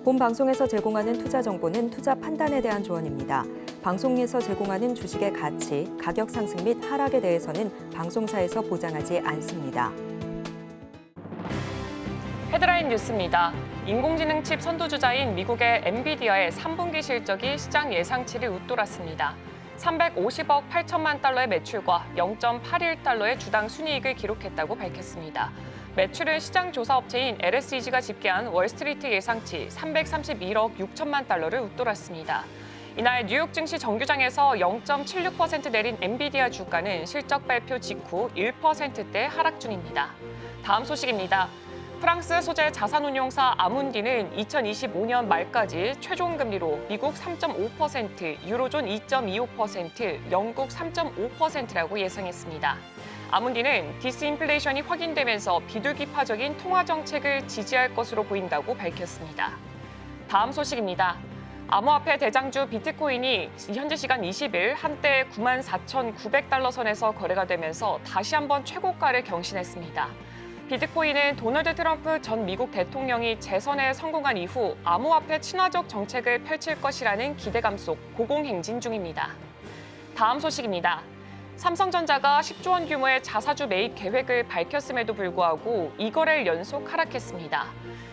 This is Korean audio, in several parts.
본 방송에서 제공하는 투자 정보는 투자 판단에 대한 조언입니다. 방송에서 제공하는 주식의 가치, 가격 상승 및 하락에 대해서는 방송사에서 보장하지 않습니다. 헤드라인 뉴스입니다. 인공지능 칩 선두주자인 미국의 엔비디아의 3분기 실적이 시장 예상치를 웃돌았습니다. 350억 8천만 달러의 매출과 0.81달러의 주당 순이익을 기록했다고 밝혔습니다. 매출은 시장 조사 업체인 LSEG가 집계한 월스트리트 예상치 331억 6천만 달러를 웃돌았습니다. 이날 뉴욕 증시 정규장에서 0.76% 내린 엔비디아 주가는 실적 발표 직후 1%대 하락 중입니다. 다음 소식입니다. 프랑스 소재 자산운용사 아문디는 2025년 말까지 최종 금리로 미국 3.5%, 유로존 2.25%, 영국 3.5%라고 예상했습니다. 아문디는 디스인플레이션이 확인되면서 비둘기파적인 통화 정책을 지지할 것으로 보인다고 밝혔습니다. 다음 소식입니다. 암호화폐 대장주 비트코인이 현지 시간 20일 한때 94,900달러 선에서 거래가 되면서 다시 한번 최고가를 경신했습니다. 비트코인은 도널드 트럼프 전 미국 대통령이 재선에 성공한 이후 암호화폐 친화적 정책을 펼칠 것이라는 기대감 속 고공행진 중입니다. 다음 소식입니다. 삼성전자가 10조 원 규모의 자사주 매입 계획을 밝혔음에도 불구하고 2거래일 연속 하락했습니다.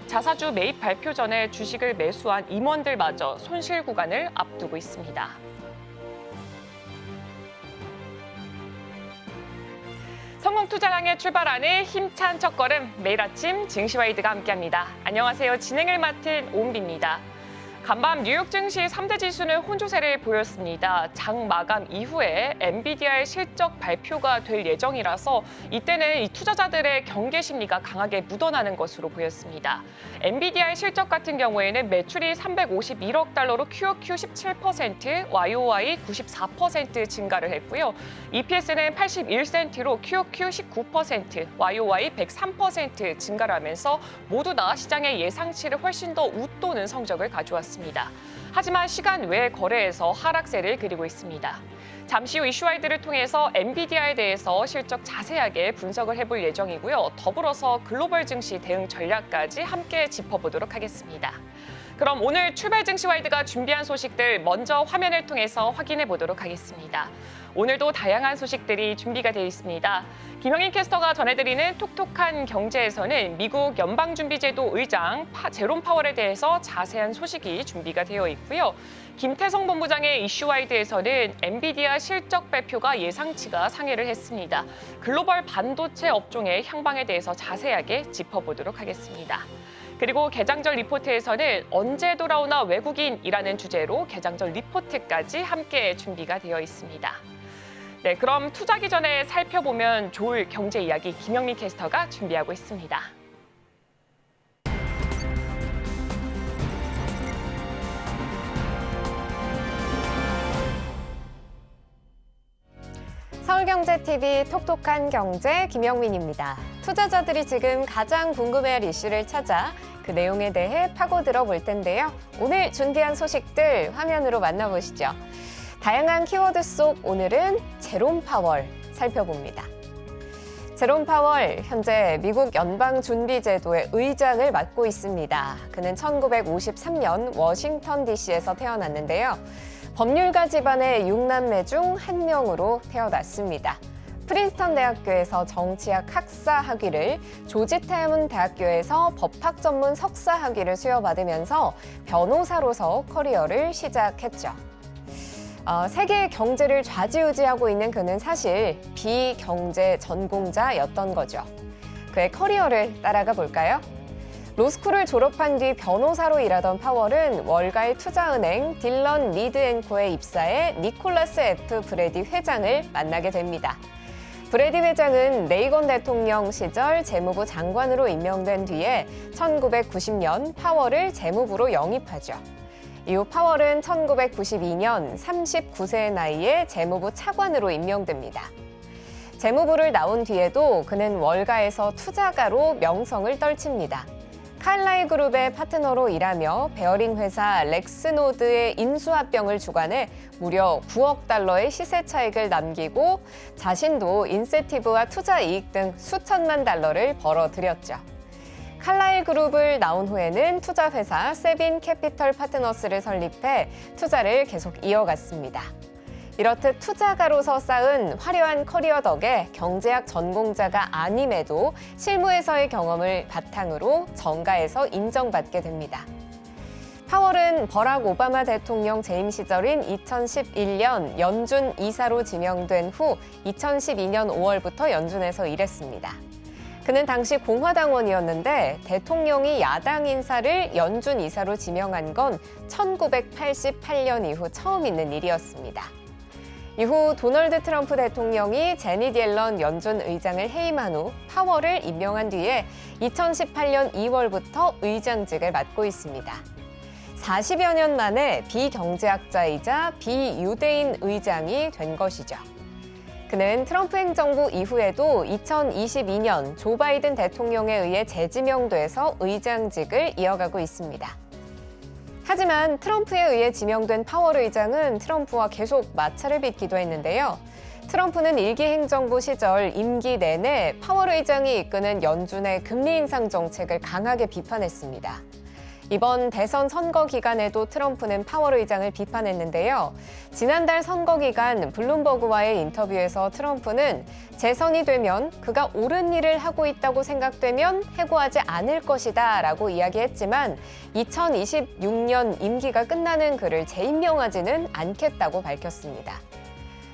자사주 매입 발표 전에 주식을 매수한 임원들마저 손실 구간을 앞두고 있습니다. 성공 투자량에 출발하는 힘찬 첫걸음, 매일 아침 증시와이드가 함께합니다. 안녕하세요. 진행을 맡은 오은비입니다. 간밤 뉴욕 증시 3대 지수는 혼조세를 보였습니다. 장 마감 이후에 엔비디아의 실적 발표가 될 예정이라서 이때는 이 투자자들의 경계 심리가 강하게 묻어나는 것으로 보였습니다. 엔비디아의 실적 같은 경우에는 매출이 351억 달러로 QOQ 17%, YOY 94% 증가를 했고요. EPS는 81센트로 QOQ 19%, YOY 103% 증가를 하면서 모두 다 시장의 예상치를 훨씬 더 웃도는 성적을 가져왔습니다. 하지만 시간 외 거래에서 하락세를 그리고 있습니다. 잠시 후 이슈와이드를 통해서 엔비디아에 대해서 실적 자세하게 분석을 해볼 예정이고요. 더불어서 글로벌 증시 대응 전략까지 함께 짚어보도록 하겠습니다. 그럼 오늘 출발 증시와이드가 준비한 소식들 먼저 화면을 통해서 확인해 보도록 하겠습니다. 오늘도 다양한 소식들이 준비가 되어 있습니다. 김영인 캐스터가 전해드리는 톡톡한 경제에서는 미국 연방준비제도 의장 제롬 파월에 대해서 자세한 소식이 준비가 되어 있고요. 김태성 본부장의 이슈와이드에서는 엔비디아 실적 발표가 예상치가 상회를 했습니다. 글로벌 반도체 업종의 향방에 대해서 자세하게 짚어보도록 하겠습니다. 그리고 개장절 리포트에서는 언제 돌아오나 외국인이라는 주제로 개장절 리포트까지 함께 준비가 되어 있습니다. 네, 그럼 투자기 전에 살펴보면 좋을 경제 이야기 김영민 캐스터가 준비하고 있습니다. 서울경제TV 톡톡한 경제 김영민입니다. 투자자들이 지금 가장 궁금해할 이슈를 찾아 그 내용에 대해 파고들어 볼 텐데요. 오늘 준비한 소식들 화면으로 만나보시죠. 다양한 키워드 속 오늘은 제롬 파월 살펴봅니다. 제롬 파월, 현재 미국 연방준비제도의 의장을 맡고 있습니다. 그는 1953년 워싱턴 DC에서 태어났는데요. 법률가 집안의 6남매 중 한 명으로 태어났습니다. 프린스턴 대학교에서 정치학 학사 학위를, 조지타운 대학교에서 법학 전문 석사 학위를 수여받으면서 변호사로서 커리어를 시작했죠. 세계의 경제를 좌지우지하고 있는 그는 사실 비경제 전공자였던 거죠. 그의 커리어를 따라가 볼까요? 로스쿨을 졸업한 뒤 변호사로 일하던 파월은 월가의 투자은행 딜런 리드앤코에 입사해 니콜라스 F. 브래디 회장을 만나게 됩니다. 브래디 회장은 레이건 대통령 시절 재무부 장관으로 임명된 뒤에 1990년 파월을 재무부로 영입하죠. 이후 파월은 1992년 39세의 나이에 재무부 차관으로 임명됩니다. 재무부를 나온 뒤에도 그는 월가에서 투자가로 명성을 떨칩니다. 칼라이 그룹의 파트너로 일하며 베어링 회사 렉스노드의 인수합병을 주관해 무려 9억 달러의 시세 차익을 남기고 자신도 인센티브와 투자 이익 등 수천만 달러를 벌어들였죠. 칼라이 LG그룹을 나온 후에는 투자회사 세빈 캐피털 파트너스를 설립해 투자를 계속 이어갔습니다. 이렇듯 투자가로서 쌓은 화려한 커리어 덕에 경제학 전공자가 아님에도 실무에서의 경험을 바탕으로 정가에서 인정받게 됩니다. 파월은 버락 오바마 대통령 재임 시절인 2011년 연준 이사로 지명된 후 2012년 5월부터 연준에서 일했습니다. 그는 당시 공화당원이었는데 대통령이 야당 인사를 연준 이사로 지명한 건 1988년 이후 처음 있는 일이었습니다. 이후 도널드 트럼프 대통령이 제닛 옐런 연준 의장을 해임한 후 파월을 임명한 뒤에 2018년 2월부터 의장직을 맡고 있습니다. 40여 년 만에 비경제학자이자 비유대인 의장이 된 것이죠. 그는 트럼프 행정부 이후에도 2022년 조 바이든 대통령에 의해 재지명돼서 의장직을 이어가고 있습니다. 하지만 트럼프에 의해 지명된 파월 의장은 트럼프와 계속 마찰을 빚기도 했는데요. 트럼프는 일기 행정부 시절 임기 내내 파월 의장이 이끄는 연준의 금리 인상 정책을 강하게 비판했습니다. 이번 대선 선거 기간에도 트럼프는 파월 의장을 비판했는데요. 지난달 선거 기간 블룸버그와의 인터뷰에서 트럼프는 재선이 되면 그가 옳은 일을 하고 있다고 생각되면 해고하지 않을 것이다 라고 이야기했지만 2026년 임기가 끝나는 그를 재임명하지는 않겠다고 밝혔습니다.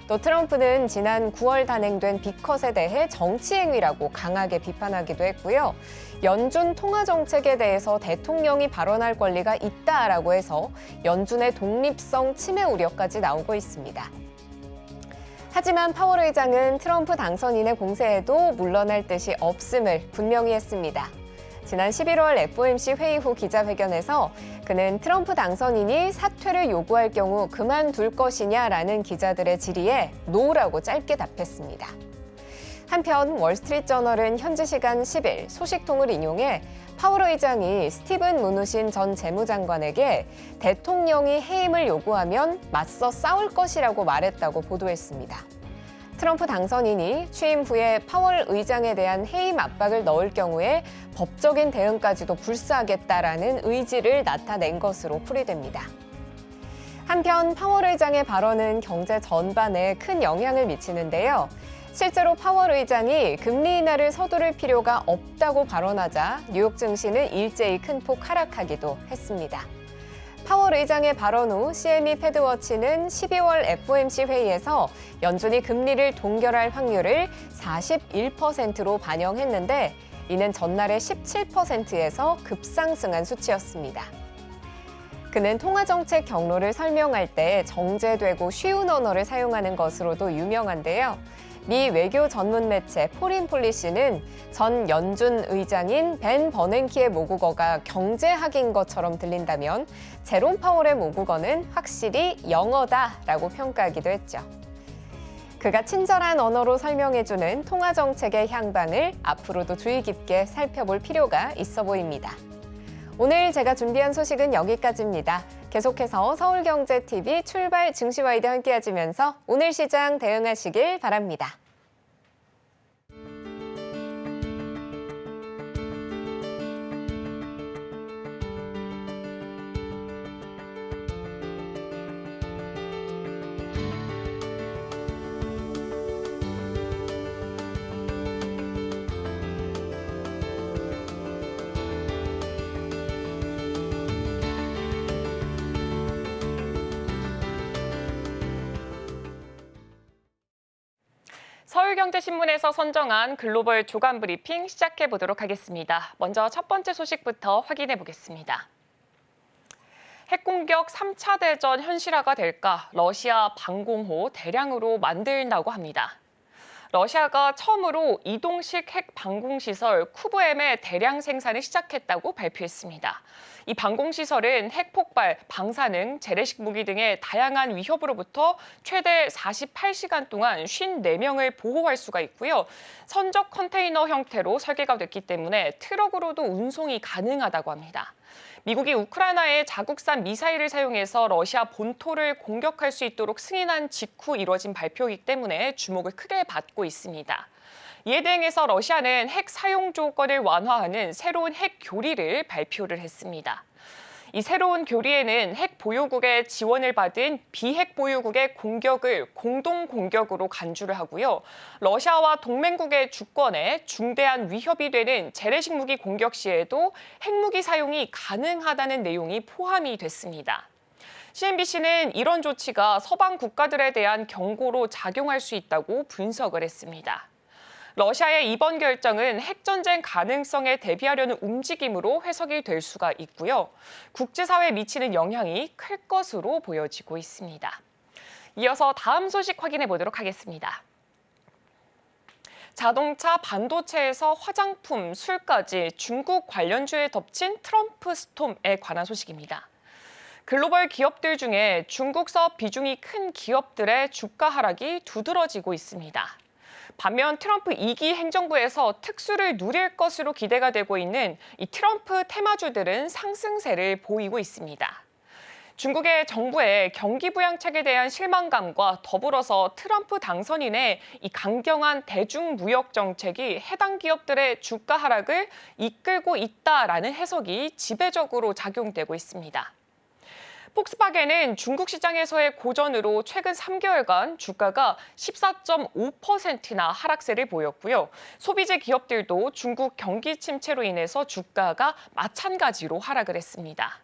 또 트럼프는 지난 9월 단행된 비컷에 대해 정치행위라고 강하게 비판하기도 했고요. 연준 통화 정책에 대해서 대통령이 발언할 권리가 있다라고 해서 연준의 독립성 침해 우려까지 나오고 있습니다. 하지만 파월 의장은 트럼프 당선인의 공세에도 물러날 뜻이 없음을 분명히 했습니다. 지난 11월 FOMC 회의 후 기자회견에서 그는 트럼프 당선인이 사퇴를 요구할 경우 그만둘 것이냐라는 기자들의 질의에 노라고 짧게 답했습니다. 한편 월스트리트저널은 현지 시간 10일 소식통을 인용해 파월 의장이 스티븐 무누신 전 재무장관에게 대통령이 해임을 요구하면 맞서 싸울 것이라고 말했다고 보도했습니다. 트럼프 당선인이 취임 후에 파월 의장에 대한 해임 압박을 넣을 경우에 법적인 대응까지도 불사하겠다라는 의지를 나타낸 것으로 풀이됩니다. 한편 파월 의장의 발언은 경제 전반에 큰 영향을 미치는데요. 실제로 파월 의장이 금리 인하를 서두를 필요가 없다고 발언하자 뉴욕 증시는 일제히 큰 폭 하락하기도 했습니다. 파월 의장의 발언 후 CME 패드워치는 12월 FOMC 회의에서 연준이 금리를 동결할 확률을 41%로 반영했는데 이는 전날의 17%에서 급상승한 수치였습니다. 그는 통화정책 경로를 설명할 때 정제되고 쉬운 언어를 사용하는 것으로도 유명한데요. 미 외교 전문 매체 포린 폴리시는 전 연준 의장인 벤 버냉키의 모국어가 경제학인 것처럼 들린다면 제롬 파월의 모국어는 확실히 영어다라고 평가하기도 했죠. 그가 친절한 언어로 설명해주는 통화정책의 향방을 앞으로도 주의 깊게 살펴볼 필요가 있어 보입니다. 오늘 제가 준비한 소식은 여기까지입니다. 계속해서 서울경제TV 출발 증시와이드 함께 하시면서 오늘 시장 대응하시길 바랍니다. 서울경제신문에서 선정한 글로벌 조간 브리핑 시작해 보도록 하겠습니다. 먼저 첫 번째 소식부터 확인해 보겠습니다. 핵공격 3차 대전 현실화가 될까 러시아 방공호 대량으로 만든다고 합니다. 러시아가 처음으로 이동식 핵 방공시설 쿠브엠의 대량 생산을 시작했다고 발표했습니다. 이 방공시설은 핵폭발, 방사능, 재래식 무기 등의 다양한 위협으로부터 최대 48시간 동안 54명을 보호할 수가 있고요. 선적 컨테이너 형태로 설계가 됐기 때문에 트럭으로도 운송이 가능하다고 합니다. 미국이 우크라이나에 자국산 미사일을 사용해서 러시아 본토를 공격할 수 있도록 승인한 직후 이뤄진 발표이기 때문에 주목을 크게 받고 있습니다. 이에 대응해서 러시아는 핵 사용 조건을 완화하는 새로운 핵 교리를 발표를 했습니다. 이 새로운 교리에는 핵 보유국의 지원을 받은 비핵 보유국의 공격을 공동 공격으로 간주를 하고요. 러시아와 동맹국의 주권에 중대한 위협이 되는 재래식 무기 공격 시에도 핵무기 사용이 가능하다는 내용이 포함이 됐습니다. CNBC는 이런 조치가 서방 국가들에 대한 경고로 작용할 수 있다고 분석을 했습니다. 러시아의 이번 결정은 핵전쟁 가능성에 대비하려는 움직임으로 해석이 될 수가 있고요. 국제사회에 미치는 영향이 클 것으로 보여지고 있습니다. 이어서 다음 소식 확인해 보도록 하겠습니다. 자동차, 반도체에서 화장품, 술까지 중국 관련주에 덮친 트럼프 스톰에 관한 소식입니다. 글로벌 기업들 중에 중국 사업 비중이 큰 기업들의 주가 하락이 두드러지고 있습니다. 반면 트럼프 2기 행정부에서 특수를 누릴 것으로 기대가 되고 있는 이 트럼프 테마주들은 상승세를 보이고 있습니다. 중국의 정부의 경기 부양책에 대한 실망감과 더불어서 트럼프 당선인의 이 강경한 대중무역 정책이 해당 기업들의 주가 하락을 이끌고 있다라는 해석이 지배적으로 작용되고 있습니다. 폭스바겐은 중국 시장에서의 고전으로 최근 3개월간 주가가 14.5%나 하락세를 보였고요. 소비재 기업들도 중국 경기 침체로 인해서 주가가 마찬가지로 하락을 했습니다.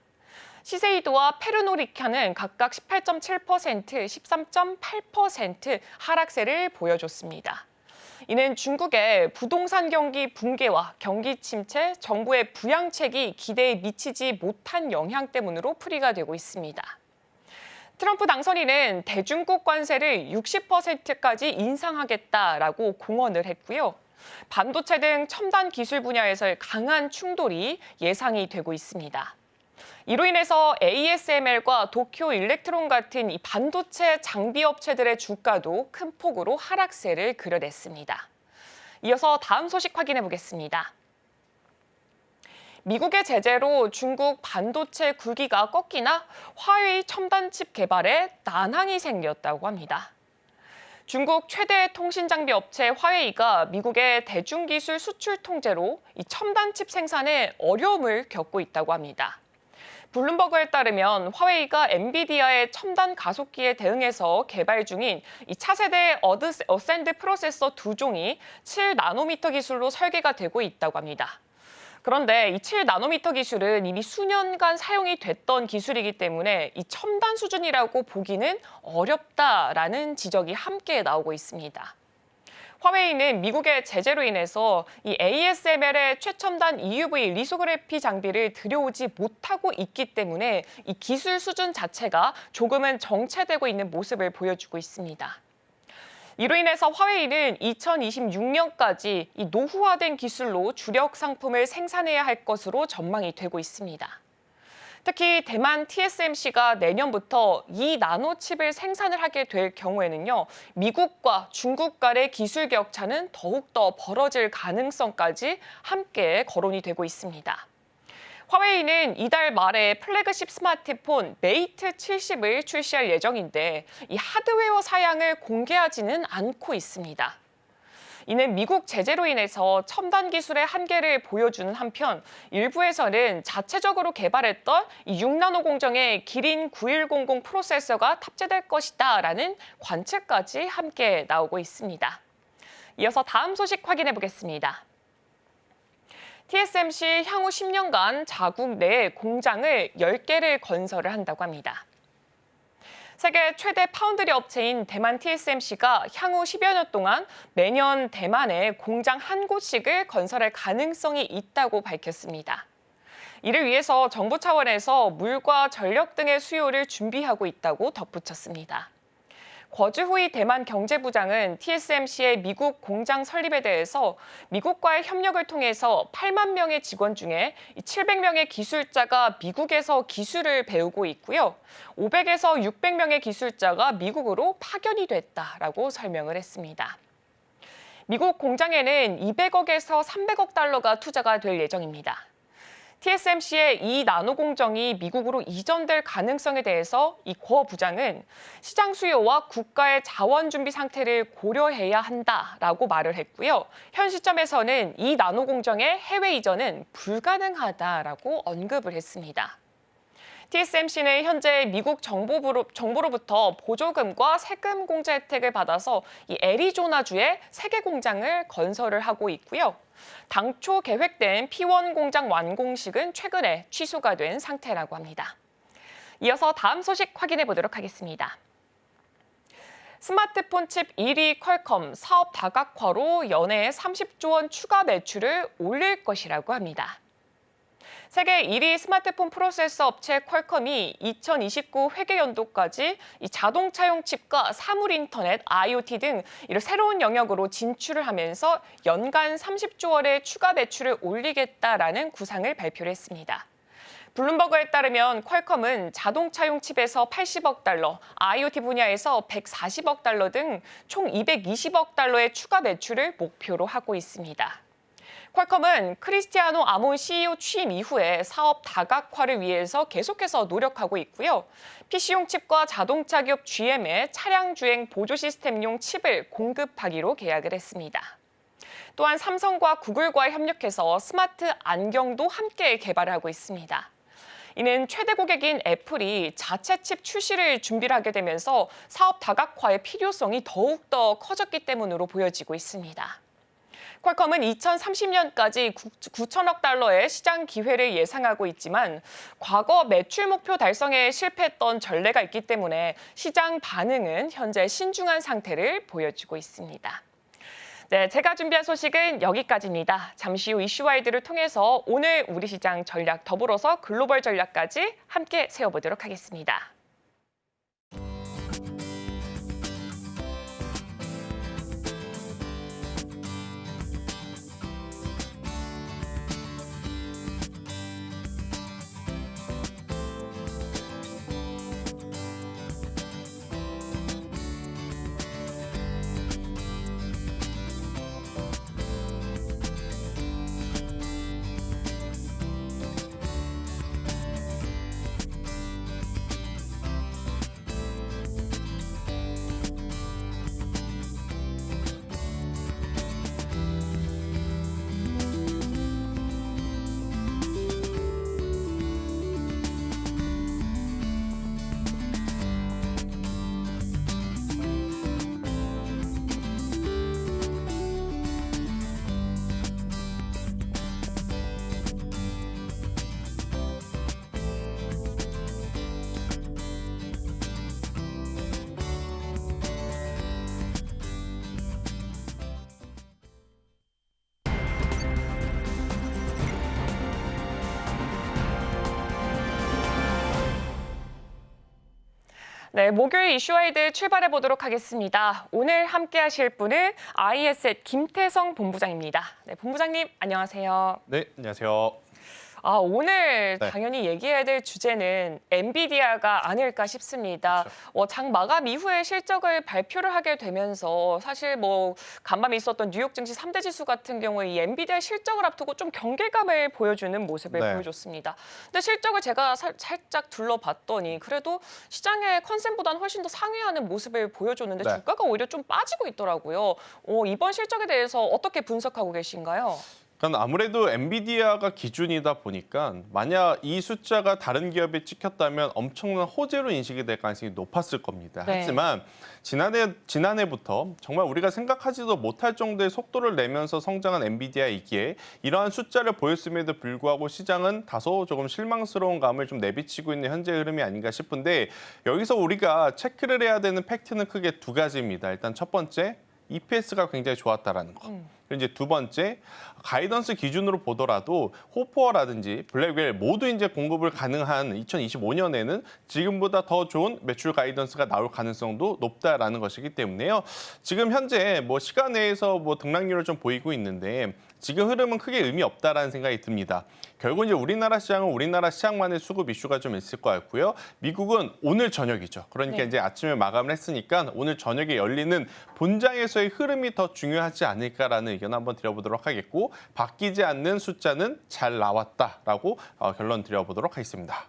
시세이도와 페르노리카는 각각 18.7%, 13.8% 하락세를 보여줬습니다. 이는 중국의 부동산 경기 붕괴와 경기 침체, 정부의 부양책이 기대에 미치지 못한 영향 때문으로 풀이가 되고 있습니다. 트럼프 당선인은 대중국 관세를 60%까지 인상하겠다라고 공언을 했고요. 반도체 등 첨단 기술 분야에서의 강한 충돌이 예상이 되고 있습니다. 이로 인해서 ASML과 도쿄 일렉트론 같은 이 반도체 장비 업체들의 주가도 큰 폭으로 하락세를 그려냈습니다. 이어서 다음 소식 확인해 보겠습니다. 미국의 제재로 중국 반도체 굴기가 꺾이나 화웨이 첨단 칩 개발에 난항이 생겼다고 합니다. 중국 최대 통신 장비 업체 화웨이가 미국의 대중기술 수출 통제로 이 첨단 칩 생산에 어려움을 겪고 있다고 합니다. 블룸버그에 따르면 화웨이가 엔비디아의 첨단 가속기에 대응해서 개발 중인 이 차세대 어센드 프로세서 2종이 7나노미터 기술로 설계가 되고 있다고 합니다. 그런데 이 7나노미터 기술은 이미 수년간 사용이 됐던 기술이기 때문에 이 첨단 수준이라고 보기는 어렵다라는 지적이 함께 나오고 있습니다. 화웨이는 미국의 제재로 인해서 이 ASML의 최첨단 EUV 리소그래피 장비를 들여오지 못하고 있기 때문에 이 기술 수준 자체가 조금은 정체되고 있는 모습을 보여주고 있습니다. 이로 인해서 화웨이는 2026년까지 이 노후화된 기술로 주력 상품을 생산해야 할 것으로 전망이 되고 있습니다. 특히 대만 TSMC가 내년부터 2나노칩을 생산을 하게 될 경우에는요, 미국과 중국 간의 기술 격차는 더욱더 벌어질 가능성까지 함께 거론이 되고 있습니다. 화웨이는 이달 말에 플래그십 스마트폰 메이트 70을 출시할 예정인데 이 하드웨어 사양을 공개하지는 않고 있습니다. 이는 미국 제재로 인해서 첨단 기술의 한계를 보여주는 한편 일부에서는 자체적으로 개발했던 이 6나노 공정의 기린 9100 프로세서가 탑재될 것이다라는 관측까지 함께 나오고 있습니다. 이어서 다음 소식 확인해 보겠습니다. TSMC 향후 10년간 자국 내에 공장을 10개를 건설을 한다고 합니다. 세계 최대 파운드리 업체인 대만 TSMC가 향후 10여 년 동안 매년 대만에 공장 한 곳씩을 건설할 가능성이 있다고 밝혔습니다. 이를 위해서 정부 차원에서 물과 전력 등의 수요를 준비하고 있다고 덧붙였습니다. 거주후이 대만 경제부장은 TSMC의 미국 공장 설립에 대해서 미국과의 협력을 통해서 8만 명의 직원 중에 700명의 기술자가 미국에서 기술을 배우고 있고요. 500에서 600명의 기술자가 미국으로 파견이 됐다라고 설명을 했습니다. 미국 공장에는 200억에서 300억 달러가 투자가 될 예정입니다. TSMC의 이 나노 공정이 미국으로 이전될 가능성에 대해서 이 고 부장은 시장 수요와 국가의 자원 준비 상태를 고려해야 한다라고 말을 했고요. 현 시점에서는 이 나노 공정의 해외 이전은 불가능하다라고 언급을 했습니다. TSMC는 현재 미국 정부로부터 보조금과 세금 공제 혜택을 받아서 이 애리조나주에 3개 공장을 건설을 하고 있고요. 당초 계획된 P1 공장 완공식은 최근에 취소가 된 상태라고 합니다. 이어서 다음 소식 확인해 보도록 하겠습니다. 스마트폰 칩 1위 퀄컴 사업 다각화로 연내에 30조 원 추가 매출을 올릴 것이라고 합니다. 세계 1위 스마트폰 프로세서 업체 퀄컴이 2029 회계 연도까지 이 자동차용 칩과 사물 인터넷, IoT 등 이런 새로운 영역으로 진출을 하면서 연간 30조 원의 추가 매출을 올리겠다라는 구상을 발표를 했습니다. 블룸버그에 따르면 퀄컴은 자동차용 칩에서 80억 달러, IoT 분야에서 140억 달러 등 총 220억 달러의 추가 매출을 목표로 하고 있습니다. 퀄컴은 크리스티아노 아몬 CEO 취임 이후에 사업 다각화를 위해서 계속해서 노력하고 있고요. PC용 칩과 자동차 기업 GM의 차량 주행 보조 시스템용 칩을 공급하기로 계약을 했습니다. 또한 삼성과 구글과 협력해서 스마트 안경도 함께 개발을 하고 있습니다. 이는 최대 고객인 애플이 자체 칩 출시를 준비를 하게 되면서 사업 다각화의 필요성이 더욱더 커졌기 때문으로 보여지고 있습니다. 퀄컴은 2030년까지 9천억 달러의 시장 기회를 예상하고 있지만 과거 매출 목표 달성에 실패했던 전례가 있기 때문에 시장 반응은 현재 신중한 상태를 보여주고 있습니다. 네, 제가 준비한 소식은 여기까지입니다. 잠시 후 이슈와이드를 통해서 오늘 우리 시장 전략 더불어서 글로벌 전략까지 함께 세워보도록 하겠습니다. 네, 목요일 이슈와이드 출발해 보도록 하겠습니다. 오늘 함께 하실 분은 IS의 김태성 본부장입니다. 네, 본부장님 안녕하세요. 네, 안녕하세요. 오늘 네. 당연히 얘기해야 될 주제는 엔비디아가 아닐까 싶습니다. 그렇죠. 장 마감 이후에 실적을 발표를 하게 되면서 사실 간밤에 있었던 뉴욕 증시 3대 지수 같은 경우에 이 엔비디아 실적을 앞두고 좀 경계감을 보여주는 모습을 네. 보여줬습니다. 근데 실적을 제가 살짝 둘러봤더니 그래도 시장의 컨센보다는 훨씬 더 상회하는 모습을 보여줬는데 네. 주가가 오히려 좀 빠지고 있더라고요. 이번 실적에 대해서 어떻게 분석하고 계신가요? 그러니까 아무래도 엔비디아가 기준이다 보니까 만약 이 숫자가 다른 기업에 찍혔다면 엄청난 호재로 인식이 될 가능성이 높았을 겁니다. 네. 하지만 지난해부터 정말 우리가 생각하지도 못할 정도의 속도를 내면서 성장한 엔비디아이기에 이러한 숫자를 보였음에도 불구하고 시장은 다소 조금 실망스러운 감을 좀 내비치고 있는 현재 흐름이 아닌가 싶은데 여기서 우리가 체크를 해야 되는 팩트는 크게 두 가지입니다. 일단 첫 번째, EPS가 굉장히 좋았다라는 거. 그리고 이제 두 번째, 가이던스 기준으로 보더라도 호퍼라든지 블랙웰 모두 이제 공급을 가능한 2025년에는 지금보다 더 좋은 매출 가이던스가 나올 가능성도 높다라는 것이기 때문에요. 지금 현재 시간 내에서 등락률을 좀 보이고 있는데 지금 흐름은 크게 의미 없다라는 생각이 듭니다. 결국 이제 우리나라 시장은 우리나라 시장만의 수급 이슈가 좀 있을 것 같고요. 미국은 오늘 저녁이죠. 그러니까 네. 이제 아침에 마감을 했으니까 오늘 저녁에 열리는 본장에서의 흐름이 더 중요하지 않을까라는 의견 한번 드려보도록 하겠고 바뀌지 않는 숫자는 잘 나왔다라고 결론 드려보도록 하겠습니다.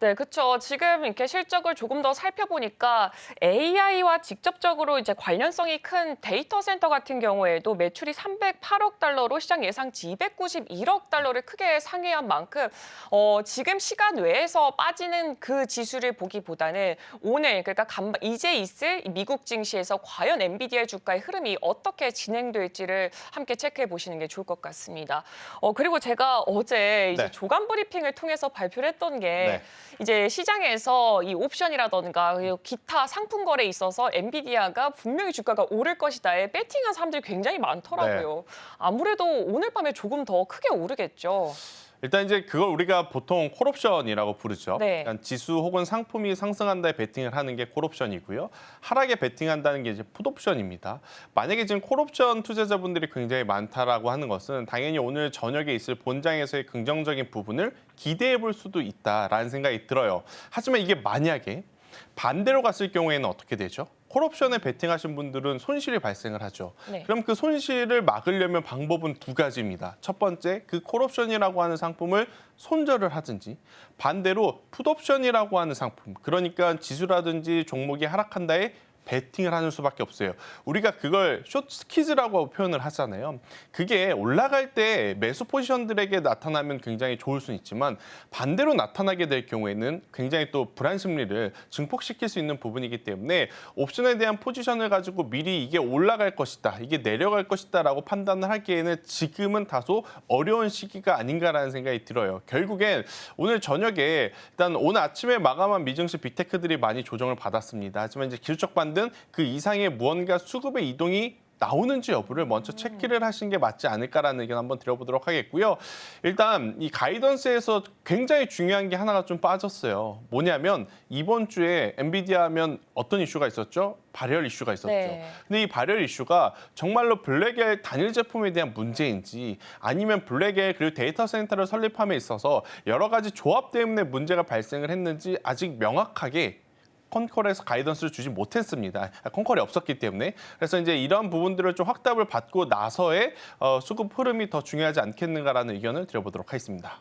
네, 그렇죠. 지금 이렇게 실적을 조금 더 살펴보니까 AI와 직접적으로 이제 관련성이 큰 데이터 센터 같은 경우에도 매출이 308억 달러로 시장 예상치 291억 달러를 크게 상회한 만큼 지금 시간 외에서 빠지는 그 지수를 보기보다는 오늘 그러니까 이제 있을 미국 증시에서 과연 엔비디아 주가의 흐름이 어떻게 진행될지를 함께 체크해 보시는 게 좋을 것 같습니다. 그리고 제가 어제 이제 네. 조간 브리핑을 통해서 발표를 했던 게 네. 이제 시장에서 이 옵션이라던가 기타 상품 거래에 있어서 엔비디아가 분명히 주가가 오를 것이다에 배팅한 사람들이 굉장히 많더라고요. 아무래도 오늘 밤에 조금 더 크게 오르겠죠. 일단 이제 그걸 우리가 보통 콜옵션이라고 부르죠. 네. 그러니까 지수 혹은 상품이 상승한다에 베팅을 하는 게 콜옵션이고요. 하락에 베팅한다는 게 이제 풋옵션입니다. 만약에 지금 콜옵션 투자자분들이 굉장히 많다라고 하는 것은 당연히 오늘 저녁에 있을 본장에서의 긍정적인 부분을 기대해 볼 수도 있다라는 생각이 들어요. 하지만 이게 만약에 반대로 갔을 경우에는 어떻게 되죠? 콜옵션에 베팅하신 분들은 손실이 발생을 하죠. 네. 그럼 그 손실을 막으려면 방법은 두 가지입니다. 첫 번째, 그 콜옵션이라고 하는 상품을 손절을 하든지 반대로 풋옵션이라고 하는 상품, 그러니까 지수라든지 종목이 하락한다에 베팅을 하는 수밖에 없어요. 우리가 그걸 숏스키즈라고 표현을 하잖아요. 그게 올라갈 때 매수 포지션들에게 나타나면 굉장히 좋을 수는 있지만 반대로 나타나게 될 경우에는 굉장히 또 불안 심리를 증폭시킬 수 있는 부분이기 때문에 옵션에 대한 포지션을 가지고 미리 이게 올라갈 것이다, 이게 내려갈 것이다라고 판단을 하기에는 지금은 다소 어려운 시기가 아닌가라는 생각이 들어요. 결국엔 오늘 저녁에 일단 오늘 아침에 마감한 미증시 빅테크들이 많이 조정을 받았습니다. 하지만 이제 기술적 반등 그 이상의 무언가 수급의 이동이 나오는지 여부를 먼저 체크를 하시는 게 맞지 않을까라는 의견 한번 드려보도록 하겠고요. 일단 이 가이던스에서 굉장히 중요한 게 하나가 좀 빠졌어요. 뭐냐면 이번 주에 엔비디아 하면 어떤 이슈가 있었죠? 발열 이슈가 있었죠. 네. 근데 이 발열 이슈가 정말로 블랙의 단일 제품에 대한 문제인지 아니면 블랙의 그리고 데이터 센터를 설립함에 있어서 여러 가지 조합 때문에 문제가 발생을 했는지 아직 명확하게 컨콜에서 가이던스를 주지 못했습니다. 컨콜이 없었기 때문에. 그래서 이제 이런 부분들을 좀 확답을 받고 나서의 수급 흐름이 더 중요하지 않겠는가라는 의견을 드려보도록 하겠습니다.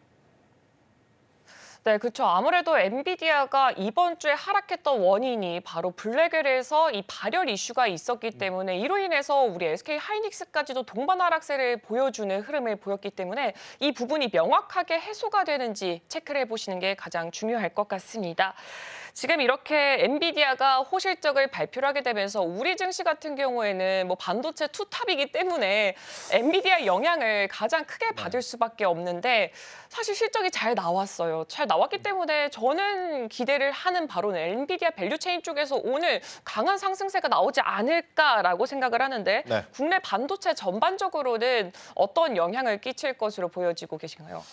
네, 그렇죠. 아무래도 엔비디아가 이번 주에 하락했던 원인이 바로 블랙웰에서 이 발열 이슈가 있었기 때문에 이로 인해서 우리 SK 하이닉스까지도 동반 하락세를 보여주는 흐름을 보였기 때문에 이 부분이 명확하게 해소가 되는지 체크를 해보시는 게 가장 중요할 것 같습니다. 지금 이렇게 엔비디아가 호실적을 발표를 하게 되면서 우리 증시 같은 경우에는 뭐 반도체 투탑이기 때문에 엔비디아 영향을 가장 크게 받을 수밖에 없는데 사실 실적이 잘 나왔어요. 잘 나왔기 때문에 저는 기대를 하는 바로는 엔비디아 밸류체인 쪽에서 오늘 강한 상승세가 나오지 않을까라고 생각을 하는데 네. 국내 반도체 전반적으로는 어떤 영향을 끼칠 것으로 보여지고 계신가요?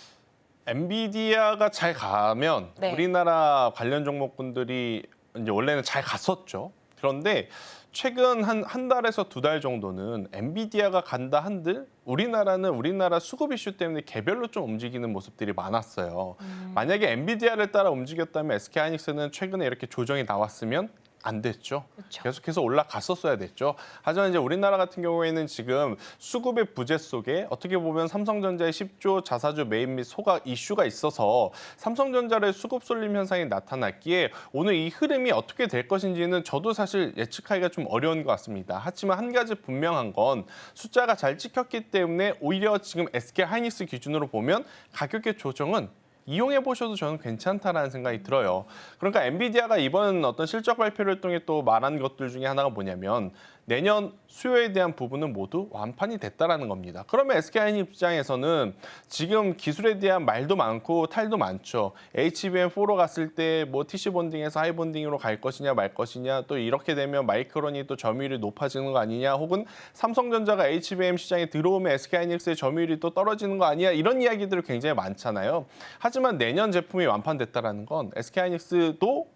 엔비디아가 잘 가면 네. 우리나라 관련 종목분들이 이제 원래는 잘 갔었죠. 그런데 최근 한 달에서 두 달 정도는 엔비디아가 간다 한들 우리나라는 우리나라 수급 이슈 때문에 개별로 좀 움직이는 모습들이 많았어요. 만약에 엔비디아를 따라 움직였다면 SK하이닉스는 최근에 이렇게 조정이 나왔으면 안 됐죠. 그렇죠. 계속해서 올라갔었어야 됐죠. 하지만 이제 우리나라 같은 경우에는 지금 수급의 부재 속에 어떻게 보면 삼성전자의 10조 자사주 매입 및 소각 이슈가 있어서 삼성전자의 수급 쏠림 현상이 나타났기에 오늘 이 흐름이 어떻게 될 것인지는 저도 사실 예측하기가 좀 어려운 것 같습니다. 하지만 한 가지 분명한 건 숫자가 잘 찍혔기 때문에 오히려 지금 SK하이닉스 기준으로 보면 가격의 조정은 이용해 보셔도 저는 괜찮다라는 생각이 들어요. 그러니까 엔비디아가 이번 어떤 실적 발표를 통해 또 말한 것들 중에 하나가 뭐냐면 내년 수요에 대한 부분은 모두 완판이 됐다라는 겁니다. 그러면 SK하이닉스 입장에서는 지금 기술에 대한 말도 많고 탈도 많죠. HBM4로 갔을 때 뭐 TC 본딩에서 하이 본딩으로 갈 것이냐 말 것이냐, 또 이렇게 되면 마이크론이 또 점유율이 높아지는 거 아니냐, 혹은 삼성전자가 HBM 시장에 들어오면 SK하이닉스의 점유율이 또 떨어지는 거 아니냐, 이런 이야기들이 굉장히 많잖아요. 하지만 내년 제품이 완판됐다라는 건 SK하이닉스도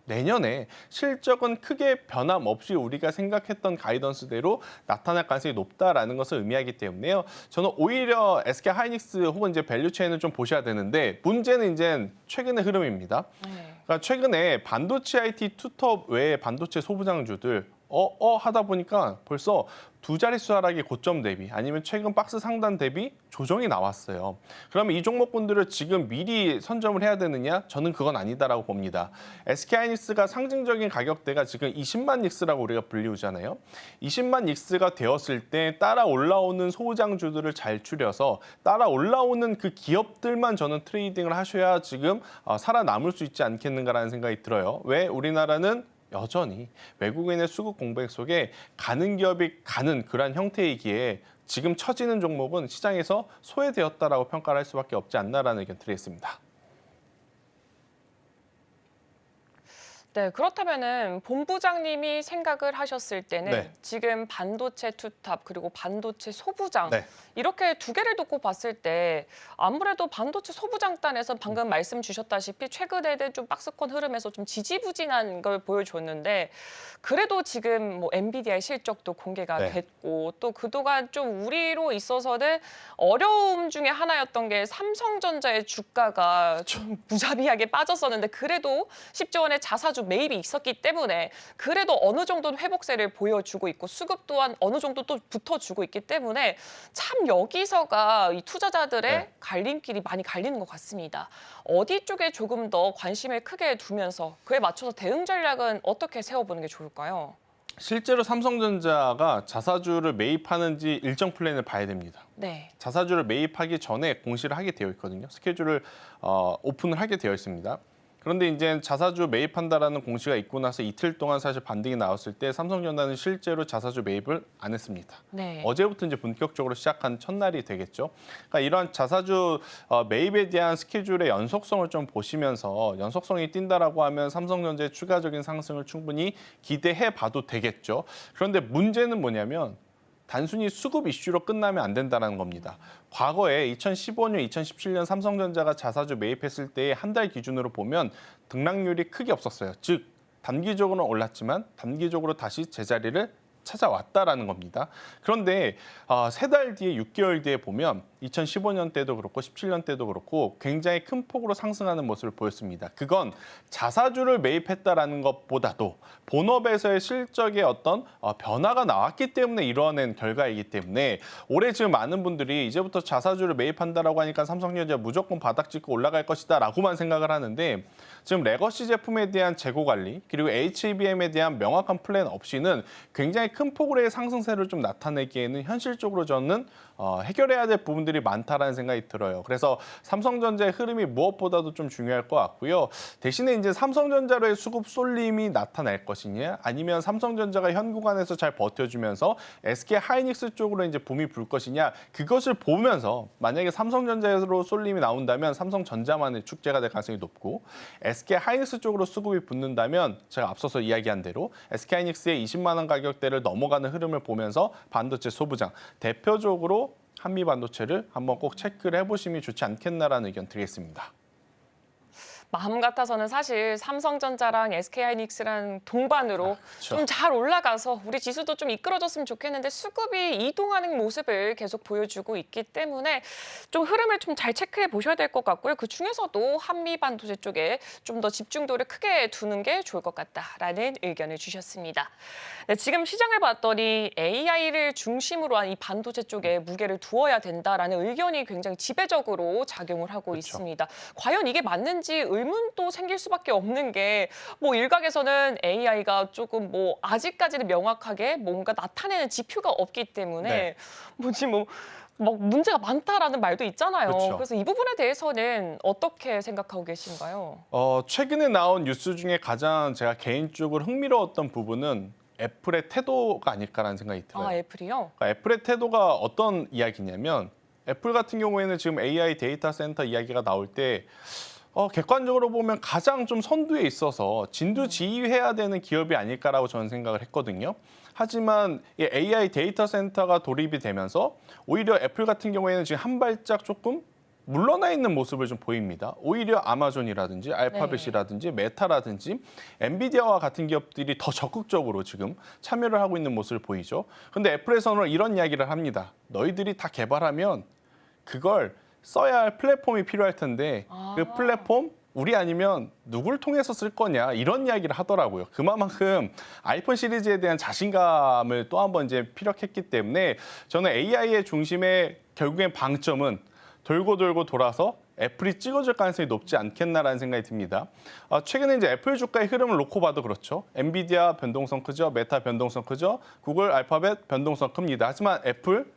내년에 실적은 크게 변함없이 우리가 생각했던 가이던스대로 나타날 가능성이 높다라는 것을 의미하기 때문에요. 저는 오히려 SK하이닉스 혹은 이제 밸류체인을 좀 보셔야 되는데 문제는 이제 최근의 흐름입니다. 그러니까 최근에 반도체 IT 투톱 외의 반도체 소부장주들 하다 보니까 벌써 두 자릿수 하락의 고점 대비 아니면 최근 박스 상단 대비 조정이 나왔어요. 그러면 이 종목군들을 지금 미리 선점을 해야 되느냐? 저는 그건 아니다라고 봅니다. SK하이닉스가 상징적인 가격대가 지금 20만 닉스라고 우리가 불리우잖아요. 20만 닉스가 되었을 때 따라 올라오는 소장주들을 잘 추려서 따라 올라오는 그 기업들만 저는 트레이딩을 하셔야 지금 살아남을 수 있지 않겠는가라는 생각이 들어요. 왜? 우리나라는 여전히 외국인의 수급 공백 속에 가는 기업이 가는 그러한 형태이기에 지금 처지는 종목은 시장에서 소외되었다라고 평가를 할 수밖에 없지 않나라는 의견 드리겠습니다. 네, 그렇다면은 본부장님이 생각을 하셨을 때는 네. 지금 반도체 투탑 그리고 반도체 소부장 네. 이렇게 두 개를 놓고 봤을 때 아무래도 반도체 소부장단에서 방금 말씀 주셨다시피 최근에는 좀 박스권 흐름에서 좀 지지부진한 걸 보여줬는데 그래도 지금 뭐 엔비디아의 실적도 공개가 네. 됐고 또 그동안 좀 우리로 있어서는 어려움 중에 하나였던 게 삼성전자의 주가가 좀 무자비하게 빠졌었는데 그래도 10조 원의 자사주 매입이 있었기 때문에 그래도 어느 정도는 회복세를 보여주고 있고 수급 또한 어느 정도 또 붙어주고 있기 때문에 참 여기서가 이 투자자들의 네. 갈림길이 많이 갈리는 것 같습니다. 어디 쪽에 조금 더 관심을 크게 두면서 그에 맞춰서 대응 전략은 어떻게 세워보는 게 좋을까요? 실제로 삼성전자가 자사주를 매입하는지 일정 플랜을 봐야 됩니다. 네. 자사주를 매입하기 전에 공시를 하게 되어 있거든요. 스케줄을 오픈을 하게 되어 있습니다. 그런데 이제 자사주 매입한다라는 공시가 있고 나서 이틀 동안 사실 반등이 나왔을 때 삼성전자는 실제로 자사주 매입을 안 했습니다. 네. 어제부터 이제 본격적으로 시작한 첫날이 되겠죠. 그러니까 이러한 자사주 매입에 대한 스케줄의 연속성을 좀 보시면서 연속성이 뛴다라고 하면 삼성전자의 추가적인 상승을 충분히 기대해 봐도 되겠죠. 그런데 문제는 뭐냐면 단순히 수급 이슈로 끝나면 안 된다는 겁니다. 과거에 2015년, 2017년 삼성전자가 자사주 매입했을 때 한 달 기준으로 보면 등락률이 크게 없었어요. 즉, 단기적으로는 올랐지만 단기적으로 다시 제자리를 찾아왔다라는 겁니다. 그런데 3달 뒤에 6개월 뒤에 보면 2015년 때도 그렇고 17년 때도 그렇고 굉장히 큰 폭으로 상승하는 모습을 보였습니다. 그건 자사주를 매입했다라는 것보다도 본업에서의 실적의 어떤 변화가 나왔기 때문에 이뤄낸 결과이기 때문에 올해 지금 많은 분들이 이제부터 자사주를 매입한다라고 하니까 삼성전자 무조건 바닥 찍고 올라갈 것이다라고만 생각을 하는데 지금 레거시 제품에 대한 재고 관리 그리고 HBM에 대한 명확한 플랜 없이는 굉장히 큰 폭으로의 상승세를 좀 나타내기에는 현실적으로 저는 해결해야 될 부분들이 많다라는 생각이 들어요. 그래서 삼성전자의 흐름이 무엇보다도 좀 중요할 것 같고요. 대신에 이제 삼성전자로의 수급 쏠림이 나타날 것이냐, 아니면 삼성전자가 현 구간에서 잘 버텨주면서 SK하이닉스 쪽으로 이제 붐이 불 것이냐, 그것을 보면서 만약에 삼성전자로 쏠림이 나온다면 삼성전자만의 축제가 될 가능성이 높고 SK하이닉스 쪽으로 수급이 붙는다면 제가 앞서서 이야기한 대로 SK하이닉스의 20만 원 가격대를 넘어가는 흐름을 보면서 반도체 소부장 대표적으로 한미 반도체를 한번 꼭 체크를 해보시면 좋지 않겠나라는 의견 드리겠습니다. 마음 같아서는 사실 삼성전자랑 SK하이닉스랑 동반으로 그렇죠. 좀 잘 올라가서 우리 지수도 좀 이끌어줬으면 좋겠는데 수급이 이동하는 모습을 계속 보여주고 있기 때문에 좀 흐름을 좀 잘 체크해 보셔야 될 것 같고요. 그 중에서도 한미 반도체 쪽에 좀 더 집중도를 크게 두는 게 좋을 것 같다라는 의견을 주셨습니다. 네, 지금 시장을 봤더니 AI를 중심으로 한 이 반도체 쪽에 무게를 두어야 된다라는 의견이 굉장히 지배적으로 작용을 하고 그렇죠. 있습니다. 과연 이게 맞는지 의문도 생길 수밖에 없는 게 뭐 일각에서는 AI가 조금 뭐 아직까지는 명확하게 뭔가 나타내는 지표가 없기 때문에 네. 뭐지 뭐 막 문제가 많다라는 말도 있잖아요. 그렇죠. 그래서 이 부분에 대해서는 어떻게 생각하고 계신가요? 최근에 나온 뉴스 중에 가장 제가 개인적으로 흥미로웠던 부분은 애플의 태도가 아닐까라는 생각이 들어요. 아, 애플이요? 그러니까 애플의 태도가 어떤 이야기냐면 애플 같은 경우에는 지금 AI 데이터 센터 이야기가 나올 때 객관적으로 보면 가장 좀 선두에 있어서 진두지휘해야 되는 기업이 아닐까라고 저는 생각을 했거든요. 하지만 이 AI 데이터 센터가 도입이 되면서 오히려 애플 같은 경우에는 지금 한 발짝 조금 물러나 있는 모습을 좀 보입니다. 오히려 아마존이라든지 알파벳이라든지 메타라든지 엔비디아와 같은 기업들이 더 적극적으로 지금 참여를 하고 있는 모습을 보이죠. 그런데 애플에서는 이런 이야기를 합니다. 너희들이 다 개발하면 그걸 써야 할 플랫폼이 필요할 텐데 그 플랫폼 우리 아니면 누굴 통해서 쓸 거냐 이런 이야기를 하더라고요. 그만큼 아이폰 시리즈에 대한 자신감을 또 한 번 이제 피력했기 때문에 저는 AI의 중심의 결국엔 방점은 돌고 돌고 돌아서 애플이 찍어줄 가능성이 높지 않겠나라는 생각이 듭니다. 최근에 이제 애플 주가의 흐름을 놓고 봐도 그렇죠. 엔비디아 변동성 크죠. 메타 변동성 크죠. 구글, 알파벳 변동성 큽니다. 하지만 애플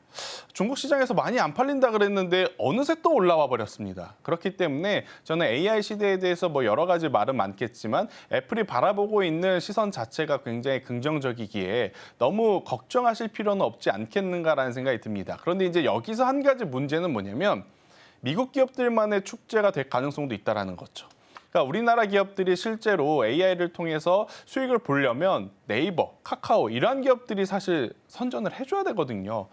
중국 시장에서 많이 안 팔린다 그랬는데 어느새 또 올라와 버렸습니다. 그렇기 때문에 저는 AI 시대에 대해서 뭐 여러 가지 말은 많겠지만 애플이 바라보고 있는 시선 자체가 굉장히 긍정적이기에 너무 걱정하실 필요는 없지 않겠는가라는 생각이 듭니다. 그런데 이제 여기서 한 가지 문제는 뭐냐면 미국 기업들만의 축제가 될 가능성도 있다는 거죠. 그러니까 우리나라 기업들이 실제로 AI를 통해서 수익을 보려면 네이버, 카카오 이러한 기업들이 사실 선전을 해줘야 되거든요.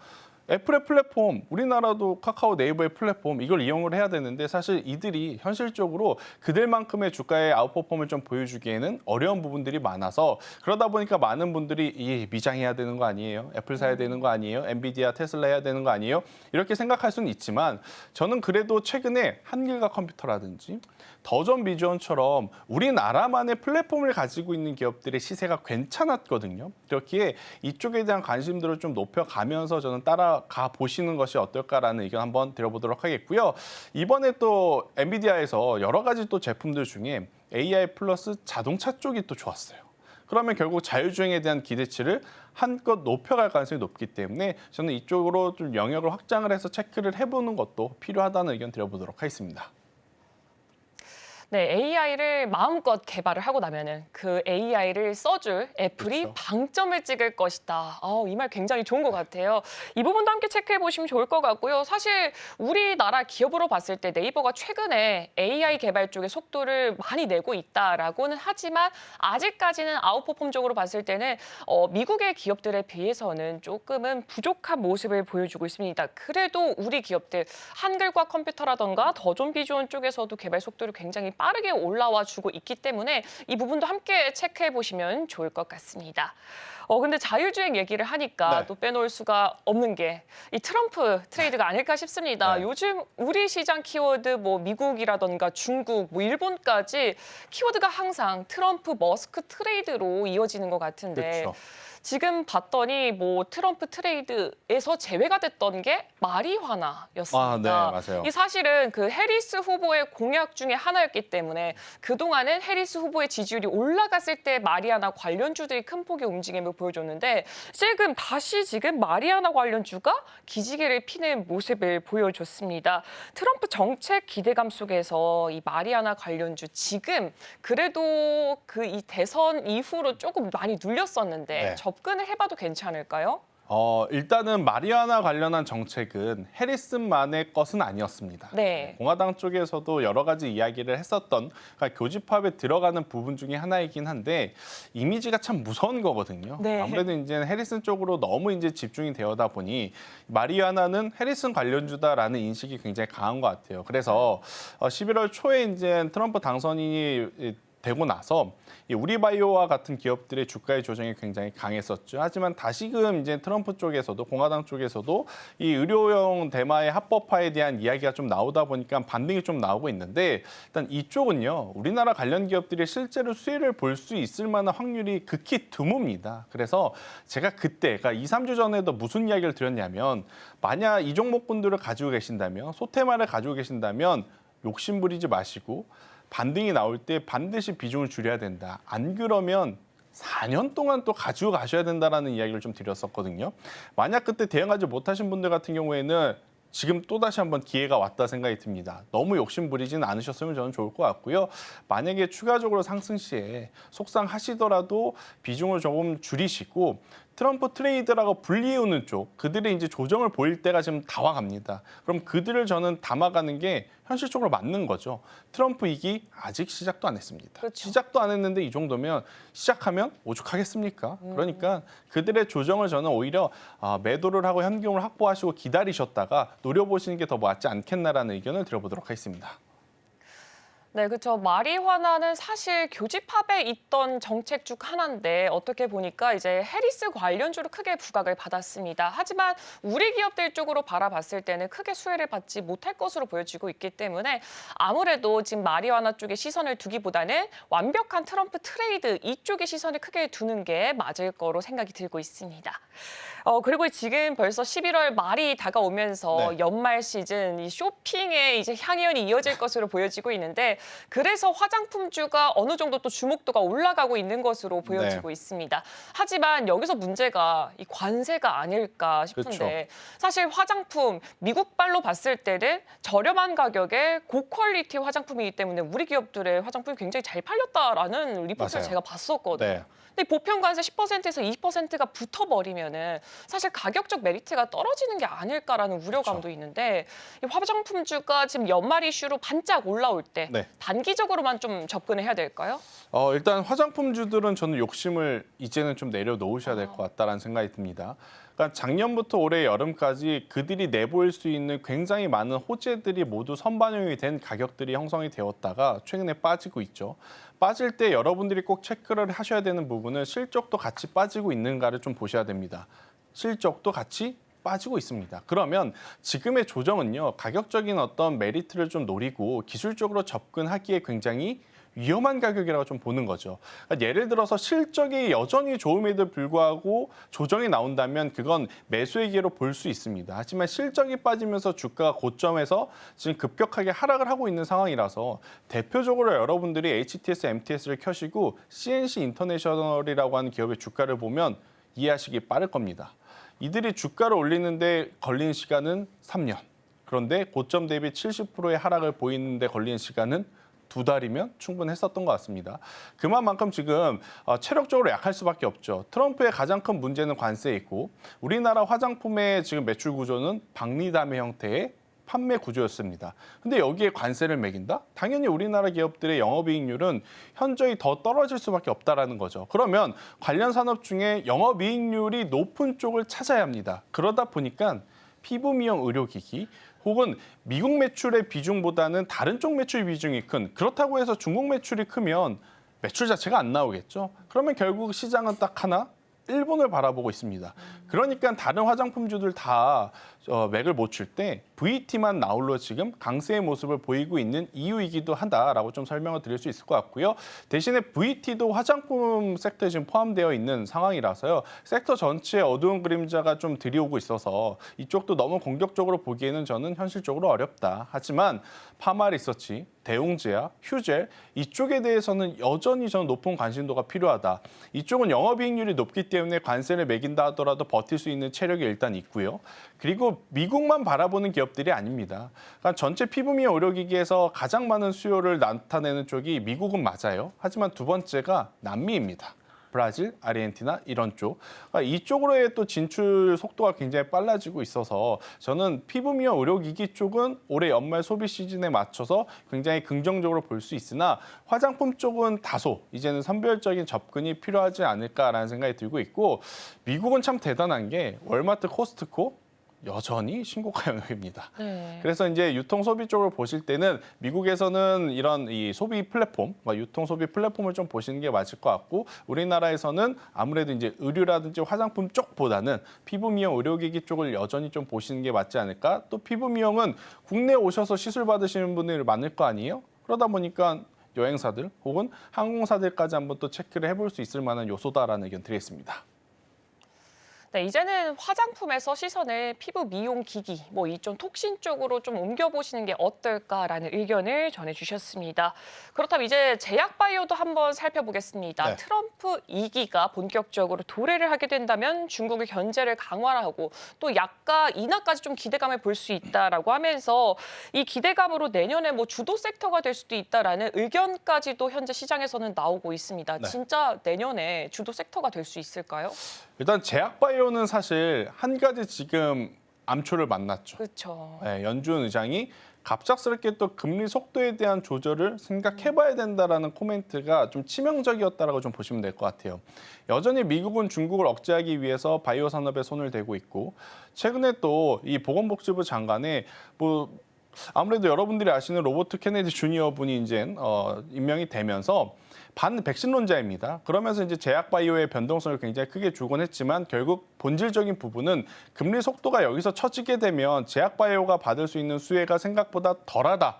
애플의 플랫폼, 우리나라도 카카오, 네이버의 플랫폼 이걸 이용을 해야 되는데 사실 이들이 현실적으로 그들만큼의 주가의 아웃퍼폼을 좀 보여주기에는 어려운 부분들이 많아서 그러다 보니까 많은 분들이 미장해야 되는 거 아니에요? 애플 사야 되는 거 아니에요? 엔비디아, 테슬라 해야 되는 거 아니에요? 이렇게 생각할 수는 있지만 저는 그래도 최근에 한길과 컴퓨터라든지 더존 비전처럼 우리나라만의 플랫폼을 가지고 있는 기업들의 시세가 괜찮았거든요. 그렇기에 이쪽에 대한 관심들을 좀 높여가면서 저는 따라가 보시는 것이 어떨까라는 의견 한번 드려보도록 하겠고요. 이번에 또 엔비디아에서 여러 가지 또 제품들 중에 AI 플러스 자동차 쪽이 또 좋았어요. 그러면 결국 자율주행에 대한 기대치를 한껏 높여갈 가능성이 높기 때문에 저는 이쪽으로 좀 영역을 확장을 해서 체크를 해보는 것도 필요하다는 의견 드려보도록 하겠습니다. 네, AI를 마음껏 개발을 하고 나면은 그 AI를 써줄 애플이 그렇죠. 방점을 찍을 것이다. 이 말 굉장히 좋은 것 같아요. 이 부분도 함께 체크해 보시면 좋을 것 같고요. 사실 우리나라 기업으로 봤을 때 네이버가 최근에 AI 개발 쪽에 속도를 많이 내고 있다라고는 하지만 아직까지는 아웃퍼폼적으로 봤을 때는 미국의 기업들에 비해서는 조금은 부족한 모습을 보여주고 있습니다. 그래도 우리 기업들 한글과 컴퓨터라던가 더존 비전 쪽에서도 개발 속도를 굉장히 빠르게 올라와 주고 있기 때문에 이 부분도 함께 체크해 보시면 좋을 것 같습니다. 근데 자율주행 얘기를 하니까 네. 또 빼놓을 수가 없는 게 이 트럼프 트레이드가 아닐까 싶습니다. 네. 요즘 우리 시장 키워드 뭐 미국이라던가 중국, 뭐 일본까지 키워드가 항상 트럼프, 머스크 트레이드로 이어지는 것 같은데 그렇죠. 지금 봤더니 뭐 트럼프 트레이드에서 제외가 됐던 게 마리화나였습니다. 네, 맞아요. 이 사실은 그 해리스 후보의 공약 중에 하나였기 때문에 그동안은 해리스 후보의 지지율이 올라갔을 때 마리화나 관련주들이 큰 폭의 움직임을 보여줬는데 지금 마리화나 관련주가 기지개를 피는 모습을 보여줬습니다. 트럼프 정책 기대감 속에서 이 마리화나 관련주 지금 그래도 그 이 대선 이후로 조금 많이 눌렸었는데 네. 접근을 해봐도 괜찮을까요? 일단은 마리화나 관련한 정책은 해리슨만의 것은 아니었습니다. 네. 공화당 쪽에서도 여러 가지 이야기를 했었던 그러니까 교집합에 들어가는 부분 중에 하나이긴 한데 이미지가 참 무서운 거거든요. 네. 아무래도 이제 해리슨 쪽으로 너무 이제 집중이 되어다 보니 마리화나는 해리슨 관련주다라는 인식이 굉장히 강한 것 같아요. 그래서 11월 초에 이제 트럼프 당선인이 되고 나서 이 우리바이오와 같은 기업들의 주가의 조정이 굉장히 강했었죠. 하지만 다시금 이제 트럼프 쪽에서도 공화당 쪽에서도 이 의료용 대마의 합법화에 대한 이야기가 좀 나오다 보니까 반등이 좀 나오고 있는데 일단 이쪽은요. 우리나라 관련 기업들이 실제로 수혜를 볼 수 있을 만한 확률이 극히 드뭅니다. 그래서 제가 그때 그러니까 2, 3주 전에도 무슨 이야기를 드렸냐면 만약 이 종목분들을 가지고 계신다면 소테마를 가지고 계신다면 욕심 부리지 마시고 반등이 나올 때 반드시 비중을 줄여야 된다. 안 그러면 4년 동안 또 가지고 가셔야 된다라는 이야기를 좀 드렸었거든요. 만약 그때 대응하지 못하신 분들 같은 경우에는 지금 또다시 한번 기회가 왔다 생각이 듭니다. 너무 욕심 부리지는 않으셨으면 저는 좋을 것 같고요. 만약에 추가적으로 상승 시에 속상하시더라도 비중을 조금 줄이시고 트럼프 트레이드라고 불리우는 쪽, 그들의 이제 조정을 보일 때가 지금 다 와갑니다. 그럼 그들을 저는 담아가는 게 현실적으로 맞는 거죠. 트럼프 이기 아직 시작도 안 했습니다. 그렇죠. 시작도 안 했는데 이 정도면 시작하면 오죽하겠습니까? 그러니까 그들의 조정을 저는 오히려 매도를 하고 현금을 확보하시고 기다리셨다가 노려보시는 게 더 맞지 않겠나라는 의견을 드려보도록 하겠습니다. 네, 그렇죠. 마리화나는 사실 교집합에 있던 정책 중 하나인데 어떻게 보니까 이제 해리스 관련주로 크게 부각을 받았습니다. 하지만 우리 기업들 쪽으로 바라봤을 때는 크게 수혜를 받지 못할 것으로 보여지고 있기 때문에 아무래도 지금 마리화나 쪽에 시선을 두기보다는 완벽한 트럼프 트레이드 이쪽에 시선을 크게 두는 게 맞을 거로 생각이 들고 있습니다. 그리고 지금 벌써 11월 말이 다가오면서 네. 연말 시즌 이 쇼핑에 이제 향연이 이어질 것으로 보여지고 있는데 그래서 화장품주가 어느 정도 또 주목도가 올라가고 있는 것으로 보여지고 있습니다. 하지만 여기서 문제가 이 관세가 아닐까 싶은데 사실 화장품 미국발로 봤을 때는 저렴한 가격에 고퀄리티 화장품이기 때문에 우리 기업들의 화장품이 굉장히 잘 팔렸다라는 리포트를 맞아요. 제가 봤었거든요. 네. 근데 보편 관세 10%에서 20%가 붙어버리면은 사실 가격적 메리트가 떨어지는 게 아닐까라는 우려감도 있는데 이 화장품주가 지금 연말 이슈로 반짝 올라올 때 네. 단기적으로만 좀 접근을 해야 될까요? 일단 화장품주들은 저는 욕심을 이제는 좀 내려놓으셔야 될 것 같다라는 생각이 듭니다. 그러니까 작년부터 올해 여름까지 그들이 내보일 수 있는 굉장히 많은 호재들이 모두 선반영이 된 가격들이 형성이 되었다가 최근에 빠지고 있죠. 빠질 때 여러분들이 꼭 체크를 하셔야 되는 부분은 실적도 같이 빠지고 있는가를 좀 보셔야 됩니다. 실적도 같이 빠지고 있습니다. 그러면 지금의 조정은요, 가격적인 어떤 메리트를 좀 노리고 기술적으로 접근하기에 굉장히 위험한 가격이라고 좀 보는 거죠. 그러니까 예를 들어서 실적이 여전히 좋음에도 불구하고 조정이 나온다면 그건 매수의 기회로 볼 수 있습니다. 하지만 실적이 빠지면서 주가가 고점에서 지금 급격하게 하락을 하고 있는 상황이라서 대표적으로 여러분들이 HTS, MTS를 켜시고 CNC 인터내셔널이라고 하는 기업의 주가를 보면 이해하시기 빠를 겁니다. 이들이 주가를 올리는데 걸린 시간은 3년. 그런데 고점 대비 70%의 하락을 보이는데 걸린 시간은 2달이면 충분했었던 것 같습니다. 그만큼 지금 체력적으로 약할 수밖에 없죠. 트럼프의 가장 큰 문제는 관세에 있고 우리나라 화장품의 지금 매출 구조는 박리담의 형태의 판매 구조였습니다. 근데 여기에 관세를 매긴다? 당연히 우리나라 기업들의 영업이익률은 현저히 더 떨어질 수밖에 없다라는 거죠. 그러면 관련 산업 중에 영업이익률이 높은 쪽을 찾아야 합니다. 그러다 보니까 피부 미용 의료기기 혹은 미국 매출의 비중보다는 다른 쪽 매출 비중이 큰, 그렇다고 해서 중국 매출이 크면 매출 자체가 안 나오겠죠. 그러면 결국 시장은 딱 하나, 일본을 바라보고 있습니다. 그러니까 다른 화장품주들 다 맥을 못 출 때 VT만 나홀로 지금 강세의 모습을 보이고 있는 이유이기도 하다라고 좀 설명을 드릴 수 있을 것 같고요. 대신에 VT도 화장품 섹터에 지금 포함되어 있는 상황이라서요. 섹터 전체에 어두운 그림자가 좀 들이오고 있어서 이쪽도 너무 공격적으로 보기에는 저는 현실적으로 어렵다. 하지만 파마 리서치, 대웅제약, 휴젤 이쪽에 대해서는 여전히 저는 높은 관심도가 필요하다. 이쪽은 영업이익률이 높기 때문에 관세를 매긴다 하더라도 버틸 수 있는 체력이 일단 있고요. 그리고 미국만 바라보는 기업들이 아닙니다. 그러니까 전체 피부 미용 의료기기에서 가장 많은 수요를 나타내는 쪽이 미국은 맞아요. 하지만 두 번째가 남미입니다. 브라질, 아르헨티나 이런 쪽. 그러니까 이쪽으로의 또 진출 속도가 굉장히 빨라지고 있어서 저는 피부 미용 의료기기 쪽은 올해 연말 소비 시즌에 맞춰서 굉장히 긍정적으로 볼 수 있으나 화장품 쪽은 다소 이제는 선별적인 접근이 필요하지 않을까라는 생각이 들고 있고 미국은 참 대단한 게 월마트, 코스트코 여전히 신고가 영역입니다. 그래서 이제 유통 소비 쪽을 보실 때는 미국에서는 이런 이 소비 플랫폼, 유통 소비 플랫폼을 좀 보시는 게 맞을 것 같고 우리나라에서는 아무래도 이제 의류라든지 화장품 쪽보다는 피부 미용 의료기기 쪽을 여전히 좀 보시는 게 맞지 않을까? 또 피부 미용은 국내에 오셔서 시술 받으시는 분들이 많을 거 아니에요? 그러다 보니까 여행사들 혹은 항공사들까지 한번 또 체크를 해볼 수 있을 만한 요소다라는 의견 드리겠습니다. 네, 이제는 화장품에서 시선을 피부 미용 기기, 이쪽 톡신 쪽으로 좀 옮겨보시는 게 어떨까라는 의견을 전해주셨습니다. 그렇다면 이제 제약바이오도 한번 살펴보겠습니다. 네. 트럼프 2기가 본격적으로 도래를 하게 된다면 중국의 견제를 강화하고 또 약가 인하까지 좀 기대감을 볼 수 있다라고 하면서 이 기대감으로 내년에 주도 섹터가 될 수도 있다라는 의견까지도 현재 시장에서는 나오고 있습니다. 네. 진짜 내년에 주도 섹터가 될 수 있을까요? 일단 제약바이오는 사실 한 가지 지금 암초를 만났죠. 그렇죠. 네, 연준 의장이 갑작스럽게 또 금리 속도에 대한 조절을 생각해봐야 된다라는 코멘트가 좀 치명적이었다라고 좀 보시면 될 것 같아요. 여전히 미국은 중국을 억제하기 위해서 바이오 산업에 손을 대고 있고 최근에 또 이 보건복지부 장관의 아무래도 여러분들이 아시는 로버트 케네디 주니어 분이 이제 임명이 되면서 반백신론자입니다. 그러면서 이제 제약 바이오의 변동성을 굉장히 크게 주곤 했지만 결국 본질적인 부분은 금리 속도가 여기서 처지게 되면 제약 바이오가 받을 수 있는 수혜가 생각보다 덜하다.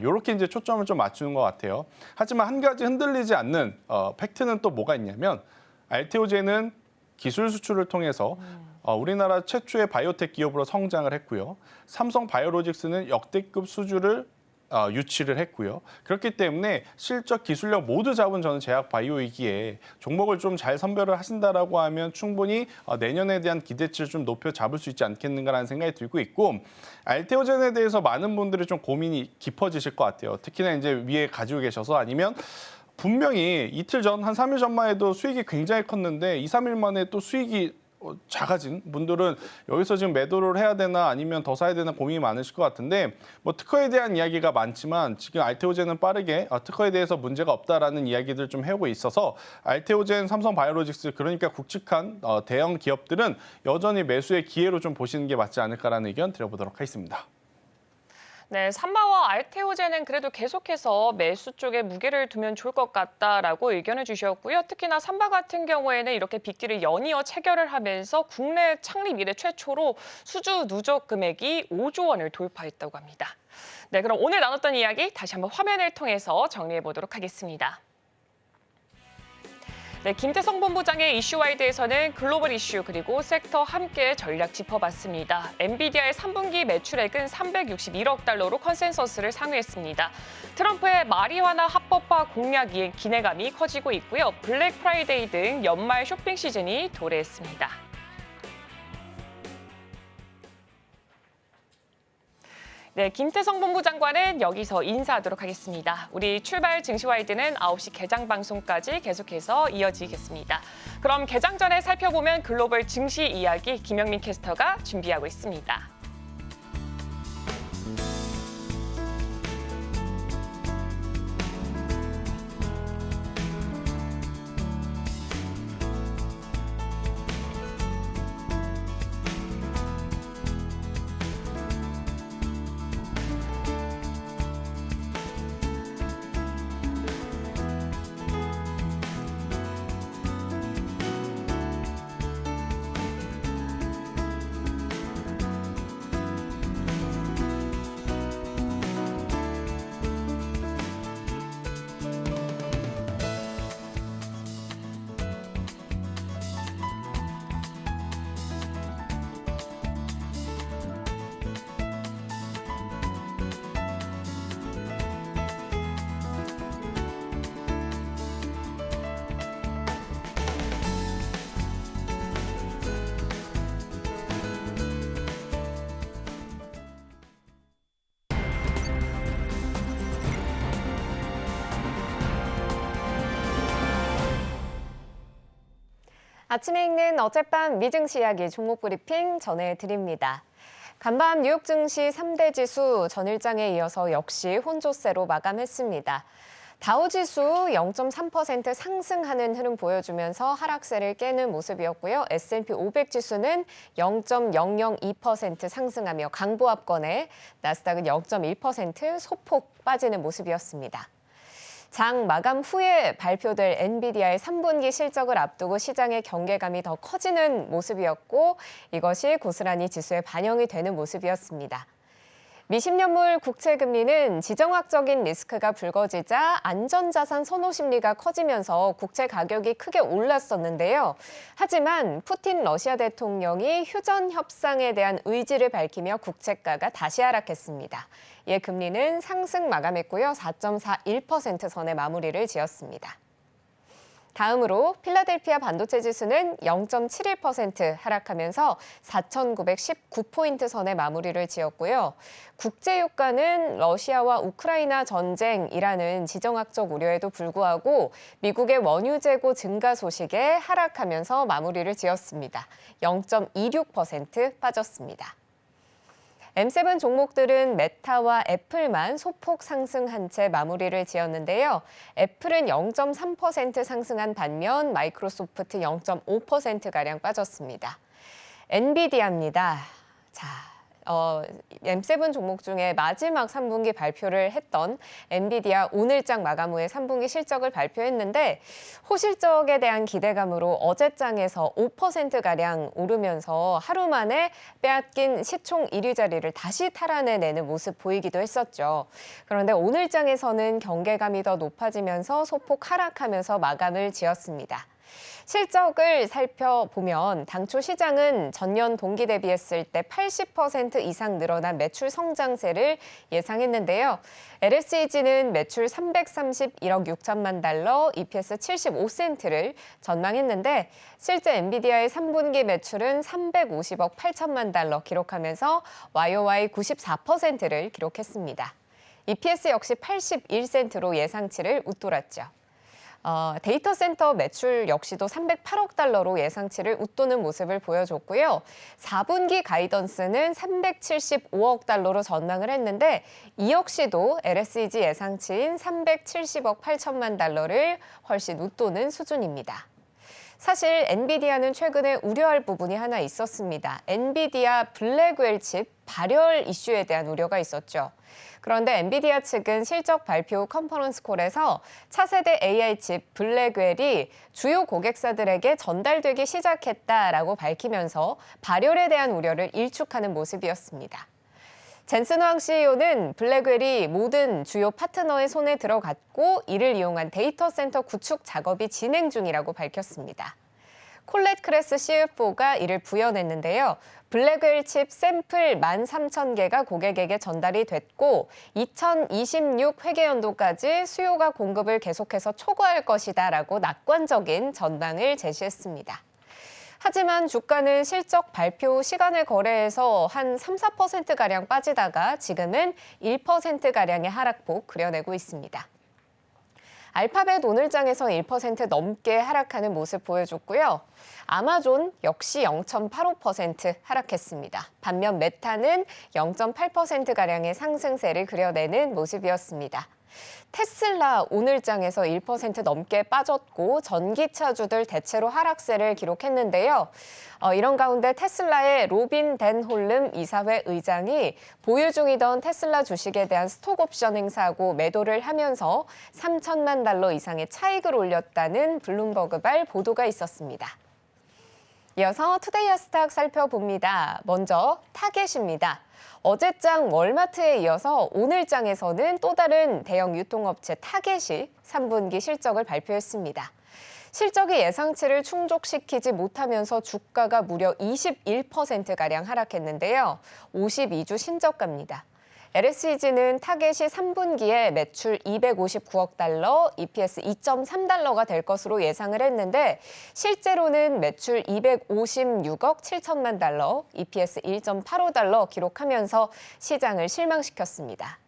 이렇게 이제 초점을 좀 맞추는 것 같아요. 하지만 한 가지 흔들리지 않는 팩트는 또 뭐가 있냐면 알테오젠은 기술 수출을 통해서 우리나라 최초의 바이오텍 기업으로 성장을 했고요. 삼성 바이오로직스는 역대급 수주를 유치를 했고요. 그렇기 때문에 실적, 기술력 모두 잡은 저는 제약 바이오이기에 종목을 좀 잘 선별을 하신다라고 하면 충분히 내년에 대한 기대치를 좀 높여 잡을 수 있지 않겠는가라는 생각이 들고 있고 알테오젠에 대해서 많은 분들이 좀 고민이 깊어지실 것 같아요. 특히나 이제 위에 가지고 계셔서 아니면 분명히 이틀 전, 한 3일 전만 해도 수익이 굉장히 컸는데 2, 3일 만에 또 수익이 작아진 분들은 여기서 지금 매도를 해야 되나 아니면 더 사야 되나 고민이 많으실 것 같은데 뭐 특허에 대한 이야기가 많지만 지금 알테오젠은 빠르게 특허에 대해서 문제가 없다라는 이야기들 좀 해오고 있어서 알테오젠, 삼성 바이오로직스 그러니까 굵직한 대형 기업들은 여전히 매수의 기회로 좀 보시는 게 맞지 않을까라는 의견 드려보도록 하겠습니다. 네, 삼바와 알테오젠은 그래도 계속해서 매수 쪽에 무게를 두면 좋을 것 같다라고 의견을 주셨고요. 특히나 삼바 같은 경우에는 이렇게 빅딜을 연이어 체결을 하면서 국내 창립 이래 최초로 수주 누적 금액이 5조 원을 돌파했다고 합니다. 네, 그럼 오늘 나눴던 이야기 다시 한번 화면을 통해서 정리해 보도록 하겠습니다. 네, 김태성 본부장의 이슈와이드에서는 글로벌 이슈 그리고 섹터 함께 전략 짚어봤습니다. 엔비디아의 3분기 매출액은 361억 달러로 컨센서스를 상회했습니다. 트럼프의 마리화나 합법화 공약이 기대감이 커지고 있고요. 블랙 프라이데이 등 연말 쇼핑 시즌이 도래했습니다. 네, 김태성 본부장과는 여기서 인사하도록 하겠습니다. 우리 출발 증시와이드는 9시 개장 방송까지 계속해서 이어지겠습니다. 그럼 개장 전에 살펴보면 글로벌 증시 이야기 김영민 캐스터가 준비하고 있습니다. 아침에 읽는 어젯밤 미증시 이야기 종목 브리핑 전해드립니다. 간밤 뉴욕 증시 3대 지수 전일장에 이어서 역시 혼조세로 마감했습니다. 다우지수 0.3% 상승하는 흐름 보여주면서 하락세를 깨는 모습이었고요. S&P 500 지수는 0.002% 상승하며 강보합권에 나스닥은 0.1% 소폭 빠지는 모습이었습니다. 장 마감 후에 발표될 엔비디아의 3분기 실적을 앞두고 시장의 경계감이 더 커지는 모습이었고 이것이 고스란히 지수에 반영이 되는 모습이었습니다. 미 10년물 국채금리는 지정학적인 리스크가 불거지자 안전자산 선호 심리가 커지면서 국채 가격이 크게 올랐었는데요. 하지만 푸틴 러시아 대통령이 휴전 협상에 대한 의지를 밝히며 국채가가 다시 하락했습니다. 이에 금리는 상승 마감했고요. 4.41% 선에 마무리를 지었습니다. 다음으로 필라델피아 반도체 지수는 0.71% 하락하면서 4,919포인트 선에 마무리를 지었고요. 국제유가는 러시아와 우크라이나 전쟁이라는 지정학적 우려에도 불구하고 미국의 원유 재고 증가 소식에 하락하면서 마무리를 지었습니다. 0.26% 빠졌습니다. M7 종목들은 메타와 애플만 소폭 상승한 채 마무리를 지었는데요. 애플은 0.3% 상승한 반면 마이크로소프트 0.5%가량 빠졌습니다. 엔비디아입니다. 자, M7 종목 중에 마지막 3분기 발표를 했던 엔비디아 오늘장 마감 후에 3분기 실적을 발표했는데 호실적에 대한 기대감으로 어제장에서 5%가량 오르면서 하루 만에 빼앗긴 시총 1위 자리를 다시 탈환해내는 모습 보이기도 했었죠. 그런데 오늘장에서는 경계감이 더 높아지면서 소폭 하락하면서 마감을 지었습니다. 실적을 살펴보면 당초 시장은 전년 동기 대비했을 때 80% 이상 늘어난 매출 성장세를 예상했는데요. LSEG는 매출 331억 6천만 달러, EPS 75센트를 전망했는데 실제 엔비디아의 3분기 매출은 350억 8천만 달러 기록하면서 YOY 94%를 기록했습니다. EPS 역시 81센트로 예상치를 웃돌았죠. 데이터 센터 매출 역시도 308억 달러로 예상치를 웃도는 모습을 보여줬고요. 4분기 가이던스는 375억 달러로 전망을 했는데 이 역시도 LSEG 예상치인 370억 8천만 달러를 훨씬 웃도는 수준입니다. 사실 엔비디아는 최근에 우려할 부분이 하나 있었습니다. 엔비디아 블랙웰 칩 발열 이슈에 대한 우려가 있었죠. 그런데 엔비디아 측은 실적 발표 후 컨퍼런스 콜에서 차세대 AI 칩 블랙웰이 주요 고객사들에게 전달되기 시작했다라고 밝히면서 발열에 대한 우려를 일축하는 모습이었습니다. 젠슨 황 CEO는 블랙웰이 모든 주요 파트너의 손에 들어갔고 이를 이용한 데이터 센터 구축 작업이 진행 중이라고 밝혔습니다. 콜렛 크레스 CFO가 이를 부연했는데요. 블랙웰 칩 샘플 13,000개가 고객에게 전달이 됐고 2026 회계연도까지 수요가 공급을 계속해서 초과할 것이다라고 낙관적인 전망을 제시했습니다. 하지만 주가는 실적 발표 시간을 거래해서 한 3-4%가량 빠지다가 지금은 1%가량의 하락폭 그려내고 있습니다. 알파벳 오늘장에서 1% 넘게 하락하는 모습 보여줬고요. 아마존 역시 0.85% 하락했습니다. 반면 메타는 0.8%가량의 상승세를 그려내는 모습이었습니다. 테슬라 오늘장에서 1% 넘게 빠졌고 전기차주들 대체로 하락세를 기록했는데요. 이런 가운데 테슬라의 로빈 댄 홀름 이사회 의장이 보유 중이던 테슬라 주식에 대한 스톡옵션 행사하고 매도를 하면서 3천만 달러 이상의 차익을 올렸다는 블룸버그발 보도가 있었습니다. 이어서 투데이 아스탁 살펴봅니다. 먼저 타겟입니다. 어제장 월마트에 이어서 오늘장에서는 또 다른 대형 유통업체 타겟이 3분기 실적을 발표했습니다. 실적이 예상치를 충족시키지 못하면서 주가가 무려 21%가량 하락했는데요. 52주 신저가입니다. LSEG는 타겟이 3분기에 매출 259억 달러, EPS 2.3달러가 될 것으로 예상을 했는데 실제로는 매출 256억 7천만 달러, EPS 1.85달러 기록하면서 시장을 실망시켰습니다.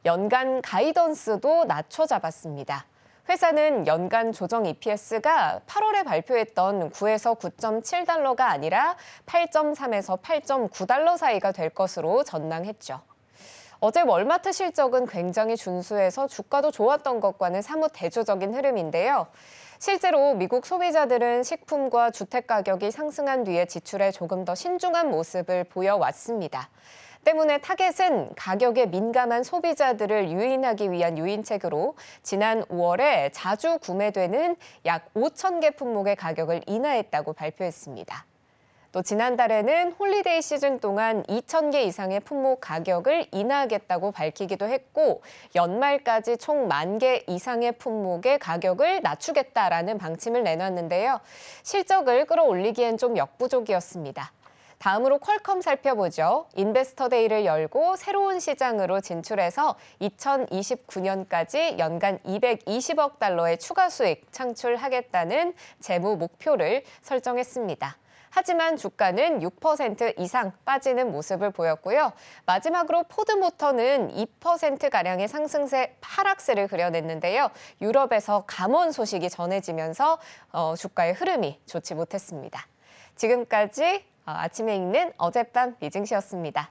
연간 가이던스도 낮춰 잡았습니다. 회사는 연간 조정 EPS가 8월에 발표했던 9에서 9.7달러가 아니라 8.3에서 8.9달러 사이가 될 것으로 전망했죠. 어제 월마트 실적은 굉장히 준수해서 주가도 좋았던 것과는 사뭇 대조적인 흐름인데요. 실제로 미국 소비자들은 식품과 주택 가격이 상승한 뒤에 지출에 조금 더 신중한 모습을 보여왔습니다. 때문에 타겟은 가격에 민감한 소비자들을 유인하기 위한 유인책으로 지난 5월에 자주 구매되는 약 5,000개 품목의 가격을 인하했다고 발표했습니다. 또 지난달에는 홀리데이 시즌 동안 2,000개 이상의 품목 가격을 인하하겠다고 밝히기도 했고 연말까지 총 10,000개 이상의 품목의 가격을 낮추겠다라는 방침을 내놨는데요. 실적을 끌어올리기엔 좀 역부족이었습니다. 다음으로 퀄컴 살펴보죠. 인베스터 데이를 열고 새로운 시장으로 진출해서 2029년까지 연간 220억 달러의 추가 수익 창출하겠다는 재무 목표를 설정했습니다. 하지만 주가는 6% 이상 빠지는 모습을 보였고요. 마지막으로 포드모터는 2%가량의 상승세 하락세를 그려냈는데요. 유럽에서 감원 소식이 전해지면서 주가의 흐름이 좋지 못했습니다. 지금까지 아침에 읽는 어젯밤 미증시였습니다.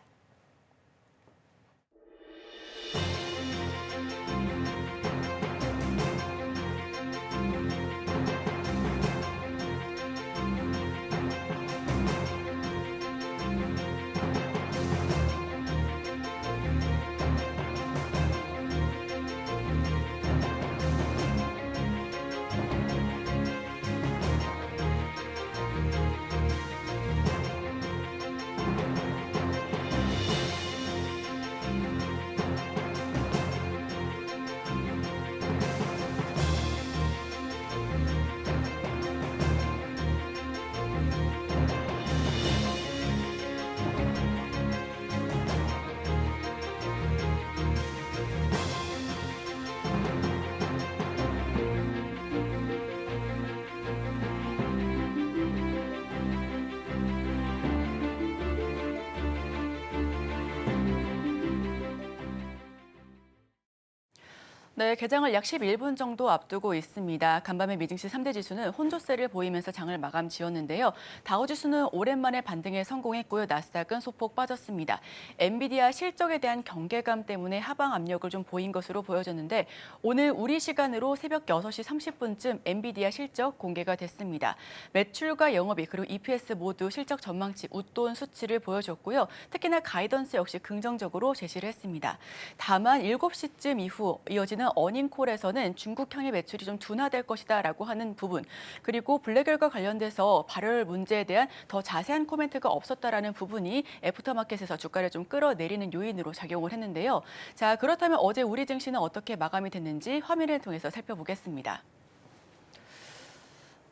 네, 개장을 약 11분 정도 앞두고 있습니다. 간밤에 미증시 3대 지수는 혼조세를 보이면서 장을 마감 지었는데요. 다우지수는 오랜만에 반등에 성공했고요. 나스닥은 소폭 빠졌습니다. 엔비디아 실적에 대한 경계감 때문에 하방 압력을 좀 보인 것으로 보여졌는데 오늘 우리 시간으로 새벽 6시 30분쯤 엔비디아 실적 공개가 됐습니다. 매출과 영업이익 그리고 EPS 모두 실적 전망치 웃돈 수치를 보여줬고요. 특히나 가이던스 역시 긍정적으로 제시를 했습니다. 다만 7시쯤 이후 이어지는 어닝콜에서는 중국향의 매출이 좀 둔화될 것이다라고 하는 부분, 그리고 블랙웰과 관련돼서 발열 문제에 대한 더 자세한 코멘트가 없었다라는 부분이 애프터마켓에서 주가를 좀 끌어내리는 요인으로 작용을 했는데요. 자, 그렇다면 어제 우리 증시는 어떻게 마감이 됐는지 화면을 통해서 살펴보겠습니다.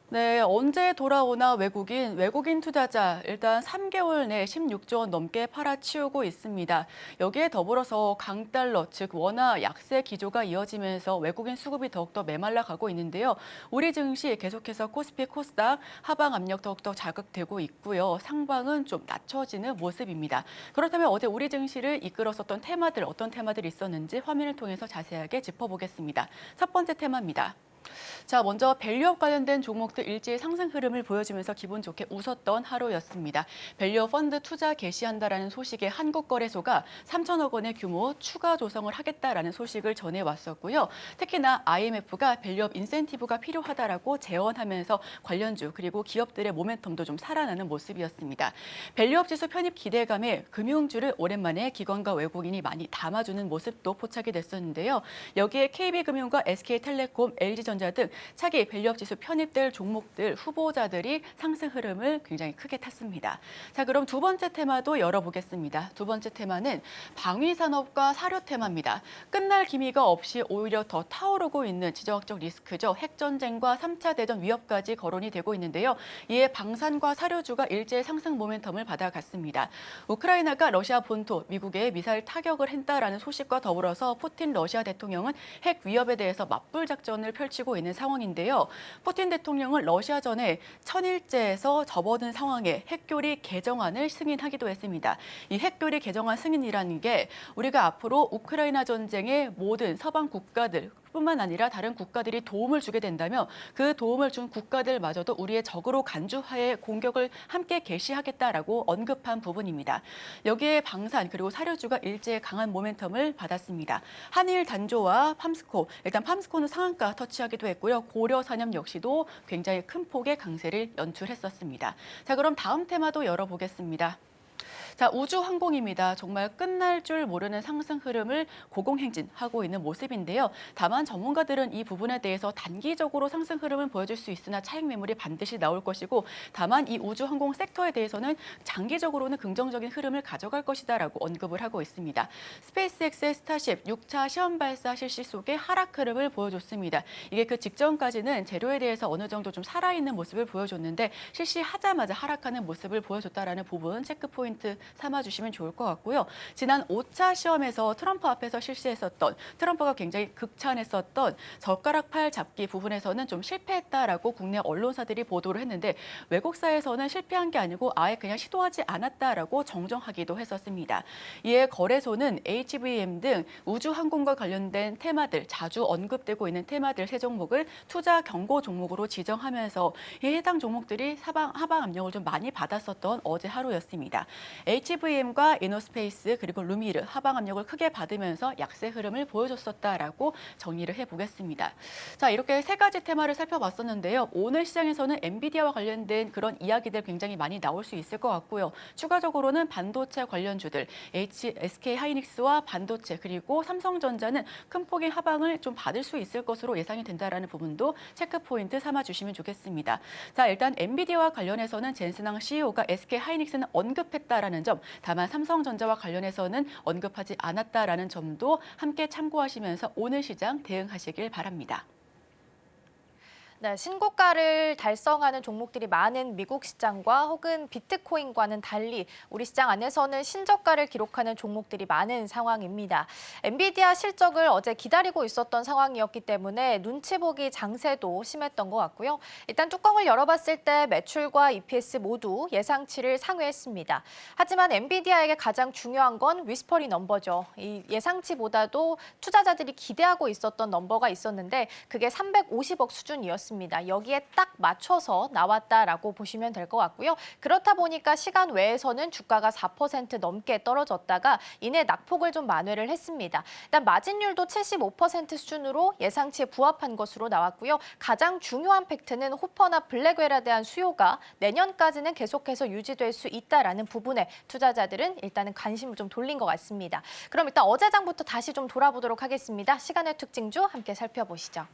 네, 언제 돌아오나 외국인 투자자 일단 3개월 내 16조 원 넘게 팔아치우고 있습니다. 여기에 더불어서 강달러, 즉 원화 약세 기조가 이어지면서 외국인 수급이 더욱더 메말라 가고 있는데요. 우리 증시 계속해서 코스피, 코스닥 하방 압력 더욱더 자극되고 있고요. 상방은 좀 낮춰지는 모습입니다. 그렇다면 어제 우리 증시를 이끌었었던 테마들, 어떤 테마들이 있었는지 화면을 통해서 자세하게 짚어보겠습니다. 첫 번째 테마입니다. 자, 먼저 밸류업 관련된 종목들 일제히 상승 흐름을 보여주면서 기분 좋게 웃었던 하루였습니다. 밸류업 펀드 투자 개시한다라는 소식에 한국거래소가 3천억 원의 규모 추가 조성을 하겠다라는 소식을 전해왔었고요. 특히나 IMF가 밸류업 인센티브가 필요하다라고 제언하면서 관련주 그리고 기업들의 모멘텀도 좀 살아나는 모습이었습니다. 밸류업 지수 편입 기대감에 금융주를 오랜만에 기관과 외국인이 많이 담아주는 모습도 포착이 됐었는데요. 여기에 KB금융과 SK텔레콤, LG전자 등 차기 밸류업 지수 편입될 종목들 후보자들이 상승 흐름을 굉장히 크게 탔습니다. 자, 그럼 두 번째 테마도 열어보겠습니다. 두 번째 테마는 방위산업과 사료 테마입니다. 끝날 기미가 없이 오히려 더 타오르고 있는 지정학적 리스크죠. 핵전쟁과 3차 대전 위협까지 거론이 되고 있는데요. 이에 방산과 사료주가 일제히 상승 모멘텀을 받아갔습니다. 우크라이나가 러시아 본토, 미국에 미사일 타격을 했다라는 소식과 더불어서 푸틴 러시아 대통령은 핵 위협에 대해서 맞불 작전을 펼치고 있는 상황인데요. 푸틴 대통령은 러시아전에 천일제에서 접어든 상황에 핵교리 개정안을 승인하기도 했습니다. 이 핵교리 개정안 승인이라는 게 우리가 앞으로 우크라이나 전쟁의 모든 서방 국가들 뿐만 아니라 다른 국가들이 도움을 주게 된다면 그 도움을 준 국가들마저도 우리의 적으로 간주하에 공격을 함께 개시하겠다라고 언급한 부분입니다. 여기에 방산 그리고 사료주가 일제히 강한 모멘텀을 받았습니다. 한일 단조와 팜스코, 일단 팜스코는 상한가 터치하기도 했고요. 고려산염 역시도 굉장히 큰 폭의 강세를 연출했었습니다. 자, 그럼 다음 테마도 열어보겠습니다. 자, 우주항공입니다. 정말 끝날 줄 모르는 상승 흐름을 고공행진하고 있는 모습인데요. 다만 전문가들은 이 부분에 대해서 단기적으로 상승 흐름을 보여줄 수 있으나 차익 매물이 반드시 나올 것이고 다만 이 우주항공 섹터에 대해서는 장기적으로는 긍정적인 흐름을 가져갈 것이다라고 언급을 하고 있습니다. 스페이스X의 스타쉽 6차 시험 발사 실시 속에 하락 흐름을 보여줬습니다. 이게 그 직전까지는 재료에 대해서 어느 정도 좀 살아있는 모습을 보여줬는데 실시하자마자 하락하는 모습을 보여줬다라는 부분 체크 포인트 삼아주시면 좋을 것 같고요. 지난 5차 시험에서 트럼프 앞에서 실시했었던 트럼프가 굉장히 극찬했었던 젓가락 팔 잡기 부분에서는 좀 실패했다라고 국내 언론사들이 보도를 했는데 외국사에서는 실패한 게 아니고 아예 그냥 시도하지 않았다라고 정정하기도 했었습니다. 이에 거래소는 HVM 등 우주항공과 관련된 테마들, 자주 언급되고 있는 테마들 세 종목을 투자 경고 종목으로 지정하면서 이 해당 종목들이 하방 압력을 좀 많이 받았었던 어제 하루였습니다. HVM과 이노스페이스 그리고 루미르 하방 압력을 크게 받으면서 약세 흐름을 보여줬었다라고 정리를 해보겠습니다. 자, 이렇게 세 가지 테마를 살펴봤었는데요. 오늘 시장에서는 엔비디아와 관련된 그런 이야기들 굉장히 많이 나올 수 있을 것 같고요. 추가적으로는 반도체 관련주들, SK 하이닉스와 반도체 그리고 삼성전자는 큰 폭의 하방을 좀 받을 수 있을 것으로 예상이 된다라는 부분도 체크 포인트 삼아주시면 좋겠습니다. 자, 일단 엔비디아와 관련해서는 젠슨항 CEO가 SK 하이닉스는 언급했다라는 점, 다만 삼성전자와 관련해서는 언급하지 않았다라는 점도 함께 참고하시면서 오늘 시장 대응하시길 바랍니다. 네, 신고가를 달성하는 종목들이 많은 미국 시장과 혹은 비트코인과는 달리 우리 시장 안에서는 신저가를 기록하는 종목들이 많은 상황입니다. 엔비디아 실적을 어제 기다리고 있었던 상황이었기 때문에 눈치 보기 장세도 심했던 것 같고요. 일단 뚜껑을 열어봤을 때 매출과 EPS 모두 예상치를 상회했습니다. 하지만 엔비디아에게 가장 중요한 건 위스퍼리 넘버죠. 이 예상치보다도 투자자들이 기대하고 있었던 넘버가 있었는데 그게 350억 수준이었습니다. 여기에 딱 맞춰서 나왔다라고 보시면 될 것 같고요. 그렇다 보니까 시간 외에서는 주가가 4% 넘게 떨어졌다가 이내 낙폭을 좀 만회를 했습니다. 일단 마진율도 75% 수준으로 예상치에 부합한 것으로 나왔고요. 가장 중요한 팩트는 호퍼나 블랙웰에 대한 수요가 내년까지는 계속해서 유지될 수 있다라는 부분에 투자자들은 일단은 관심을 좀 돌린 것 같습니다. 그럼 일단 어제 장부터 다시 좀 돌아보도록 하겠습니다. 시간의 특징주 함께 살펴보시죠.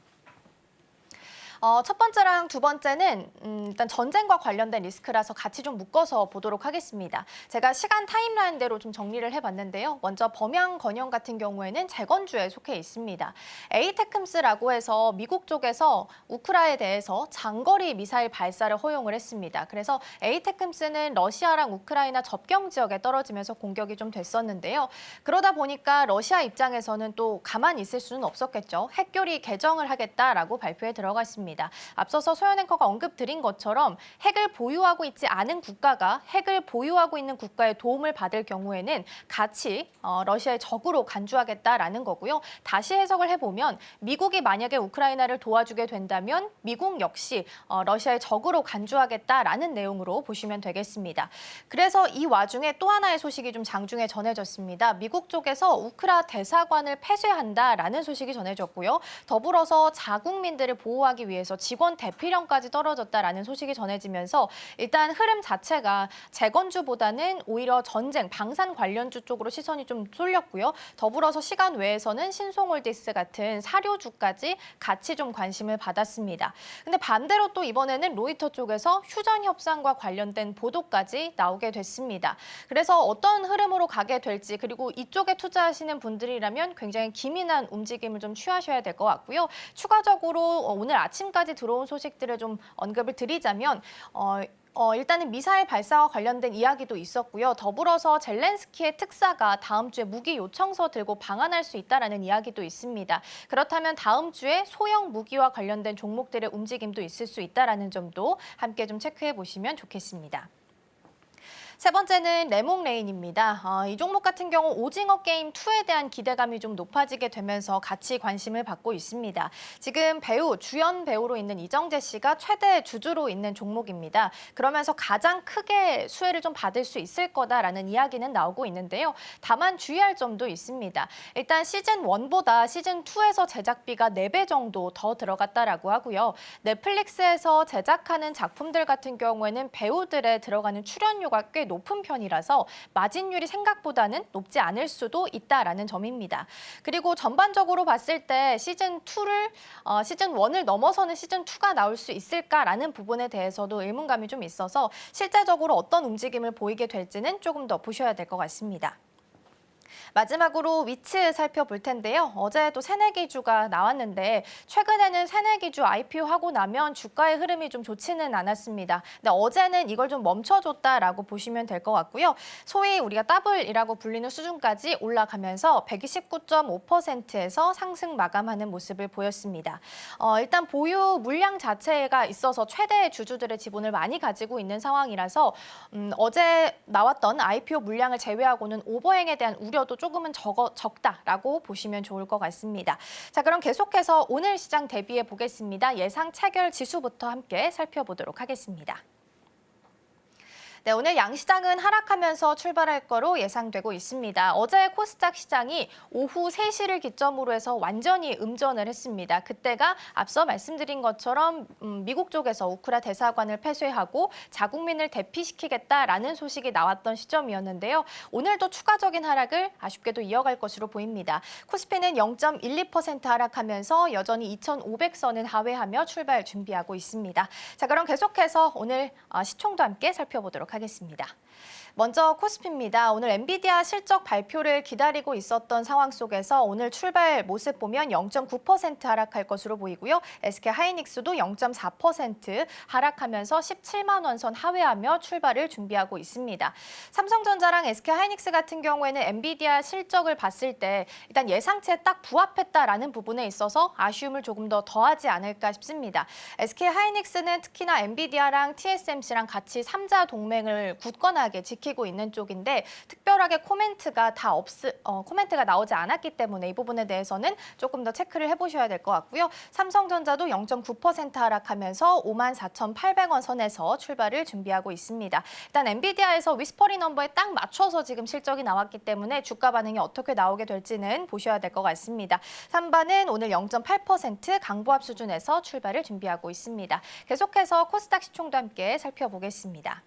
첫 번째랑 두 번째는 일단 전쟁과 관련된 리스크라서 같이 좀 묶어서 보도록 하겠습니다. 제가 시간 타임라인대로 좀 정리를 해봤는데요. 먼저 범양 건영 같은 경우에는 재건주에 속해 있습니다. 에이테크스라고 해서 미국 쪽에서 우크라이나에 대해서 장거리 미사일 발사를 허용을 했습니다. 그래서 에이테크스는 러시아랑 우크라이나 접경 지역에 떨어지면서 공격이 좀 됐었는데요. 그러다 보니까 러시아 입장에서는 또 가만히 있을 수는 없었겠죠. 핵교리 개정을 하겠다라고 발표에 들어갔습니다. 앞서서 소연 앵커가 언급드린 것처럼 핵을 보유하고 있지 않은 국가가 핵을 보유하고 있는 국가의 도움을 받을 경우에는 같이 러시아의 적으로 간주하겠다라는 거고요. 다시 해석을 해보면 미국이 만약에 우크라이나를 도와주게 된다면 미국 역시 러시아의 적으로 간주하겠다라는 내용으로 보시면 되겠습니다. 그래서 이 와중에 또 하나의 소식이 좀 장중에 전해졌습니다. 미국 쪽에서 우크라 대사관을 폐쇄한다라는 소식이 전해졌고요. 더불어서 자국민들을 보호하기 위해서 직원 대피령까지 떨어졌다라는 소식이 전해지면서 일단 흐름 자체가 재건주보다는 오히려 전쟁, 방산 관련주 쪽으로 시선이 좀 쏠렸고요. 더불어서 시간 외에서는 신송홀디스 같은 사료주까지 같이 좀 관심을 받았습니다. 근데 반대로 또 이번에는 로이터 쪽에서 휴전 협상과 관련된 보도까지 나오게 됐습니다. 그래서 어떤 흐름으로 가게 될지 그리고 이쪽에 투자하시는 분들이라면 굉장히 기민한 움직임을 좀 취하셔야 될 것 같고요. 추가적으로 오늘 아침까지 들어온 소식들을 좀 언급을 드리자면 일단은 미사일 발사와 관련된 이야기도 있었고요. 더불어서 젤렌스키의 특사가 다음 주에 무기 요청서 들고 방한할 수 있다라는 이야기도 있습니다. 그렇다면 다음 주에 소형 무기와 관련된 종목들의 움직임도 있을 수 있다라는 점도 함께 좀 체크해 보시면 좋겠습니다. 세 번째는 레몽레인입니다. 이 종목 같은 경우 오징어 게임 2에 대한 기대감이 좀 높아지게 되면서 같이 관심을 받고 있습니다. 지금 주연 배우로 있는 이정재 씨가 최대 주주로 있는 종목입니다. 그러면서 가장 크게 수혜를 좀 받을 수 있을 거다라는 이야기는 나오고 있는데요. 다만 주의할 점도 있습니다. 일단 시즌 1보다 시즌 2에서 제작비가 4배 정도 더 들어갔다라고 하고요. 넷플릭스에서 제작하는 작품들 같은 경우에는 배우들의 들어가는 출연료가 꽤 높은 편이라서 마진율이 생각보다는 높지 않을 수도 있다라는 점입니다. 그리고 전반적으로 봤을 때 시즌 1을 넘어서는 시즌 2가 나올 수 있을까라는 부분에 대해서도 의문감이 좀 있어서 실제적으로 어떤 움직임을 보이게 될지는 조금 더 보셔야 될 것 같습니다. 마지막으로 위치 살펴볼 텐데요. 어제도 새내기주가 나왔는데 최근에는 새내기주 IPO하고 나면 주가의 흐름이 좀 좋지는 않았습니다. 근데 어제는 이걸 좀 멈춰줬다라고 보시면 될 것 같고요. 소위 우리가 더블이라고 불리는 수준까지 올라가면서 129.5%에서 상승 마감하는 모습을 보였습니다. 일단 보유 물량 자체가 있어서 최대 주주들의 지분을 많이 가지고 있는 상황이라서 어제 나왔던 IPO 물량을 제외하고는 오버행에 대한 우려도 조금은 적다라고 보시면 좋을 것 같습니다. 자, 그럼 계속해서 오늘 시장 대비해 보겠습니다. 예상 차결 지수부터 함께 살펴보도록 하겠습니다. 네, 오늘 양시장은 하락하면서 출발할 거로 예상되고 있습니다. 어제 코스닥 시장이 오후 3시를 기점으로 해서 완전히 음전을 했습니다. 그때가 앞서 말씀드린 것처럼 미국 쪽에서 우크라 대사관을 폐쇄하고 자국민을 대피시키겠다라는 소식이 나왔던 시점이었는데요. 오늘도 추가적인 하락을 아쉽게도 이어갈 것으로 보입니다. 코스피는 0.12% 하락하면서 여전히 2,500선은 하회하며 출발 준비하고 있습니다. 자, 그럼 계속해서 오늘 시총도 함께 살펴보도록 하겠습니다. 먼저 코스피입니다. 오늘 엔비디아 실적 발표를 기다리고 있었던 상황 속에서 오늘 출발 모습 보면 0.9% 하락할 것으로 보이고요. SK하이닉스도 0.4% 하락하면서 17만 원 선 하회하며 출발을 준비하고 있습니다. 삼성전자랑 SK하이닉스 같은 경우에는 엔비디아 실적을 봤을 때 일단 예상치에 딱 부합했다라는 부분에 있어서 아쉬움을 조금 더 더하지 않을까 싶습니다. SK하이닉스는 특히나 엔비디아랑 TSMC랑 같이 3자 동맹을 굳건하게 지키고 있는 쪽인데 특별하게 코멘트가 나오지 않았기 때문에 이 부분에 대해서는 조금 더 체크를 해보셔야 될 것 같고요. 삼성전자도 0.9% 하락하면서 54,800원 선에서 출발을 준비하고 있습니다. 일단 엔비디아에서 위스퍼리 넘버에 딱 맞춰서 지금 실적이 나왔기 때문에 주가 반응이 어떻게 나오게 될지는 보셔야 될 것 같습니다. 삼바는 오늘 0.8% 강보합 수준에서 출발을 준비하고 있습니다. 계속해서 코스닥 시총도 함께 살펴보겠습니다.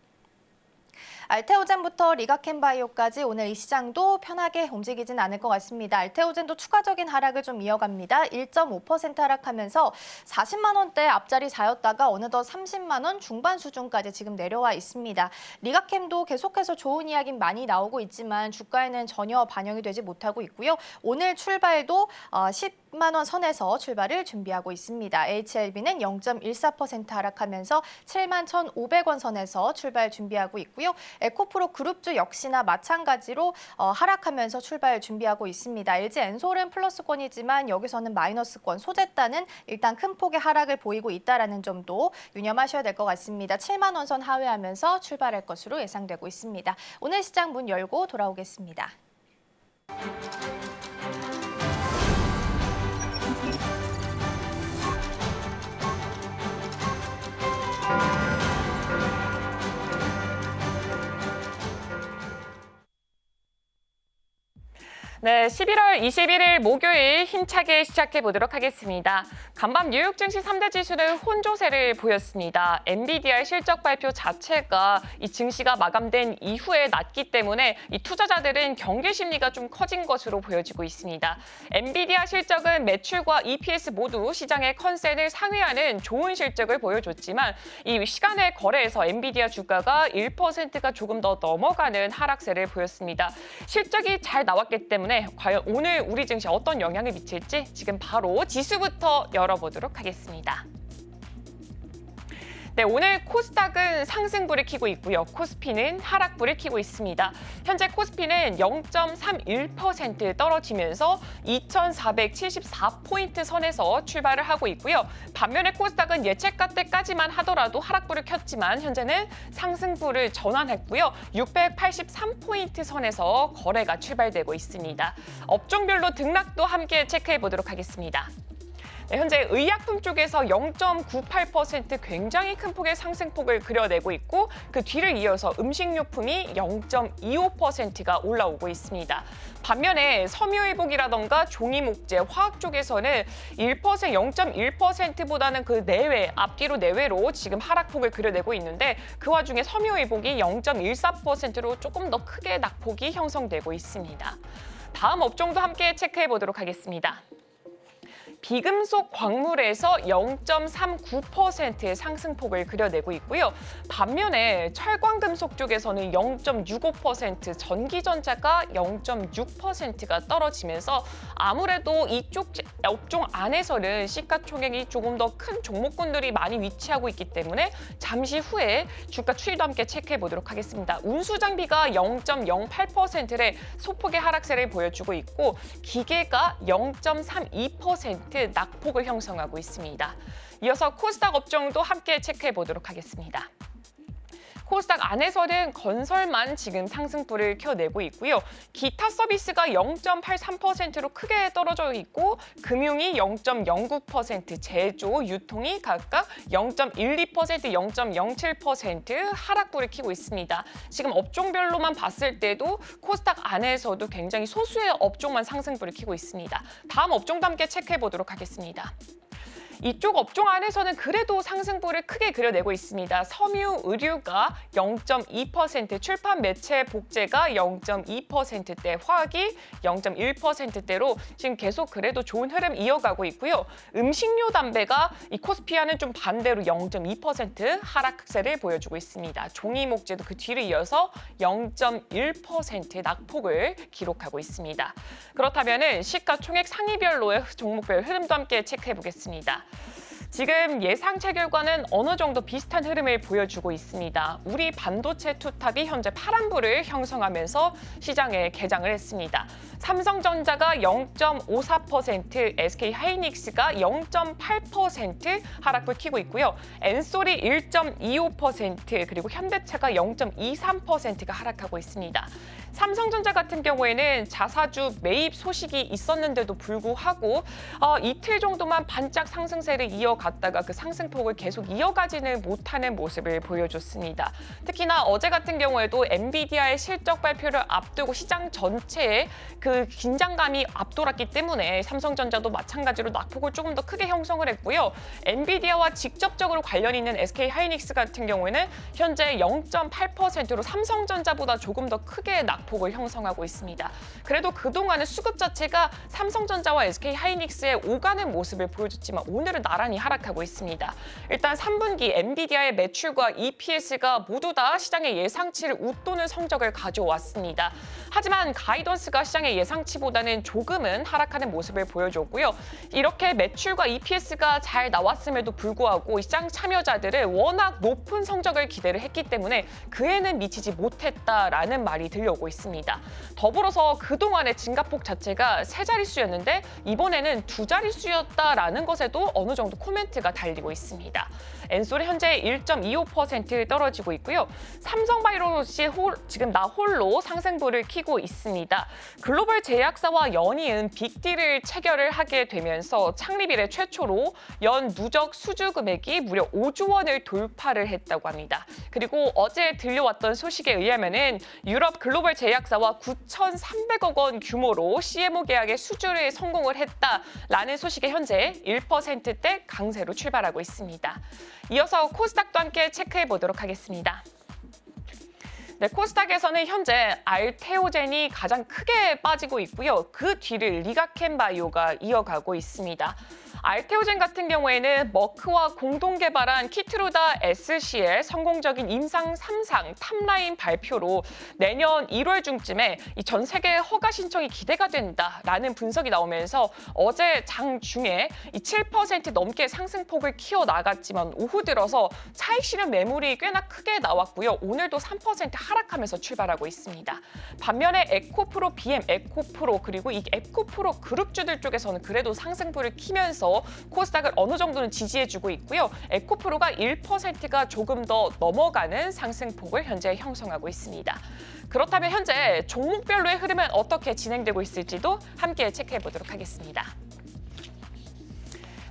알테오젠부터 리가켄바이오까지 오늘 이 시장도 편하게 움직이진 않을 것 같습니다. 알테오젠도 추가적인 하락을 좀 이어갑니다. 1.5% 하락하면서 40만 원대 앞자리 4였다가 어느덧 30만 원 중반 수준까지 지금 내려와 있습니다. 리가캠도 계속해서 좋은 이야기는 많이 나오고 있지만 주가에는 전혀 반영이 되지 못하고 있고요. 오늘 출발도 10만 원 선에서 출발을 준비하고 있습니다. HLB는 0.14% 하락하면서 7만 1,500원 선에서 출발 준비하고 있고요. 에코프로 그룹주 역시나 마찬가지로 하락하면서 출발 준비하고 있습니다. LG 엔솔은 플러스권이지만 여기서는 마이너스권, 소재단은 일단 큰 폭의 하락을 보이고 있다는 점도 유념하셔야 될 것 같습니다. 7만 원 선 하회하면서 출발할 것으로 예상되고 있습니다. 오늘 시장 문 열고 돌아오겠습니다. 네, 11월 21일 목요일 힘차게 시작해 보도록 하겠습니다. 간밤 뉴욕 증시 3대 지수는 혼조세를 보였습니다. 엔비디아의 실적 발표 자체가 이 증시가 마감된 이후에 났기 때문에 이 투자자들은 경계 심리가 좀 커진 것으로 보여지고 있습니다. 엔비디아 실적은 매출과 EPS 모두 시장의 컨센을 상회하는 좋은 실적을 보여줬지만 이 시간의 거래에서 엔비디아 주가가 1%가 조금 더 넘어가는 하락세를 보였습니다. 실적이 잘 나왔기 때문에 과연 오늘 우리 증시에 어떤 영향을 미칠지 지금 바로 지수부터 열어보도록 하겠습니다. 네, 오늘 코스닥은 상승불을 켜고 있고요. 코스피는 하락불을 켜고 있습니다. 현재 코스피는 0.31% 떨어지면서 2,474포인트 선에서 출발을 하고 있고요. 반면에 코스닥은 예측가 때까지만 하더라도 하락불을 켰지만 현재는 상승불을 전환했고요. 683포인트 선에서 거래가 출발되고 있습니다. 업종별로 등락도 함께 체크해 보도록 하겠습니다. 네, 현재 의약품 쪽에서 0.98% 굉장히 큰 폭의 상승폭을 그려내고 있고 그 뒤를 이어서 음식료품이 0.25%가 올라오고 있습니다. 반면에 섬유의복이라던가 종이목재, 화학 쪽에서는 0.1%보다는 그 내외, 앞뒤로 내외로 지금 하락폭을 그려내고 있는데 그 와중에 섬유의복이 0.14%로 조금 더 크게 낙폭이 형성되고 있습니다. 다음 업종도 함께 체크해 보도록 하겠습니다. 비금속 광물에서 0.39%의 상승폭을 그려내고 있고요. 반면에 철광금속 쪽에서는 0.65%, 전기전자가 0.6%가 떨어지면서 아무래도 이쪽 업종 안에서는 시가총액이 조금 더 큰 종목군들이 많이 위치하고 있기 때문에 잠시 후에 주가 추이도 함께 체크해 보도록 하겠습니다. 운수장비가 0.08%의 소폭의 하락세를 보여주고 있고 기계가 0.32% 낙폭을 형성하고 있습니다. 이어서 코스닥 업종도 함께 체크해 보도록 하겠습니다. 코스닥 안에서는 건설만 지금 상승불을 켜내고 있고요. 기타 서비스가 0.83%로 크게 떨어져 있고 금융이 0.09%, 제조, 유통이 각각 0.12%, 0.07% 하락불을 켜고 있습니다. 지금 업종별로만 봤을 때도 코스닥 안에서도 굉장히 소수의 업종만 상승불을 켜고 있습니다. 다음 업종도 함께 체크해 보도록 하겠습니다. 이쪽 업종 안에서는 그래도 상승폭을 크게 그려내고 있습니다. 섬유 의류가 0.2%, 출판 매체 복제가 0.2%대, 화학이 0.1%대로 지금 계속 그래도 좋은 흐름 이어가고 있고요. 음식료 담배가 이 코스피와는 좀 반대로 0.2% 하락세를 보여주고 있습니다. 종이 목재도 그 뒤를 이어서 0.1% 낙폭을 기록하고 있습니다. 그렇다면 시가총액 상위별로의 종목별 흐름도 함께 체크해 보겠습니다. 지금 예상치 결과는 어느 정도 비슷한 흐름을 보여주고 있습니다. 우리 반도체 투탑이 현재 파란불을 형성하면서 시장에 개장을 했습니다. 삼성전자가 0.54%, SK하이닉스가 0.8% 하락을 키고 있고요. 엔솔이 1.25%, 그리고 현대차가 0.23%가 하락하고 있습니다. 삼성전자 같은 경우에는 자사주 매입 소식이 있었는데도 불구하고 이틀 정도만 반짝 상승세를 이어갔다가 그 상승폭을 계속 이어가지는 못하는 모습을 보여줬습니다. 특히나 어제 같은 경우에도 엔비디아의 실적 발표를 앞두고 시장 전체에 그 긴장감이 앞돌았기 때문에 삼성전자도 마찬가지로 낙폭을 조금 더 크게 형성을 했고요. 엔비디아와 직접적으로 관련이 있는 SK하이닉스 같은 경우에는 현재 0.8%로 삼성전자보다 조금 더 크게 낙폭을 형성하고 있습니다. 그래도 그동안은 수급 자체가 삼성전자와 SK하이닉스에 오가는 모습을 보여줬지만 오늘은 나란히 하락하고 있습니다. 일단 3분기 엔비디아의 매출과 EPS가 모두 다 시장의 예상치를 웃도는 성적을 가져왔습니다. 하지만 가이던스가 시장의 예상치보다는 조금은 하락하는 모습을 보여줬고요. 이렇게 매출과 EPS가 잘 나왔음에도 불구하고 시장 참여자들은 워낙 높은 성적을 기대를 했기 때문에 그에는 미치지 못했다라는 말이 들려오고 있습니다. 더불어서 그동안의 증가폭 자체가 세 자릿수였는데 이번에는 두 자릿수였다라는 것에도 어느 정도 코멘트가 달리고 있습니다. 엔솔이 현재 1.25% 떨어지고 있고요. 삼성바이오로봇이 지금 나홀로 상승폭을 키고 있습니다. 글로벌 제약사와 연이은 빅딜을 체결을 하게 되면서 창립 이래 최초로 연 누적 수주 금액이 무려 5조 원을 돌파를 했다고 합니다. 그리고 어제 들려왔던 소식에 의하면은 유럽 글로벌 제약사와 9,300억 원 규모로 CMO 계약의 수주를 성공을 했다라는 소식에 현재 1%대 강세로 출발하고 있습니다. 이어서 코스닥도 함께 체크해 보도록 하겠습니다. 네, 코스닥에서는 현재 알테오젠이 가장 크게 빠지고 있고요. 그 뒤를 리가켄바이오가 이어가고 있습니다. 알테오젠 같은 경우에는 머크와 공동 개발한 키트루다 SC의 성공적인 임상 3상 탑라인 발표로 내년 1월 중쯤에 전 세계 허가 신청이 기대가 된다라는 분석이 나오면서 어제 장중에 7% 넘게 상승폭을 키워나갔지만 오후 들어서 차익 실현 매물이 꽤나 크게 나왔고요. 오늘도 3% 하락하면서 출발하고 있습니다. 반면에 에코프로, BM 에코프로 그리고 이 에코프로 그룹주들 쪽에서는 그래도 상승폭을 키면서 코스닥을 어느 정도는 지지해주고 있고요. 에코프로가 1%가 조금 더 넘어가는 상승폭을 현재 형성하고 있습니다. 그렇다면 현재 종목별로의 흐름은 어떻게 진행되고 있을지도 함께 체크해 보도록 하겠습니다.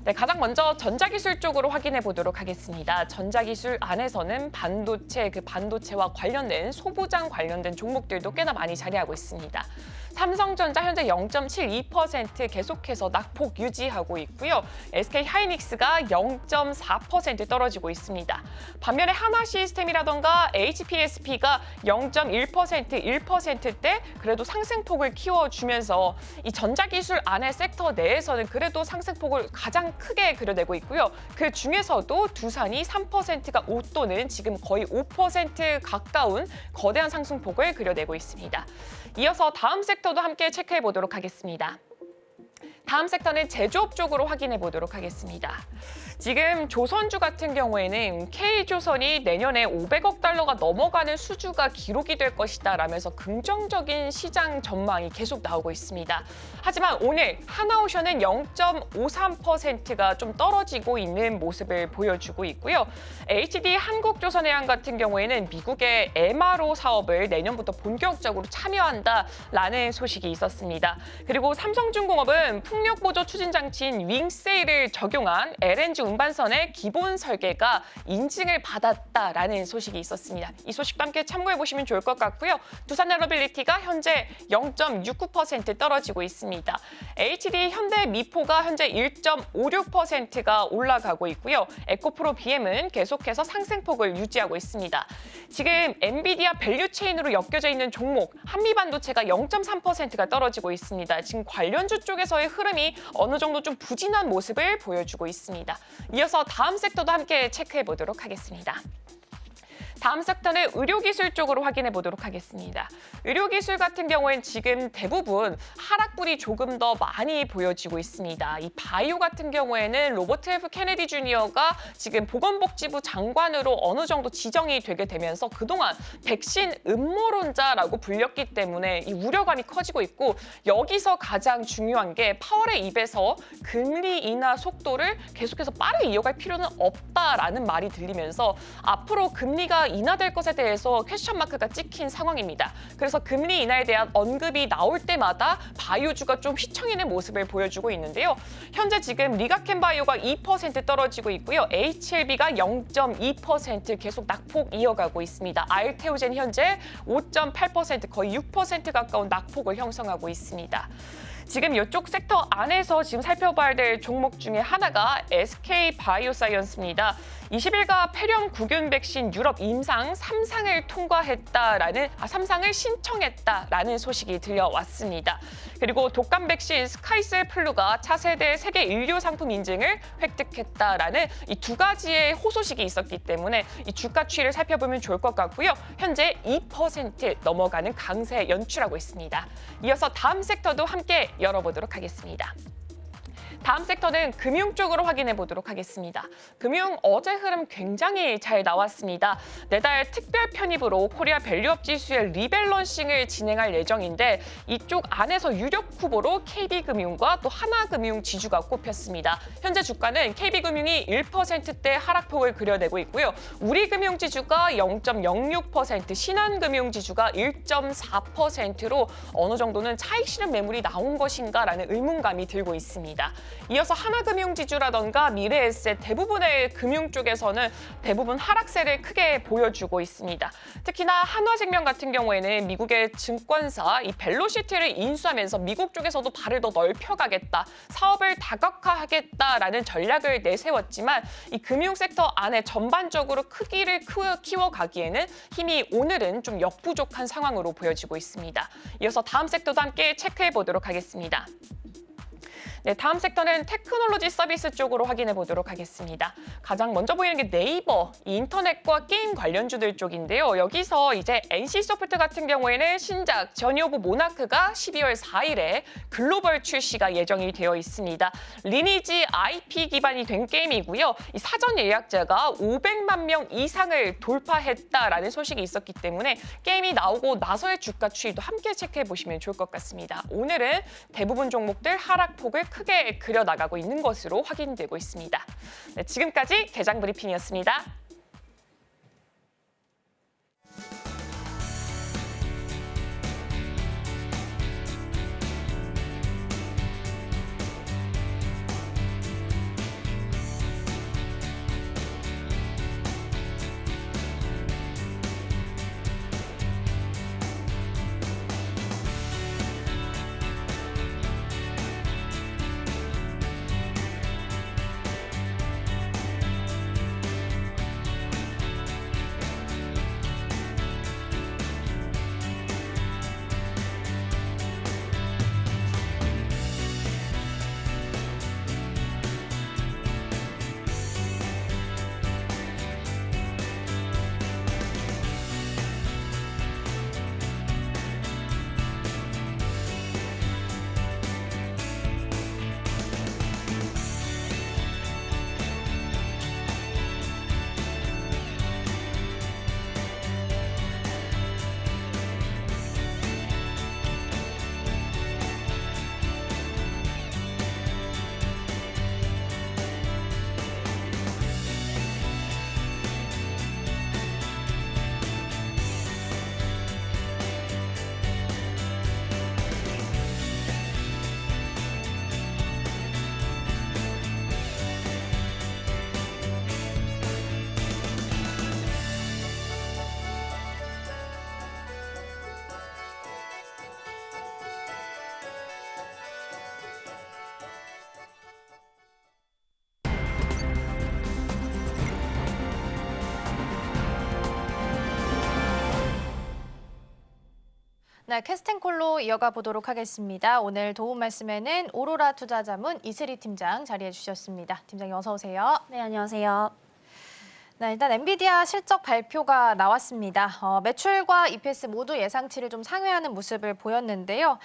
네, 가장 먼저 전자기술 쪽으로 확인해 보도록 하겠습니다. 전자기술 안에서는 반도체, 그 반도체와 관련된 소부장 관련된 종목들도 꽤나 많이 자리하고 있습니다. 삼성전자 현재 0.72% 계속해서 낙폭 유지하고 있고요. SK하이닉스가 0.4% 떨어지고 있습니다. 반면에 하나시스템이라던가 HPSP가 0.1%, 1%대 그래도 상승폭을 키워주면서 이 전자기술 안의 섹터 내에서는 그래도 상승폭을 가장 크게 그려내고 있고요. 그 중에서도 두산이 3%가 웃도는 지금 거의 5% 가까운 거대한 상승폭을 그려내고 있습니다. 이어서 다음 섹터도 함께 체크해 보도록 하겠습니다. 다음 섹터는 제조업 쪽으로 확인해 보도록 하겠습니다. 지금 조선주 같은 경우에는 K조선이 내년에 500억 달러가 넘어가는 수주가 기록이 될 것이다 라면서 긍정적인 시장 전망이 계속 나오고 있습니다. 하지만 오늘 하나오션은 0.53%가 좀 떨어지고 있는 모습을 보여주고 있고요. HD 한국조선해양 같은 경우에는 미국의 MRO 사업을 내년부터 본격적으로 참여한다라는 소식이 있었습니다. 그리고 삼성중공업은 착륙 보조 추진 장치인 윙세일을 적용한 LNG 운반선의 기본 설계가 인증을 받았다라는 소식이 있었습니다. 이 소식도 함께 참고해 보시면 좋을 것 같고요. 두산 레러빌리티가 현재 0.69% 떨어지고 있습니다. HD 현대 미포가 현재 1.56%가 올라가고 있고요. 에코프로 BM은 계속해서 상승폭을 유지하고 있습니다. 지금 엔비디아 밸류체인으로 엮여져 있는 종목 한미반도체가 0.3%가 떨어지고 있습니다. 지금 관련주 쪽에서의 흐름이 어느 정도 좀 부진한 모습을 보여주고 있습니다. 이어서 다음 섹터도 함께 체크해 보도록 하겠습니다. 다음 섹터는 의료기술 쪽으로 확인해 보도록 하겠습니다. 의료기술 같은 경우엔 지금 대부분 하락불이 조금 더 많이 보여지고 있습니다. 이 바이오 같은 경우에는 로버트 F 케네디 주니어가 지금 보건복지부 장관으로 어느 정도 지정이 되게 되면서 그동안 백신 음모론자라고 불렸기 때문에 이 우려감이 커지고 있고, 여기서 가장 중요한 게 파월의 입에서 금리 인하 속도를 계속해서 빠르게 이어갈 필요는 없다라는 말이 들리면서 앞으로 금리가 인하될 것에 대해서 퀘스천 마크가 찍힌 상황입니다. 그래서 금리 인하에 대한 언급이 나올 때마다 바이오주가 좀 휘청이는 모습을 보여주고 있는데요. 현재 지금 리가켄 바이오가 2% 떨어지고 있고요. HLB가 0.2% 계속 낙폭 이어가고 있습니다. 알테오젠 현재 5.8% 거의 6% 가까운 낙폭을 형성하고 있습니다. 지금 이쪽 섹터 안에서 지금 살펴봐야 될 종목 중에 하나가 SK 바이오사이언스입니다. 20일가 폐렴 구균 백신 유럽 임상 3상을 통과했다라는 3상을 신청했다라는 소식이 들려왔습니다. 그리고 독감 백신 스카이셀 플루가 차세대 세계 인류 상품 인증을 획득했다라는 이 두 가지의 호소식이 있었기 때문에 이 주가 추이를 살펴보면 좋을 것 같고요. 현재 2% 넘어가는 강세 연출하고 있습니다. 이어서 다음 섹터도 함께 열어보도록 하겠습니다. 다음 섹터는 금융 쪽으로 확인해 보도록 하겠습니다. 금융 어제 흐름 굉장히 잘 나왔습니다. 내달 특별 편입으로 코리아 밸류업 지수의 리밸런싱을 진행할 예정인데 이쪽 안에서 유력 후보로 KB금융과 또 하나금융 지주가 꼽혔습니다. 현재 주가는 KB금융이 1%대 하락폭을 그려내고 있고요. 우리금융지주가 0.06%, 신한금융지주가 1.4%로 어느 정도는 차익 실현 매물이 나온 것인가라는 의문감이 들고 있습니다. 이어서 하나금융지주라던가 미래에셋 대부분의 금융 쪽에서는 대부분 하락세를 크게 보여주고 있습니다. 특히나 한화생명 같은 경우에는 미국의 증권사 이 벨로시티를 인수하면서 미국 쪽에서도 발을 더 넓혀가겠다, 사업을 다각화하겠다라는 전략을 내세웠지만 이 금융 섹터 안에 전반적으로 크기를 키워가기에는 힘이 오늘은 좀 역부족한 상황으로 보여지고 있습니다. 이어서 다음 섹터도 함께 체크해 보도록 하겠습니다. 네, 다음 섹터는 테크놀로지 서비스 쪽으로 확인해 보도록 하겠습니다. 가장 먼저 보이는 게 네이버, 인터넷과 게임 관련주들 쪽인데요. 여기서 이제 NC소프트 같은 경우에는 신작 저니 오브 모나크가 12월 4일에 글로벌 출시가 예정이 되어 있습니다. 리니지 IP 기반이 된 게임이고요. 이 사전 예약자가 500만 명 이상을 돌파했다라는 소식이 있었기 때문에 게임이 나오고 나서의 주가 추이도 함께 체크해 보시면 좋을 것 같습니다. 오늘은 대부분 종목들 하락폭을 크게 그려나가고 있는 것으로 확인되고 있습니다. 네, 지금까지 개장 브리핑이었습니다. 네, 캐스팅콜로 이어가 보도록 하겠습니다. 오늘 도움 말씀에는 오로라 투자자문 이슬희 팀장 자리해 주셨습니다. 팀장님 어서 오세요. 네, 안녕하세요. 네, 일단 엔비디아 실적 발표가 나왔습니다. 매출과 EPS 모두 예상치를 좀 상회하는 모습을 보였는데요.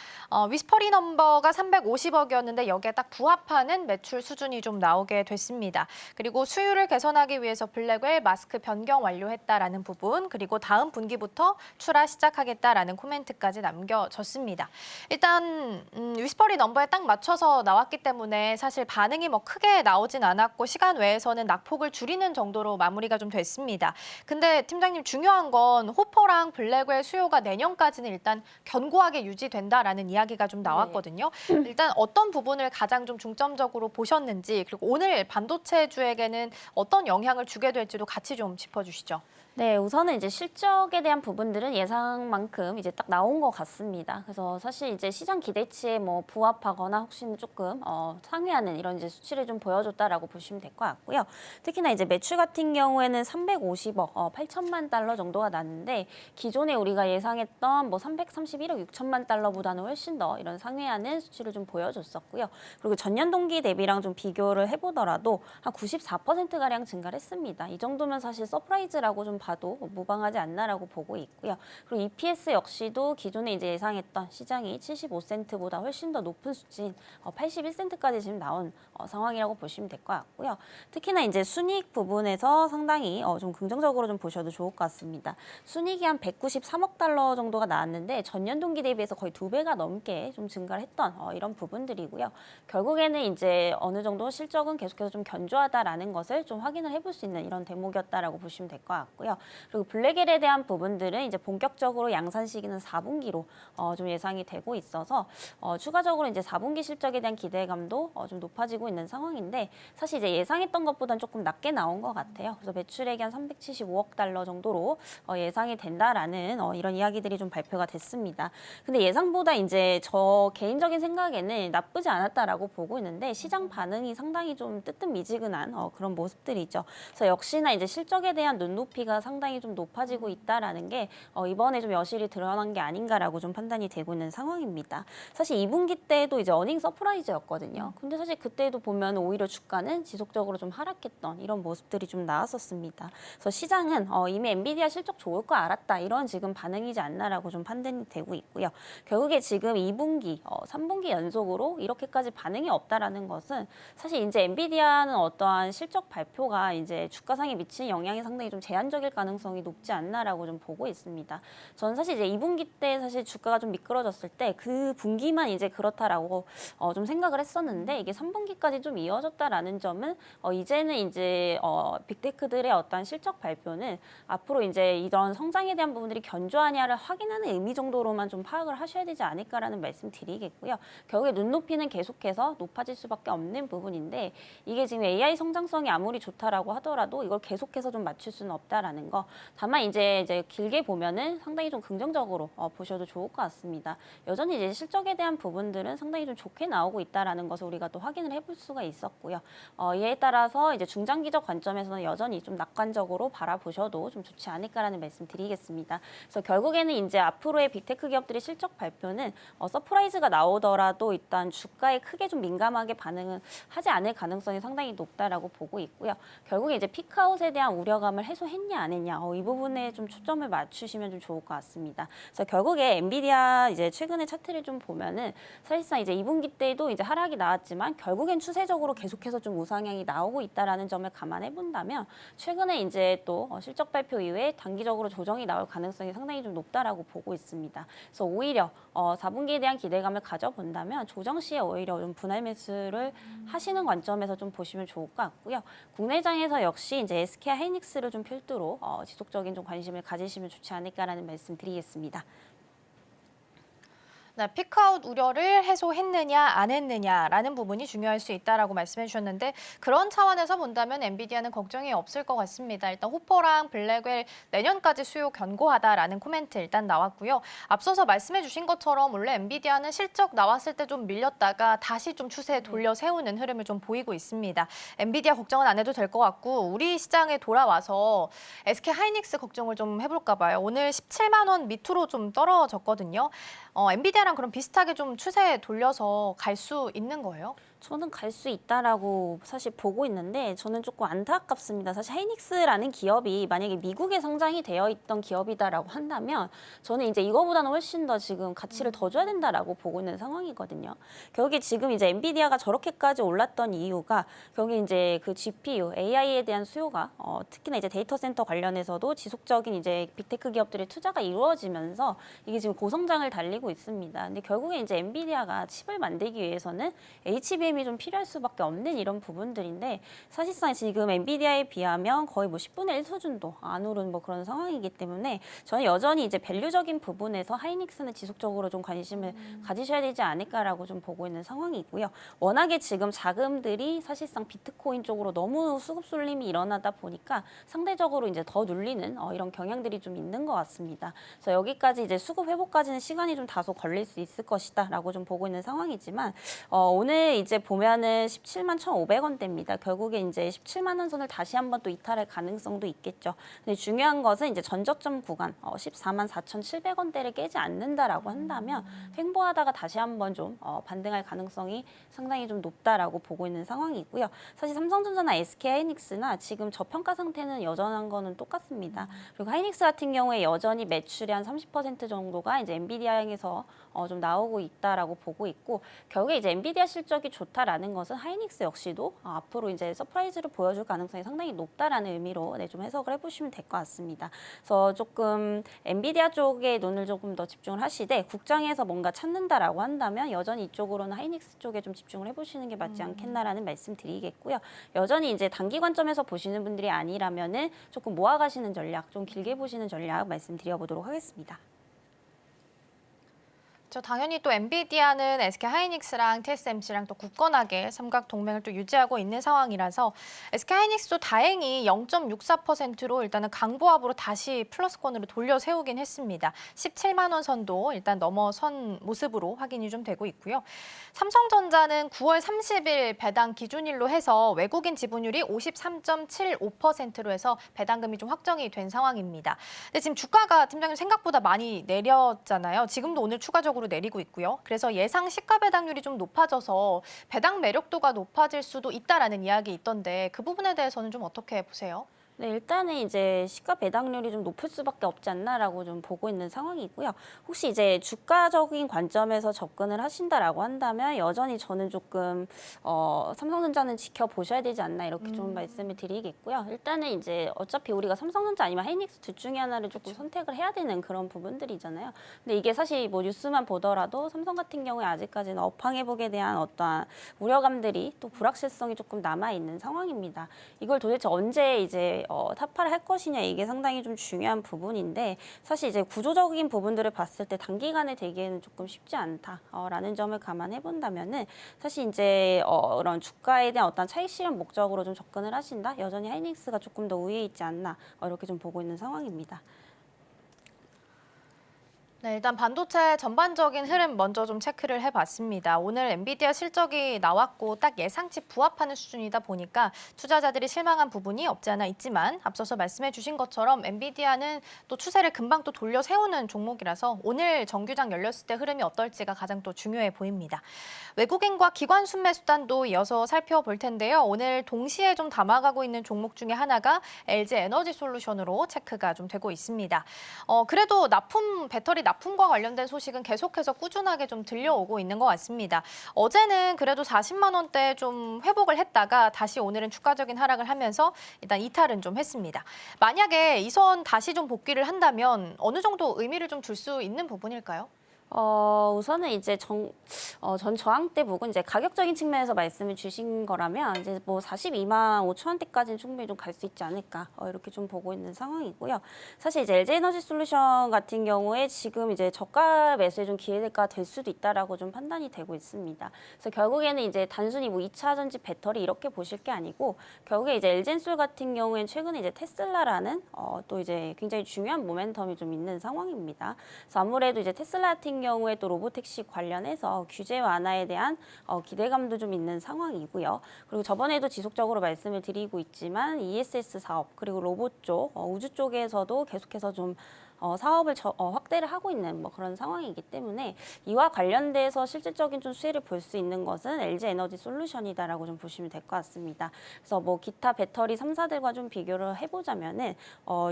위스퍼리 넘버가 350억이었는데 여기에 딱 부합하는 매출 수준이 좀 나오게 됐습니다. 그리고 수율을 개선하기 위해서 블랙웰 마스크 변경 완료했다라는 부분, 그리고 다음 분기부터 출하 시작하겠다라는 코멘트까지 남겨졌습니다. 일단 위스퍼리 넘버에 딱 맞춰서 나왔기 때문에 사실 반응이 뭐 크게 나오진 않았고 시간 외에서는 낙폭을 줄이는 정도로 마무리가 좀 됐습니다. 근데 팀장님 중요한 건 호퍼랑 블랙웰 수요가 내년까지는 일단 견고하게 유지된다라는 이야기가 좀 나왔거든요. 일단 어떤 부분을 가장 좀 중점적으로 보셨는지 그리고 오늘 반도체주에게는 어떤 영향을 주게 될지도 같이 좀 짚어주시죠. 네, 우선은 이제 실적에 대한 부분들은 예상만큼 이제 딱 나온 것 같습니다. 그래서 사실 이제 시장 기대치에 뭐 부합하거나 혹시는 조금 상회하는 이런 이제 수치를 좀 보여줬다라고 보시면 될 것 같고요. 특히나 이제 매출 같은 경우에는 350억, 8천만 달러 정도가 났는데 기존에 우리가 예상했던 뭐 331억 6천만 달러보다는 훨씬 더 이런 상회하는 수치를 좀 보여줬었고요. 그리고 전년 동기 대비랑 좀 비교를 해보더라도 한 94%가량 증가를 했습니다. 이 정도면 사실 서프라이즈라고 좀 봐도 무방하지 않나라고 보고 있고요. 그리고 EPS 역시도 기존에 이제 예상했던 시장이 75센트보다 훨씬 더 높은 수치인 81센트까지 지금 나온 상황이라고 보시면 될 것 같고요. 특히나 이제 순이익 부분에서 상당히 좀 긍정적으로 좀 보셔도 좋을 것 같습니다. 순이익이 한 193억 달러 정도가 나왔는데 전년 동기 대비해서 거의 2배가 넘게 좀 증가를 했던 이런 부분들이고요. 결국에는 이제 어느 정도 실적은 계속해서 좀 견조하다라는 것을 좀 확인을 해볼 수 있는 이런 대목이었다라고 보시면 될 것 같고요. 그리고 블랙웰에 대한 부분들은 이제 본격적으로 양산 시기는 4분기로 좀 예상이 되고 있어서 추가적으로 이제 4분기 실적에 대한 기대감도 좀 높아지고 있는 상황인데 사실 이제 예상했던 것보다는 조금 낮게 나온 것 같아요. 그래서 매출액이 한 375억 달러 정도로 예상이 된다라는 이런 이야기들이 좀 발표가 됐습니다. 근데 예상보다 이제 저 개인적인 생각에는 나쁘지 않았다라고 보고 있는데 시장 반응이 상당히 좀 뜨뜻미지근한 그런 모습들이죠. 그래서 역시나 이제 실적에 대한 눈높이가 상당히 좀 높아지고 있다라는 게 이번에 좀 여실히 드러난 게 아닌가라고 좀 판단이 되고 있는 상황입니다. 사실 2분기 때도 이제 어닝 서프라이즈였거든요. 근데 사실 그때도 보면 오히려 주가는 지속적으로 좀 하락했던 이런 모습들이 좀 나왔었습니다. 그래서 시장은 이미 엔비디아 실적 좋을 거 알았다 이런 지금 반응이지 않나라고 좀 판단이 되고 있고요. 결국에 지금 2분기, 3분기 연속으로 이렇게까지 반응이 없다라는 것은 사실 이제 엔비디아는 어떠한 실적 발표가 이제 주가상에 미치는 영향이 상당히 좀 제한적일 가능성이 높지 않나라고 좀 보고 있습니다. 저는 사실 이제 2분기 때 사실 주가가 좀 미끄러졌을 때 그 분기만 이제 그렇다라고 좀 생각을 했었는데 이게 3분기까지 좀 이어졌다라는 점은 이제는 이제 빅테크들의 어떤 실적 발표는 앞으로 이제 이런 성장에 대한 부분들이 견조하냐를 확인하는 의미 정도로만 좀 파악을 하셔야 되지 않을까라는 말씀 드리겠고요. 결국에 눈높이는 계속해서 높아질 수밖에 없는 부분인데 이게 지금 AI 성장성이 아무리 좋다라고 하더라도 이걸 계속해서 좀 맞출 수는 없다라는 거. 다만 이제 길게 보면은 상당히 좀 긍정적으로 보셔도 좋을 것 같습니다. 여전히 이제 실적에 대한 부분들은 상당히 좀 좋게 나오고 있다라는 것을 우리가 또 확인을 해볼 수가 있었고요. 이에 따라서 이제 중장기적 관점에서는 여전히 좀 낙관적으로 바라보셔도 좀 좋지 않을까라는 말씀 드리겠습니다. 그래서 결국에는 이제 앞으로의 빅테크 기업들의 실적 발표는 서프라이즈가 나오더라도 일단 주가에 크게 좀 민감하게 반응을 하지 않을 가능성이 상당히 높다라고 보고 있고요. 결국에 이제 피크아웃에 대한 우려감을 해소했냐 안 했냐 이 부분에 좀 초점을 맞추시면 좀 좋을 것 같습니다. 그래서 결국에 엔비디아 이제 최근에 차트를 좀 보면은 사실상 이제 2분기 때도 이제 하락이 나왔지만 결국엔 추세적으로 계속해서 좀 우상향이 나오고 있다라는 점을 감안해 본다면 최근에 이제 또 실적 발표 이후에 단기적으로 조정이 나올 가능성이 상당히 좀 높다라고 보고 있습니다. 그래서 오히려 4분기에 대한 기대감을 가져본다면 조정 시에 오히려 좀 분할 매수를 하시는 관점에서 좀 보시면 좋을 것 같고요. 국내장에서 역시 이제 SK 하이닉스를 좀 필두로 지속적인 좀 관심을 가지시면 좋지 않을까라는 말씀 드리겠습니다. 네, 피크아웃 우려를 해소했느냐 안 했느냐라는 부분이 중요할 수 있다라고 말씀해 주셨는데 그런 차원에서 본다면 엔비디아는 걱정이 없을 것 같습니다. 일단 호퍼랑 블랙웰 내년까지 수요 견고하다라는 코멘트 일단 나왔고요. 앞서서 말씀해 주신 것처럼 원래 엔비디아는 실적 나왔을 때 좀 밀렸다가 다시 좀 추세 돌려 세우는 흐름을 좀 보이고 있습니다. 엔비디아 걱정은 안 해도 될 것 같고 우리 시장에 돌아와서 SK 하이닉스 걱정을 좀 해볼까 봐요. 오늘 17만 원 밑으로 좀 떨어졌거든요. 엔비디아랑 그럼 비슷하게 좀 추세 돌려서 갈 수 있는 거예요? 저는 갈 수 있다라고 사실 보고 있는데 저는 조금 안타깝습니다. 사실 하이닉스라는 기업이 만약에 미국에 상장이 되어 있던 기업이다라고 한다면 저는 이제 이거보다는 훨씬 더 지금 가치를 더 줘야 된다라고 보고 있는 상황이거든요. 결국에 지금 이제 엔비디아가 저렇게까지 올랐던 이유가 결국에 이제 그 GPU, AI에 대한 수요가 특히나 이제 데이터 센터 관련해서도 지속적인 이제 빅테크 기업들의 투자가 이루어지면서 이게 지금 고성장을 달리고 있습니다. 근데 결국에 이제 엔비디아가 칩을 만들기 위해서는 HBM이 좀 필요할 수밖에 없는 이런 부분들인데 사실상 지금 엔비디아에 비하면 거의 뭐 10분의 1 수준도 안 오른 뭐 그런 상황이기 때문에 저는 여전히 이제 밸류적인 부분에서 하이닉스는 지속적으로 좀 관심을 가지셔야 되지 않을까라고 좀 보고 있는 상황이고요. 워낙에 지금 자금들이 사실상 비트코인 쪽으로 너무 수급 쏠림이 일어나다 보니까 상대적으로 이제 더 눌리는 이런 경향들이 좀 있는 것 같습니다. 그래서 여기까지 이제 수급 회복까지는 시간이 좀 다소 걸릴 수 있을 것이다라고 좀 보고 있는 상황이지만 오늘 이제 보면은 17만 1,500원대입니다. 결국에 이제 17만 원 선을 다시 한번 또 이탈할 가능성도 있겠죠. 근데 중요한 것은 이제 전저점 구간 14만 4,700원대를 깨지 않는다라고 한다면 횡보하다가 다시 한번 좀 반등할 가능성이 상당히 좀 높다라고 보고 있는 상황이고요. 사실 삼성전자나 SK하이닉스나 지금 저평가 상태는 여전한 거는 똑같습니다. 그리고 하이닉스 같은 경우에 여전히 매출의 한 30% 정도가 이제 엔비디아에서 좀 나오고 있다라고 보고 있고 결국에 이제 엔비디아 실적이 좋다라는 것은 하이닉스 역시도 앞으로 이제 서프라이즈를 보여줄 가능성이 상당히 높다라는 의미로 좀 해석을 해보시면 될 것 같습니다. 그래서 조금 엔비디아 쪽에 눈을 조금 더 집중을 하시되 국장에서 뭔가 찾는다라고 한다면 여전히 이쪽으로는 하이닉스 쪽에 좀 집중을 해보시는 게 맞지 않겠나라는 말씀 드리겠고요. 여전히 이제 단기 관점에서 보시는 분들이 아니라면은 조금 모아가시는 전략, 좀 길게 보시는 전략 말씀드려보도록 하겠습니다. 당연히 또 엔비디아는 SK 하이닉스랑 TSMC랑 또 굳건하게 삼각 동맹을 또 유지하고 있는 상황이라서 SK 하이닉스도 다행히 0.64%로 일단은 강보합으로 다시 플러스권으로 돌려 세우긴 했습니다. 17만 원 선도 일단 넘어선 모습으로 확인이 좀 되고 있고요. 삼성전자는 9월 30일 배당 기준일로 해서 외국인 지분율이 53.75%로 해서 배당금이 좀 확정이 된 상황입니다. 근데 지금 주가가 팀장님 생각보다 많이 내렸잖아요. 지금도 오늘 추가적으로 내리고 있고요. 그래서 예상 시가 배당률이 좀 높아져서 배당 매력도가 높아질 수도 있다라는 이야기 있던데 그 부분에 대해서는 좀 어떻게 보세요? 네, 일단은 이제 시가 배당률이 좀 높을 수밖에 없지 않나라고 좀 보고 있는 상황이고요. 혹시 이제 주가적인 관점에서 접근을 하신다라고 한다면 여전히 저는 조금 삼성전자는 지켜보셔야 되지 않나 이렇게 좀 말씀을 드리겠고요. 일단은 이제 어차피 우리가 삼성전자 아니면 하이닉스 둘 중에 하나를 조금 선택을 해야 되는 그런 부분들이잖아요. 근데 이게 사실 뭐 뉴스만 보더라도 삼성 같은 경우에 아직까지는 업황 회복에 대한 어떠한 우려감들이 또 불확실성이 조금 남아 있는 상황입니다. 이걸 도대체 언제 이제 타파를 할 것이냐 이게 상당히 좀 중요한 부분인데 사실 이제 구조적인 부분들을 봤을 때 단기간에 되기에는 조금 쉽지 않다라는 점을 감안해 본다면은 사실 이제 그런 주가에 대한 어떤 차익 실현 목적으로 좀 접근을 하신다 여전히 하이닉스가 조금 더 우위에 있지 않나 이렇게 좀 보고 있는 상황입니다. 네, 일단 반도체 전반적인 흐름 먼저 좀 체크를 해봤습니다. 오늘 엔비디아 실적이 나왔고 딱 예상치 부합하는 수준이다 보니까 투자자들이 실망한 부분이 없지 않아 있지만 앞서서 말씀해 주신 것처럼 엔비디아는 또 추세를 금방 또 돌려 세우는 종목이라서 오늘 정규장 열렸을 때 흐름이 어떨지가 가장 또 중요해 보입니다. 외국인과 기관 순매 수단도 이어서 살펴볼 텐데요. 오늘 동시에 좀 담아가고 있는 종목 중에 하나가 LG 에너지 솔루션으로 체크가 좀 되고 있습니다. 그래도 배터리 납품과 관련된 소식은 계속해서 꾸준하게 좀 들려오고 있는 것 같습니다. 어제는 그래도 40만 원대 좀 회복을 했다가 다시 오늘은 추가적인 하락을 하면서 일단 이탈은 좀 했습니다. 만약에 이 선 다시 좀 복귀를 한다면 어느 정도 의미를 좀 줄 수 있는 부분일까요? 우선은 이제 전 저항대 부근 이제 가격적인 측면에서 말씀을 주신 거라면 이제 뭐 42만 5천 원대까지는 충분히 좀 갈 수 있지 않을까 이렇게 좀 보고 있는 상황이고요. 사실 이제 LG에너지솔루션 같은 경우에 지금 이제 저가 매수에 좀 기회가 될 수도 있다라고 좀 판단이 되고 있습니다. 그래서 결국에는 이제 단순히 뭐 2차 전지 배터리 이렇게 보실 게 아니고 결국에 이제 LG엔솔 같은 경우에는 최근에 이제 테슬라라는 또 이제 굉장히 중요한 모멘텀이 좀 있는 상황입니다. 그래서 아무래도 이제 테슬라 같은 경우에 또 로보택시 관련해서 규제 완화에 대한 기대감도 좀 있는 상황이고요. 그리고 저번에도 지속적으로 말씀을 드리고 있지만 ESS 사업 그리고 로봇 쪽, 우주 쪽에서도 계속해서 좀 사업을 확대를 하고 있는 뭐 그런 상황이기 때문에 이와 관련돼서 실질적인 좀 수혜를 볼 수 있는 것은 LG에너지솔루션이다라고 좀 보시면 될 것 같습니다. 그래서 뭐 기타 배터리 3사들과 좀 비교를 해보자면은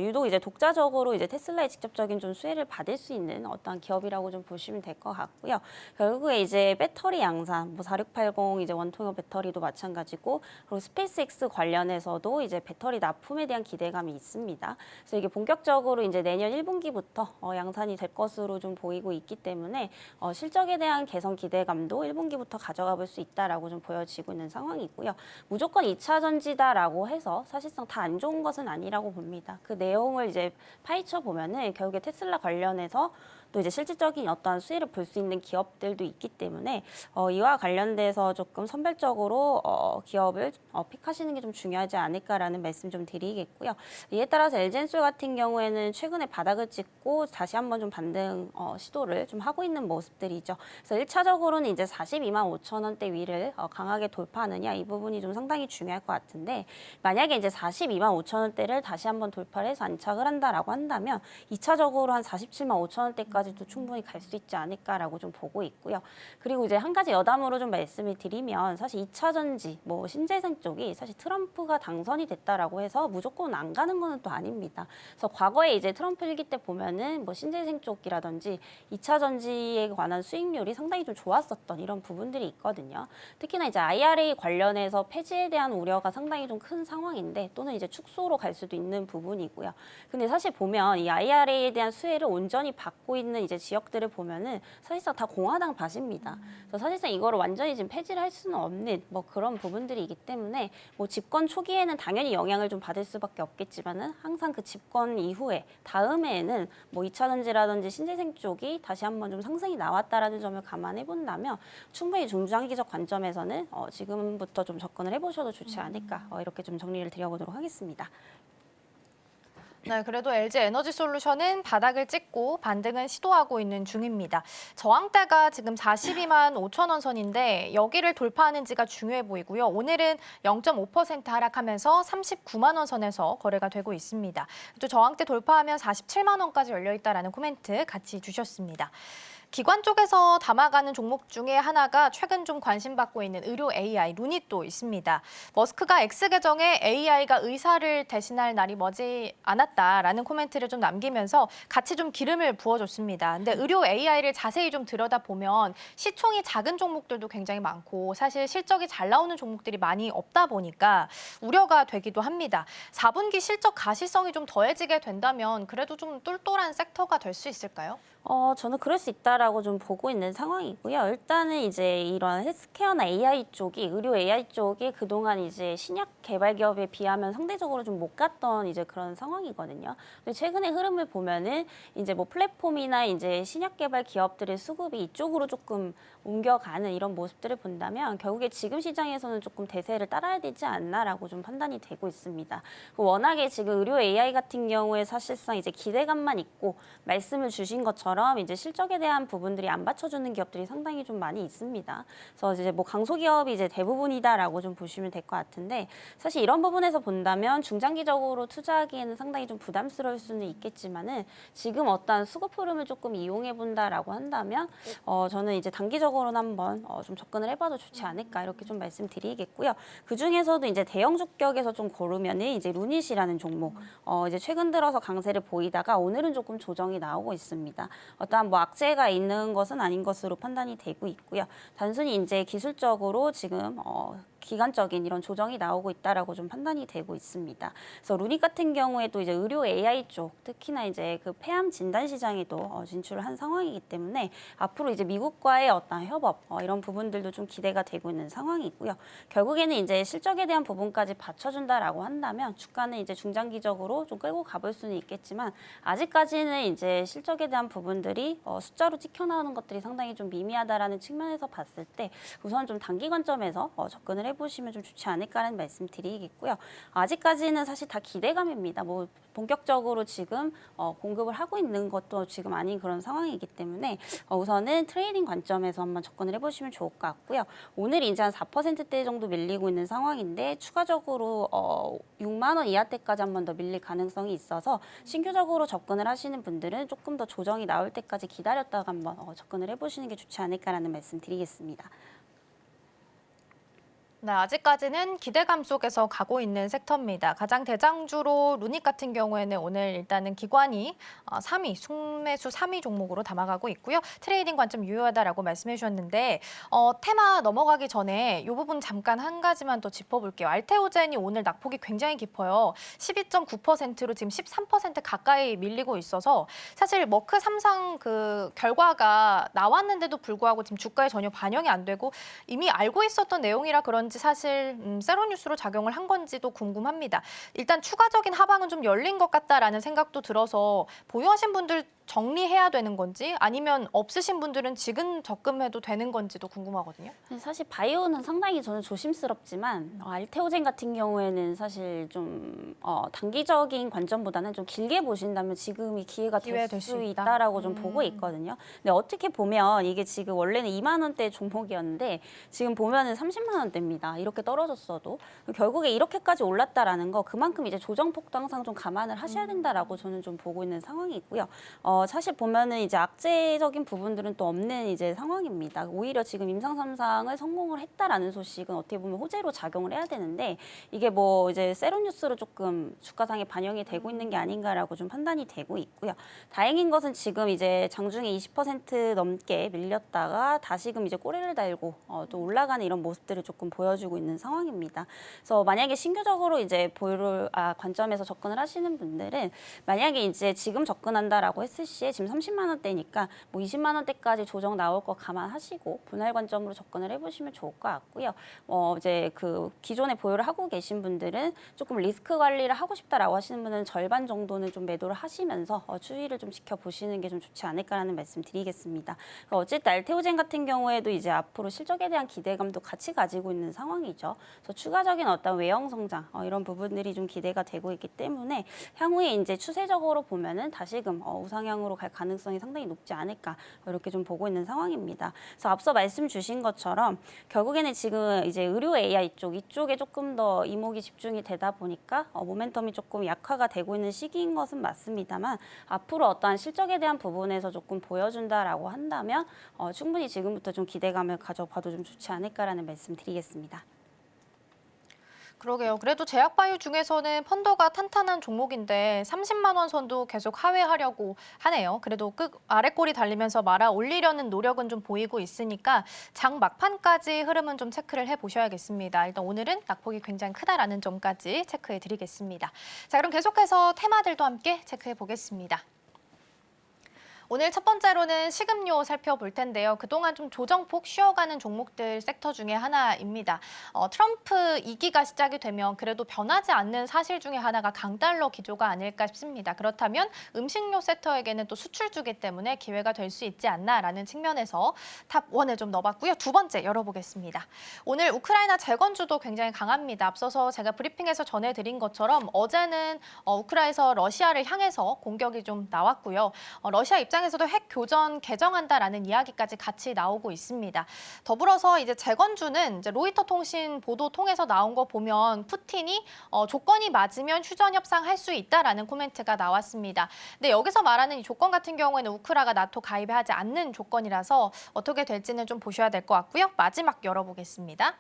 유독 이제 독자적으로 이제 테슬라의 직접적인 좀 수혜를 받을 수 있는 어떠한 기업이라고 좀 보시면 될 것 같고요. 결국에 이제 배터리 양산, 뭐 4680 이제 원통형 배터리도 마찬가지고 그리고 스페이스X 관련해서도 이제 배터리 납품에 대한 기대감이 있습니다. 그래서 이게 본격적으로 이제 내년 1분기부터 양산이 될 것으로 좀 보이고 있기 때문에 실적에 대한 개선 기대감도 1분기부터 가져가 볼 수 있다라고 좀 보여지고 있는 상황이고요. 무조건 2차 전지다라고 해서 사실상 다 안 좋은 것은 아니라고 봅니다. 그 내용을 이제 파헤쳐 보면은 결국에 테슬라 관련해서 또 이제 실질적인 어떠한 수혜를 볼 수 있는 기업들도 있기 때문에 이와 관련돼서 조금 선별적으로 기업을 픽하시는 게 좀 중요하지 않을까라는 말씀 좀 드리겠고요. 이에 따라서 LG엔솔 같은 경우에는 최근에 바닥을 찍고 다시 한번 좀 반등 시도를 좀 하고 있는 모습들이죠. 그래서 1차적으로는 이제 42만 5천 원대 위를 강하게 돌파하느냐 이 부분이 좀 상당히 중요할 것 같은데 만약에 이제 42만 5천 원대를 다시 한번 돌파를 해서 안착을 한다라고 한다면 2차적으로 한 47만 5천 원대까지 까지도 충분히 갈 수 있지 않을까라고 좀 보고 있고요. 그리고 이제 한 가지 여담으로 좀 말씀을 드리면 사실 2차 전지, 뭐 신재생 쪽이 사실 트럼프가 당선이 됐다라고 해서 무조건 안 가는 거는 또 아닙니다. 그래서 과거에 이제 트럼프 일기 때 보면은 뭐 신재생 쪽이라든지 2차 전지에 관한 수익률이 상당히 좀 좋았었던 이런 부분들이 있거든요. 특히나 이제 IRA 관련해서 폐지에 대한 우려가 상당히 좀 큰 상황인데 또는 이제 축소로 갈 수도 있는 부분이고요. 근데 사실 보면 이 IRA에 대한 수혜를 온전히 받고 있는 이제 지역들을 보면은 사실상 다 공화당 밭입니다. 그래서 사실상 이거를 완전히 지금 폐지를 할 수는 없는 뭐 그런 부분들이기 때문에 뭐 집권 초기에는 당연히 영향을 좀 받을 수밖에 없겠지만은 항상 그 집권 이후에 다음해에는 뭐 2차 전지라든지 신재생 쪽이 다시 한번 좀 상승이 나왔다라는 점을 감안해 본다면 충분히 중장기적 관점에서는 지금부터 좀 접근을 해보셔도 좋지 않을까 이렇게 좀 정리를 드려보도록 하겠습니다. 네, 그래도 LG에너지솔루션은 바닥을 찍고 반등을 시도하고 있는 중입니다. 저항대가 지금 42만 5천 원 선인데 여기를 돌파하는지가 중요해 보이고요. 오늘은 0.5% 하락하면서 39만 원 선에서 거래가 되고 있습니다. 또 저항대 돌파하면 47만 원까지 열려 있다라는 코멘트 같이 주셨습니다. 기관 쪽에서 담아가는 종목 중에 하나가 최근 좀 관심받고 있는 의료 AI, 루닛도 있습니다. 머스크가 X 계정에 AI가 의사를 대신할 날이 머지 않았다라는 코멘트를 좀 남기면서 같이 좀 기름을 부어줬습니다. 근데 의료 AI를 자세히 좀 들여다보면 시총이 작은 종목들도 굉장히 많고 사실 실적이 잘 나오는 종목들이 많이 없다 보니까 우려가 되기도 합니다. 4분기 실적 가시성이 좀 더해지게 된다면 그래도 좀 똘똘한 섹터가 될 수 있을까요? 저는 그럴 수 있다라고 좀 보고 있는 상황이고요. 일단은 이제 이런 헬스케어나 AI 쪽이 의료 AI 쪽이 그동안 이제 신약 개발 기업에 비하면 상대적으로 좀 못 갔던 이제 그런 상황이거든요. 근데 최근의 흐름을 보면은 이제 뭐 플랫폼이나 이제 신약 개발 기업들의 수급이 이쪽으로 조금 옮겨가는 이런 모습들을 본다면 결국에 지금 시장에서는 조금 대세를 따라야 되지 않나라고 좀 판단이 되고 있습니다. 워낙에 지금 의료 AI 같은 경우에 사실상 이제 기대감만 있고 말씀을 주신 것처럼 이제 실적에 대한 부분들이 안 받쳐주는 기업들이 상당히 좀 많이 있습니다. 그래서 이제 뭐 강소기업이 이제 대부분이다라고 좀 보시면 될 것 같은데 사실 이런 부분에서 본다면 중장기적으로 투자하기에는 상당히 좀 부담스러울 수는 있겠지만은 지금 어떠한 수급 흐름을 조금 이용해 본다라고 한다면 저는 이제 단기적으로는 한번 좀 접근을 해봐도 좋지 않을까 이렇게 좀 말씀드리겠고요. 그 중에서도 이제 대형 주격에서 좀 고르면은 이제 루닛이라는 종목 이제 최근 들어서 강세를 보이다가 오늘은 조금 조정이 나오고 있습니다. 어떠한 뭐 악재가 있는 것은 아닌 것으로 판단이 되고 있고요. 단순히 이제 기술적으로 지금 기간적인 이런 조정이 나오고 있다라고 좀 판단이 되고 있습니다. 그래서 루닉 같은 경우에도 이제 의료 AI 쪽, 특히나 이제 그 폐암 진단 시장에도 진출을 한 상황이기 때문에 앞으로 이제 미국과의 어떤 협업 이런 부분들도 좀 기대가 되고 있는 상황이고요. 결국에는 이제 실적에 대한 부분까지 받쳐준다라고 한다면 주가는 이제 중장기적으로 좀 끌고 가볼 수는 있겠지만 아직까지는 이제 실적에 대한 부분들이 숫자로 찍혀 나오는 것들이 상당히 좀 미미하다라는 측면에서 봤을 때 우선 좀 단기 관점에서 접근을 해보시면 좀 좋지 않을까라는 말씀 드리겠고요. 아직까지는 사실 다 기대감입니다. 뭐 본격적으로 지금 공급을 하고 있는 것도 지금 아닌 그런 상황이기 때문에 우선은 트레이딩 관점에서 한번 접근을 해보시면 좋을 것 같고요. 오늘 이제 한 4%대 정도 밀리고 있는 상황인데 추가적으로 6만 원 이하대까지 한 번 더 밀릴 가능성이 있어서 신규적으로 접근을 하시는 분들은 조금 더 조정이 나올 때까지 기다렸다가 한번 접근을 해보시는 게 좋지 않을까라는 말씀 드리겠습니다. 네, 아직까지는 기대감 속에서 가고 있는 섹터입니다. 가장 대장주로 루닉 같은 경우에는 오늘 일단은 기관이 3위, 순매수 3위 종목으로 담아가고 있고요. 트레이딩 관점 유효하다라고 말씀해 주셨는데 테마 넘어가기 전에 이 부분 잠깐 한 가지만 더 짚어볼게요. 알테오젠이 오늘 낙폭이 굉장히 깊어요. 12.9%로 지금 13% 가까이 밀리고 있어서 사실 머크 3상 그 결과가 나왔는데도 불구하고 지금 주가에 전혀 반영이 안 되고 이미 알고 있었던 내용이라 그런지 사실 세로뉴스로 작용을 한 건지도 궁금합니다. 일단 추가적인 하방은 좀 열린 것 같다라는 생각도 들어서 보유하신 분들 정리해야 되는 건지 아니면 없으신 분들은 지금 적금해도 되는 건지도 궁금하거든요. 사실 바이오는 상당히 저는 조심스럽지만 알테오젠 같은 경우에는 사실 좀 단기적인 관점보다는 좀 길게 보신다면 지금이 기회가 될 수 있다라고 좀 보고 있거든요. 근데 어떻게 보면 이게 지금 원래는 2만 원대 종목이었는데 지금 보면은 30만 원대입니다. 이렇게 떨어졌어도 결국에 이렇게까지 올랐다라는 거 그만큼 이제 조정폭도 항상 좀 감안을 하셔야 된다라고 저는 좀 보고 있는 상황이 있고요. 사실 보면은 이제 악재적인 부분들은 또 없는 이제 상황입니다. 오히려 지금 임상 3상을 성공을 했다라는 소식은 어떻게 보면 호재로 작용을 해야 되는데 이게 뭐 이제 세로뉴스로 조금 주가상에 반영이 되고 있는 게 아닌가라고 좀 판단이 되고 있고요. 다행인 것은 지금 이제 장중에 20% 넘게 밀렸다가 다시금 이제 꼬리를 달고 또 올라가는 이런 모습들을 조금 보여주고 있는 상황입니다. 그래서 만약에 신규적으로 이제 보유를 관점에서 접근을 하시는 분들은 만약에 이제 지금 접근한다라고 했을 시에 지금 30만 원대니까 뭐 20만 원대까지 조정 나올 거 감안하시고 분할 관점으로 접근을 해보시면 좋을 것 같고요. 이제 그 기존에 보유를 하고 계신 분들은 조금 리스크 관리를 하고 싶다라고 하시는 분은 절반 정도는 좀 매도를 하시면서 추이를 좀 지켜보시는 게 좀 좋지 않을까라는 말씀 드리겠습니다. 어쨌든 알테오젠 같은 경우에도 이제 앞으로 실적에 대한 기대감도 같이 가지고 있는 상황이죠. 그래서 추가적인 어떤 외형 성장 이런 부분들이 좀 기대가 되고 있기 때문에 향후에 이제 추세적으로 보면은 다시금 우상향으로 갈 가능성이 상당히 높지 않을까 이렇게 좀 보고 있는 상황입니다. 그래서 앞서 말씀 주신 것처럼 결국에는 지금 이제 의료 AI 이쪽에 조금 더 이목이 집중이 되다 보니까 모멘텀이 조금 약화가 되고 있는 시기인 것은 맞습니다만 앞으로 어떠한 실적에 대한 부분에서 조금 보여준다라고 한다면 충분히 지금부터 좀 기대감을 가져봐도 좀 좋지 않을까라는 말씀 드리겠습니다. 그러게요. 그래도 제약바이오 중에서는 펀더가 탄탄한 종목인데 30만 원 선도 계속 하회하려고 하네요. 그래도 끝 아래꼬리 달리면서 말아 올리려는 노력은 좀 보이고 있으니까 장 막판까지 흐름은 좀 체크를 해보셔야겠습니다. 일단 오늘은 낙폭이 굉장히 크다라는 점까지 체크해 드리겠습니다. 자, 그럼 계속해서 테마들도 함께 체크해 보겠습니다. 오늘 첫 번째로는 식음료 살펴볼 텐데요. 그동안 좀 조정폭 쉬어가는 종목들 섹터 중에 하나입니다. 트럼프 2기가 시작이 되면 그래도 변하지 않는 사실 중에 하나가 강달러 기조가 아닐까 싶습니다. 그렇다면 음식료 섹터에게는 또 수출주기 때문에 기회가 될 수 있지 않나라는 측면에서 탑 1에 좀 넣어봤고요. 두 번째 열어보겠습니다. 오늘 우크라이나 재건주도 굉장히 강합니다. 앞서서 제가 브리핑에서 전해드린 것처럼 어제는 우크라이나에서 러시아를 향해서 공격이 좀 나왔고요. 러시아 입장에서도 핵 교전 개정한다라는 이야기까지 같이 나오고 있습니다. 더불어서 이제 재건주는 이제 로이터 통신 보도 통해서 나온 거 보면 푸틴이 조건이 맞으면 휴전 협상할 수 있다라는 코멘트가 나왔습니다. 근데 여기서 말하는 이 조건 같은 경우에는 우크라이나가 나토 가입하지 않는 조건이라서 어떻게 될지는 좀 보셔야 될 것 같고요. 마지막 열어보겠습니다.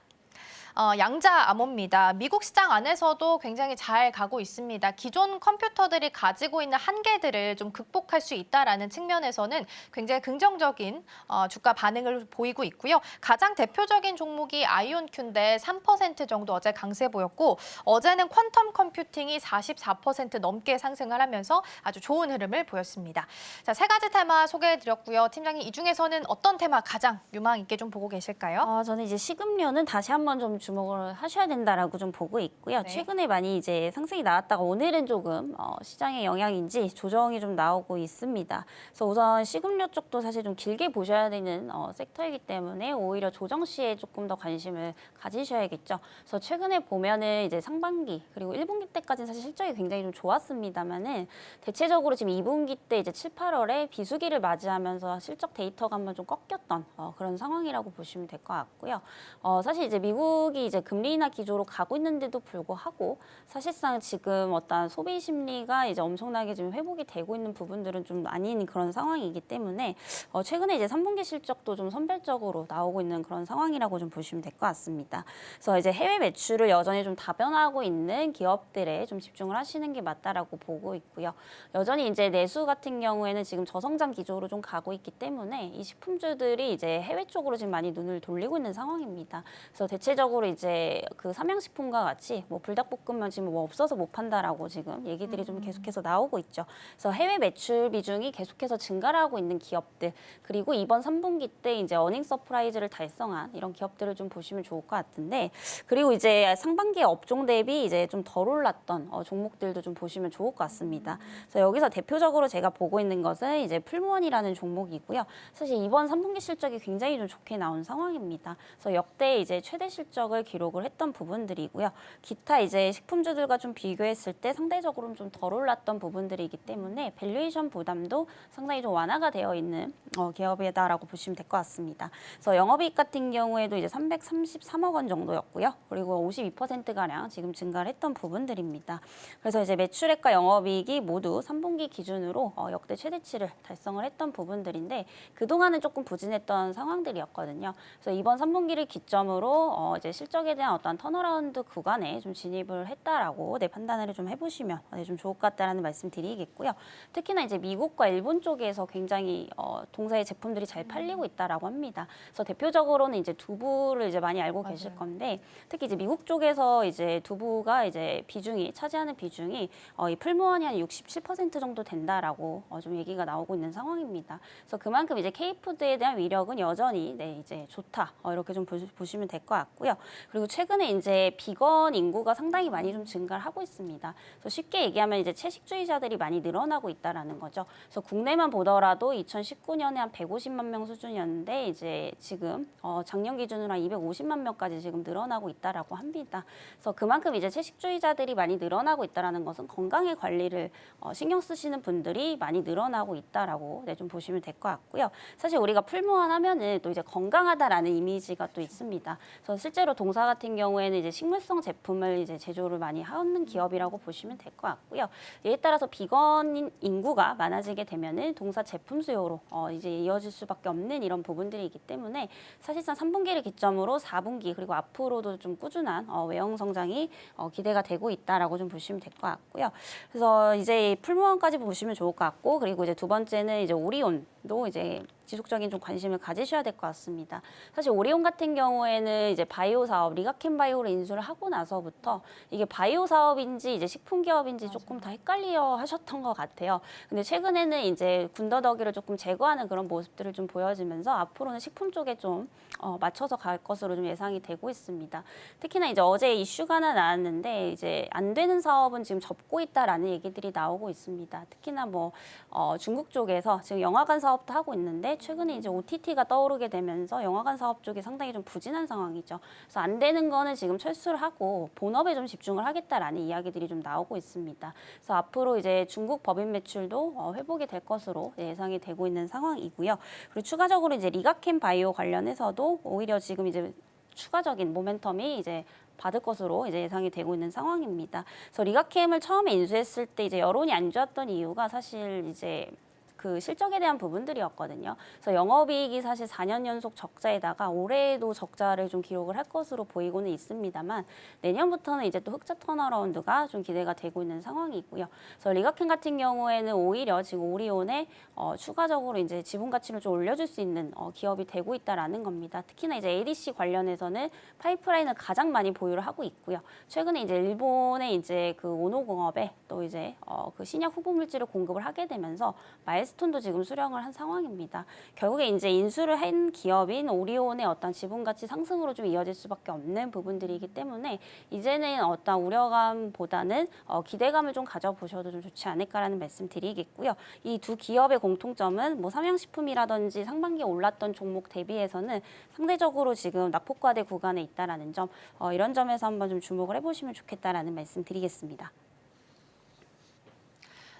양자 암호입니다. 미국 시장 안에서도 굉장히 잘 가고 있습니다. 기존 컴퓨터들이 가지고 있는 한계들을 좀 극복할 수 있다라는 측면에서는 굉장히 긍정적인 주가 반응을 보이고 있고요. 가장 대표적인 종목이 아이온큐인데 3% 정도 어제 강세 보였고 어제는 퀀텀 컴퓨팅이 44% 넘게 상승을 하면서 아주 좋은 흐름을 보였습니다. 자, 세 가지 테마 소개해드렸고요. 팀장님, 이 중에서는 어떤 테마 가장 유망 있게 좀 보고 계실까요? 저는 이제 식음료는 다시 한번 좀 주목을 하셔야 된다라고 좀 보고 있고요. 네. 최근에 많이 이제 상승이 나왔다가 오늘은 조금 시장의 영향인지 조정이 좀 나오고 있습니다. 그래서 우선 식음료 쪽도 사실 좀 길게 보셔야 되는 섹터이기 때문에 오히려 조정 시에 조금 더 관심을 가지셔야겠죠. 그래서 최근에 보면은 이제 상반기 그리고 1분기 때까지는 사실 실적이 굉장히 좀 좋았습니다만은 대체적으로 지금 2분기 때 이제 7, 8월에 비수기를 맞이하면서 실적 데이터가 한번 좀 꺾였던 그런 상황이라고 보시면 될 것 같고요. 사실 이제 미국이 이제 금리 인하 기조로 가고 있는데도 불구하고 사실상 지금 어떤 소비 심리가 이제 엄청나게 지금 회복이 되고 있는 부분들은 좀 아닌 그런 상황이기 때문에 최근에 이제 3분기 실적도 좀 선별적으로 나오고 있는 그런 상황이라고 좀 보시면 될 것 같습니다. 그래서 이제 해외 매출을 여전히 좀 다변화하고 있는 기업들에 좀 집중을 하시는 게 맞다라고 보고 있고요. 여전히 이제 내수 같은 경우에는 지금 저성장 기조로 좀 가고 있기 때문에 이 식품주들이 이제 해외 쪽으로 지금 많이 눈을 돌리고 있는 상황입니다. 그래서 대체적으로 이제 그 삼양식품과 같이 뭐 불닭볶음면 지금 뭐 없어서 못 판다라고 지금 얘기들이 좀 계속해서 나오고 있죠. 그래서 해외 매출 비중이 계속해서 증가를 하고 있는 기업들 그리고 이번 3분기 때 이제 어닝 서프라이즈를 달성한 이런 기업들을 좀 보시면 좋을 것 같은데 그리고 이제 상반기 업종 대비 이제 좀 덜 올랐던 종목들도 좀 보시면 좋을 것 같습니다. 그래서 여기서 대표적으로 제가 보고 있는 것은 이제 풀무원이라는 종목이고요. 사실 이번 3분기 실적이 굉장히 좀 좋게 나온 상황입니다. 그래서 역대 이제 최대 실적을 기록을 했던 부분들이고요. 기타 이제 식품주들과 좀 비교했을 때 상대적으로 좀 덜 올랐던 부분들이기 때문에 밸류에이션 부담도 상당히 좀 완화가 되어 있는 기업이다라고 보시면 될 것 같습니다. 그래서 영업이익 같은 경우에도 이제 333억 원 정도였고요. 그리고 52%가량 지금 증가를 했던 부분들입니다. 그래서 이제 매출액과 영업이익이 모두 3분기 기준으로 역대 최대치를 달성을 했던 부분들인데 그동안은 조금 부진했던 상황들이었거든요. 그래서 이번 3분기를 기점으로 이제 실적에 대한 어떤 턴어라운드 구간에 좀 진입을 했다라고 판단을 좀 해보시면 좀 좋을 것 같다라는 말씀 드리겠고요. 특히나 이제 미국과 일본 쪽에서 굉장히 동사의 제품들이 잘 팔리고 있다라고 합니다. 그래서 대표적으로는 이제 두부를 이제 많이 알고 계실 건데 특히 이제 미국 쪽에서 이제 두부가 이제 비중이 차지하는 비중이 이 풀무원이 한 67% 정도 된다라고 좀 얘기가 나오고 있는 상황입니다. 그래서 그만큼 이제 K푸드에 대한 위력은 여전히 이제 좋다 이렇게 좀 보시면 될 것 같고요. 그리고 최근에 이제 비건 인구가 상당히 많이 좀 증가를 하고 있습니다. 그래서 쉽게 얘기하면 이제 채식주의자들이 많이 늘어나고 있다라는 거죠. 그래서 국내만 보더라도 2019년에 한 150만 명 수준이었는데 이제 지금 작년 기준으로 한 250만 명까지 지금 늘어나고 있다라고 합니다. 그래서 그만큼 이제 채식주의자들이 많이 늘어나고 있다라는 것은 건강의 관리를 신경 쓰시는 분들이 많이 늘어나고 있다라고 좀 보시면 될 것 같고요. 사실 우리가 풀무원 하면은 또 이제 건강하다라는 이미지가 또 있습니다. 그래서 실제로 동사 같은 경우에는 이제 식물성 제품을 이제 제조를 많이 하는 기업이라고 보시면 될 것 같고요. 이에 따라서 비건 인구가 많아지게 되면은 동사 제품 수요로 이제 이어질 수밖에 없는 이런 부분들이기 때문에 사실상 3분기를 기점으로 4분기 그리고 앞으로도 좀 꾸준한 외형 성장이 기대가 되고 있다라고 좀 보시면 될 것 같고요. 그래서 이제 풀무원까지 보시면 좋을 것 같고 그리고 이제 두 번째는 이제 오리온도 이제 지속적인 좀 관심을 가지셔야 될 것 같습니다. 사실 오리온 같은 경우에는 이제 바이오 사업, 리가켄 바이오를 인수를 하고 나서부터 이게 바이오 사업인지 이제 식품 기업인지 조금 다 헷갈려 하셨던 것 같아요. 근데 최근에는 이제 군더더기를 조금 제거하는 그런 모습들을 좀 보여지면서 앞으로는 식품 쪽에 좀 맞춰서 갈 것으로 좀 예상이 되고 있습니다. 특히나 이제 어제 이슈가 하나 나왔는데 이제 안 되는 사업은 지금 접고 있다라는 얘기들이 나오고 있습니다. 특히나 뭐 중국 쪽에서 지금 영화관 사업도 하고 있는데 최근에 이제 OTT가 떠오르게 되면서 영화관 사업 쪽이 상당히 좀 부진한 상황이죠. 그래서 안 되는 거는 지금 철수를 하고 본업에 좀 집중을 하겠다라는 이야기들이 좀 나오고 있습니다. 그래서 앞으로 이제 중국 법인 매출도 회복이 될 것으로 예상이 되고 있는 상황이고요. 그리고 추가적으로 이제 리가켄 바이오 관련해서도 오히려 지금 이제 추가적인 모멘텀이 이제 받을 것으로 이제 예상이 되고 있는 상황입니다. 그래서 리가캠을 처음에 인수했을 때 이제 여론이 안 좋았던 이유가 사실 이제 그 실적에 대한 부분들이었거든요. 그래서 영업이익이 사실 4년 연속 적자에다가 올해에도 적자를 좀 기록을 할 것으로 보이고는 있습니다만 내년부터는 이제 또 흑자 턴어라운드가 좀 기대가 되고 있는 상황이 있고요. 그래서 리가켄 같은 경우에는 오히려 지금 오리온에 추가적으로 이제 지분 가치를 좀 올려줄 수 있는 기업이 되고 있다라는 겁니다. 특히나 이제 ADC 관련해서는 파이프라인을 가장 많이 보유를 하고 있고요. 최근에 이제 일본의 이제 그 오노공업에 또 이제 그 신약 후보 물질을 공급을 하게 되면서 마일스톤도 지금 수령을 한 상황입니다. 결국에 이제 인수를 한 기업인 오리온의 어떤 지분 가치 상승으로 좀 이어질 수밖에 없는 부분들이기 때문에 이제는 어떤 우려감보다는 기대감을 좀 가져보셔도 좀 좋지 않을까라는 말씀 드리겠고요. 이 두 기업의 공통점은 뭐 삼양식품이라든지 상반기에 올랐던 종목 대비해서는 상대적으로 지금 낙폭과대 구간에 있다라는 점, 이런 점에서 한번 좀 주목을 해보시면 좋겠다라는 말씀 드리겠습니다.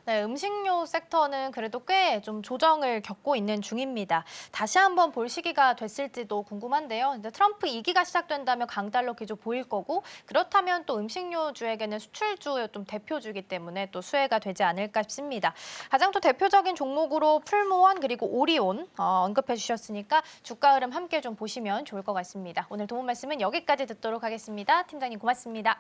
네, 음식료 섹터는 그래도 꽤 좀 조정을 겪고 있는 중입니다. 다시 한번 볼 시기가 됐을지도 궁금한데요. 이제 트럼프 2기가 시작된다면 강달러 기조 보일 거고 그렇다면 또 음식료주에게는 수출주 좀 대표주이기 때문에 또 수혜가 되지 않을까 싶습니다. 가장 또 대표적인 종목으로 풀무원 그리고 오리온 언급해 주셨으니까 주가 흐름 함께 좀 보시면 좋을 것 같습니다. 오늘 도움 말씀은 여기까지 듣도록 하겠습니다. 팀장님 고맙습니다.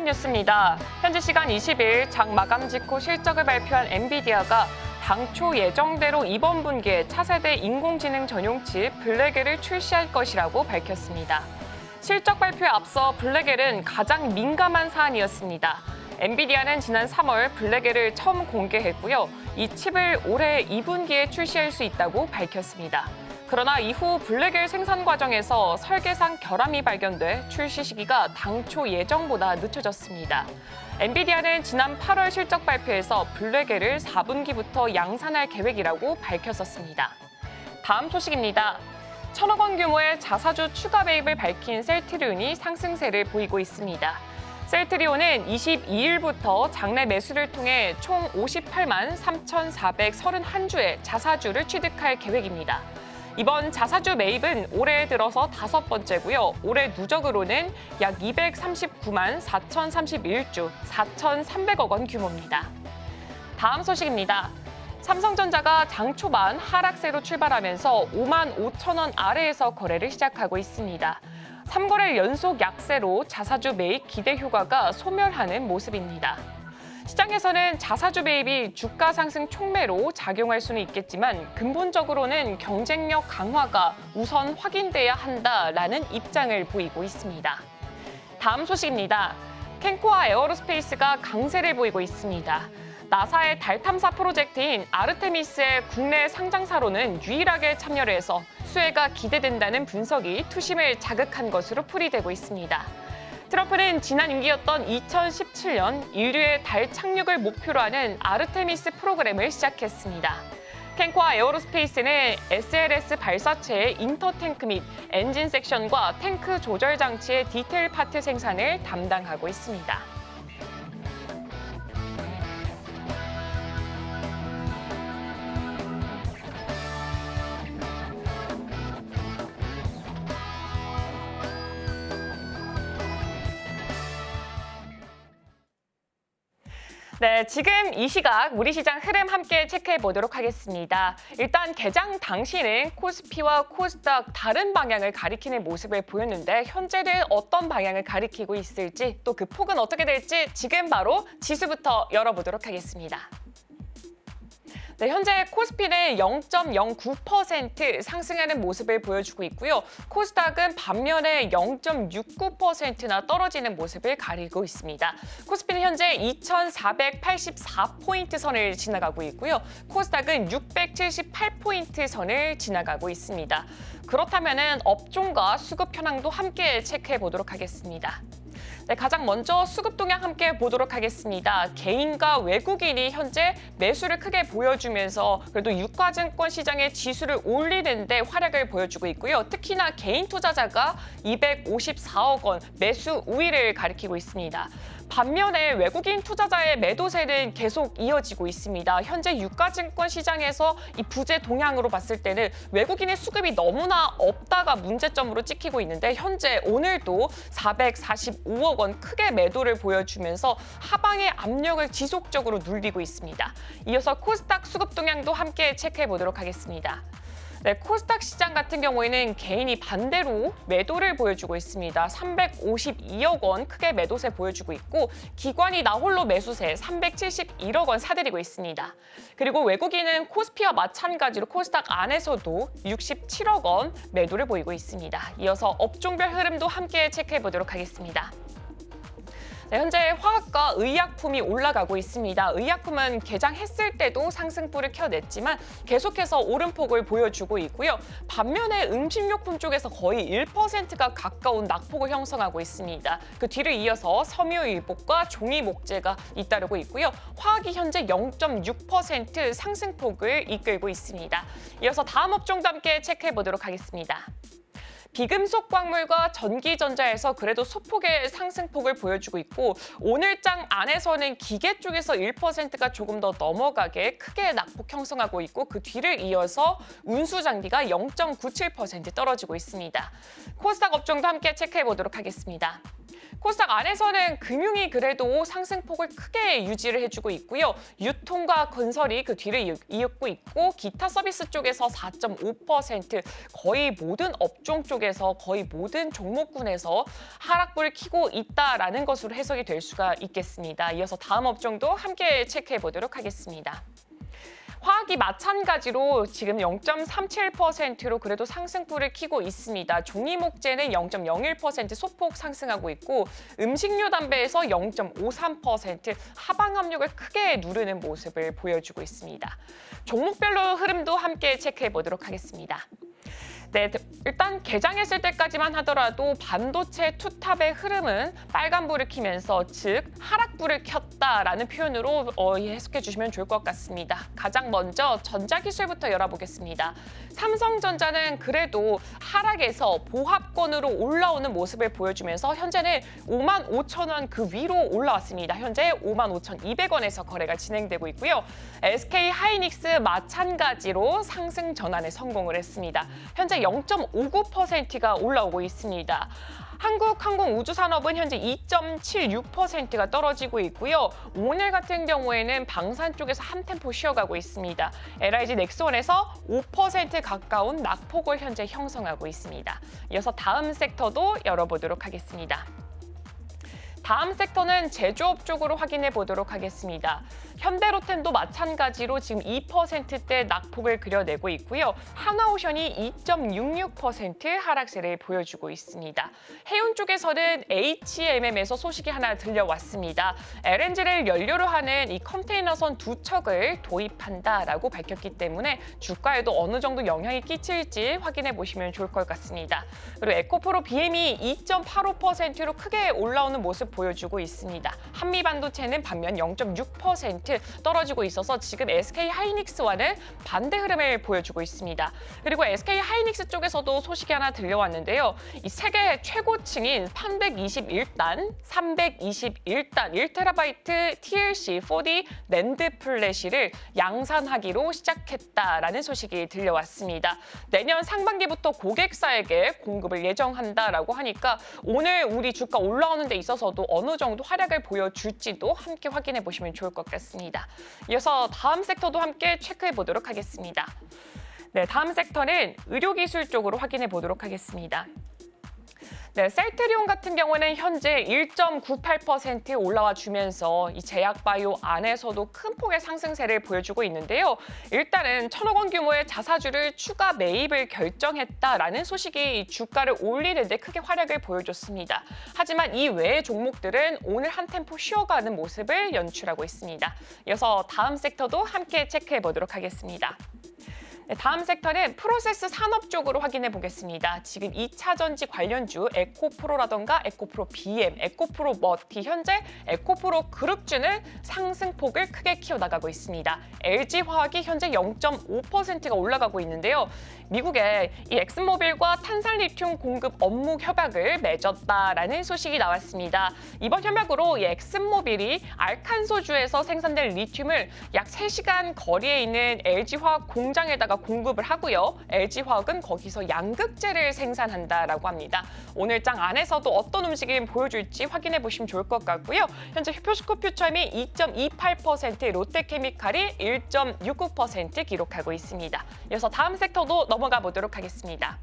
뉴스입니다. 현지 시간 20일 장 마감 직후 실적을 발표한 엔비디아가 당초 예정대로 이번 분기에 차세대 인공지능 전용칩 블랙엘을 출시할 것이라고 밝혔습니다. 실적 발표에 앞서 블랙엘은 가장 민감한 사안이었습니다. 엔비디아는 지난 3월 블랙엘을 처음 공개했고요. 이 칩을 올해 2분기에 출시할 수 있다고 밝혔습니다. 그러나 이후 블랙엘 생산 과정에서 설계상 결함이 발견돼 출시 시기가 당초 예정보다 늦춰졌습니다. 엔비디아는 지난 8월 실적 발표에서 블랙엘을 4분기부터 양산할 계획이라고 밝혔었습니다. 다음 소식입니다. 1,000억 원 규모의 자사주 추가 매입을 밝힌 셀트리온이 상승세를 보이고 있습니다. 셀트리온은 22일부터 장내 매수를 통해 총 58만 3,431주의 자사주를 취득할 계획입니다. 이번 자사주 매입은 올해 들어서 5번째고요. 올해 누적으로는 약 239만 4,031주, 4,300억 원 규모입니다. 다음 소식입니다. 삼성전자가 장 초반 하락세로 출발하면서 5만 5천 원 아래에서 거래를 시작하고 있습니다. 3거래일 연속 약세로 자사주 매입 기대 효과가 소멸하는 모습입니다. 시장에서는 자사주 매입이 주가 상승 촉매로 작용할 수는 있겠지만 근본적으로는 경쟁력 강화가 우선 확인돼야 한다라는 입장을 보이고 있습니다. 다음 소식입니다. 캔코와 에어로스페이스가 강세를 보이고 있습니다. 나사의 달 탐사 프로젝트인 아르테미스의 국내 상장사로는 유일하게 참여를 해서 수혜가 기대된다는 분석이 투심을 자극한 것으로 풀이되고 있습니다. 트럼프는 지난 임기였던 2017년 인류의 달 착륙을 목표로 하는 아르테미스 프로그램을 시작했습니다. 캔코와 에어로스페이스는 SLS 발사체의 인터탱크 및 엔진 섹션과 탱크 조절 장치의 디테일 파트 생산을 담당하고 있습니다. 네, 지금 이 시각 우리 시장 흐름 함께 체크해 보도록 하겠습니다. 일단 개장 당시는 코스피와 코스닥 다른 방향을 가리키는 모습을 보였는데 현재는 어떤 방향을 가리키고 있을지 또 그 폭은 어떻게 될지 지금 바로 지수부터 열어보도록 하겠습니다. 네, 현재 코스피는 0.09% 상승하는 모습을 보여주고 있고요. 코스닥은 반면에 0.69%나 떨어지는 모습을 가리고 있습니다. 코스피는 현재 2,484포인트 선을 지나가고 있고요. 코스닥은 678포인트 선을 지나가고 있습니다. 그렇다면 업종과 수급 현황도 함께 체크해 보도록 하겠습니다. 네, 가장 먼저 수급 동향 함께 보도록 하겠습니다. 개인과 외국인이 현재 매수를 크게 보여주면서 그래도 유가증권 시장의 지수를 올리는데 활약을 보여주고 있고요. 특히나 개인 투자자가 254억 원 매수 우위를 가리키고 있습니다. 반면에 외국인 투자자의 매도세는 계속 이어지고 있습니다. 현재 유가증권 시장에서 이 부재 동향으로 봤을 때는 외국인의 수급이 너무나 없다가 문제점으로 찍히고 있는데 현재 오늘도 445억 원 크게 매도를 보여주면서 하방의 압력을 지속적으로 눌리고 있습니다. 이어서 코스닥 수급 동향도 함께 체크해 보도록 하겠습니다. 네, 코스닥 시장 같은 경우에는 개인이 반대로 매도를 보여주고 있습니다. 352억 원 크게 매도세 보여주고 있고 기관이 나홀로 매수세 371억 원 사들이고 있습니다. 그리고 외국인은 코스피와 마찬가지로 코스닥 안에서도 67억 원 매도를 보이고 있습니다. 이어서 업종별 흐름도 함께 체크해 보도록 하겠습니다. 네, 현재 화학과 의약품이 올라가고 있습니다. 의약품은 개장했을 때도 상승폭을 켜냈지만 계속해서 오름폭을 보여주고 있고요. 반면에 음식료품 쪽에서 거의 1%가 가까운 낙폭을 형성하고 있습니다. 그 뒤를 이어서 섬유유복과 종이목재가 잇따르고 있고요. 화학이 현재 0.6% 상승폭을 이끌고 있습니다. 이어서 다음 업종도 함께 체크해 보도록 하겠습니다. 비금속 광물과 전기전자에서 그래도 소폭의 상승폭을 보여주고 있고 오늘장 안에서는 기계 쪽에서 1%가 조금 더 넘어가게 크게 낙폭 형성하고 있고 그 뒤를 이어서 운수장비가 0.97% 떨어지고 있습니다. 코스닥 업종도 함께 체크해 보도록 하겠습니다. 코스닥 안에서는 금융이 그래도 상승폭을 크게 유지를 해주고 있고요. 유통과 건설이 그 뒤를 이었고 있고 기타 서비스 쪽에서 4.5% 거의 모든 업종 쪽에서 거의 모든 종목군에서 하락불을 켜고 있다라는 것으로 해석이 될 수가 있겠습니다. 이어서 다음 업종도 함께 체크해 보도록 하겠습니다. 화학이 마찬가지로 지금 0.37%로 그래도 상승폭을 켜고 있습니다. 종이목재는 0.01% 소폭 상승하고 있고 음식료 담배에서 0.53% 하방 압력을 크게 누르는 모습을 보여주고 있습니다. 종목별로 흐름도 함께 체크해 보도록 하겠습니다. 네, 일단 개장했을 때까지만 하더라도 반도체 투탑의 흐름은 빨간불을 켜면서 즉 하락불을 켰다라는 표현으로 해석해 주시면 좋을 것 같습니다. 가장 먼저 전자기술부터 열어보겠습니다. 삼성전자는 그래도 하락에서 보합권으로 올라오는 모습을 보여주면서 현재는 55,000원 그 위로 올라왔습니다. 현재 55,200원에서 거래가 진행되고 있고요. SK하이닉스 마찬가지로 상승 전환에 성공을 했습니다. 현재 0.59%가 올라오고 있습니다. 한국항공우주산업은 현재 2.76%가 떨어지고 있고요. 오늘 같은 경우에는 방산 쪽에서 한 템포 쉬어가고 있습니다. LIG 넥스원에서 5% 가까운 낙폭을 현재 형성하고 있습니다. 이어서 다음 섹터도 열어보도록 하겠습니다. 다음 섹터는 제조업 쪽으로 확인해 보도록 하겠습니다. 현대로템도 마찬가지로 지금 2%대 낙폭을 그려내고 있고요. 하나오션이 2.66% 하락세를 보여주고 있습니다. 해운 쪽에서는 HMM에서 소식이 하나 들려왔습니다. LNG를 연료로 하는 이 컨테이너선 2척을 도입한다라고 밝혔기 때문에 주가에도 어느 정도 영향이 끼칠지 확인해 보시면 좋을 것 같습니다. 그리고 에코프로 BM이 2.85%로 크게 올라오는 모습 보여주고 있습니다. 한미반도체는 반면 0.6% 포인트 떨어지고 있어서 지금 SK 하이닉스와는 반대 흐름을 보여주고 있습니다. 그리고 SK 하이닉스 쪽에서도 소식이 하나 들려왔는데요. 이 세계 최고층인 321단, 321단 1TB TLC 4D 낸드 플래시를 양산하기로 시작했다라는 소식이 들려왔습니다. 내년 상반기부터 고객사에게 공급을 예정한다라고 하니까 오늘 우리 주가 올라오는 데 있어서도 어느 정도 활약을 보여줄지도 함께 확인해 보시면 좋을 것 같습니다. 이어서 다음 섹터도 함께 체크해 보도록 하겠습니다. 네, 다음 섹터는 의료기술 쪽으로 확인해 보도록 하겠습니다. 네, 셀트리온 같은 경우는 현재 1.98% 올라와 주면서 이 제약바이오 안에서도 큰 폭의 상승세를 보여주고 있는데요. 일단은 1,000억 원 규모의 자사주를 추가 매입을 결정했다라는 소식이 주가를 올리는 데 크게 활약을 보여줬습니다. 하지만 이 외의 종목들은 오늘 한 템포 쉬어가는 모습을 연출하고 있습니다. 이어서 다음 섹터도 함께 체크해 보도록 하겠습니다. 네, 다음 섹터는 프로세스 산업 쪽으로 확인해 보겠습니다. 지금 2차 전지 관련주 에코프로라던가 에코프로 BM, 에코프로 머티, 현재 에코프로 그룹주는 상승폭을 크게 키워나가고 있습니다. LG화학이 현재 0.5%가 올라가고 있는데요. 미국의 이 엑슨모빌과 탄산리튬 공급 업무 협약을 맺었다라는 소식이 나왔습니다. 이번 협약으로 이 엑슨모빌이 알칸소주에서 생산된 리튬을 약 3시간 거리에 있는 LG화학 공장에다가 공급을 하고요. LG화학은 거기서 양극재를 생산한다라고 합니다. 오늘 장 안에서도 어떤 움직임 보여줄지 확인해 보시면 좋을 것 같고요. 현재 표스코 퓨처임이 2.28%, 롯데케미칼이 1.69% 기록하고 있습니다. 이어서 다음 섹터도 넘어가 보도록 하겠습니다.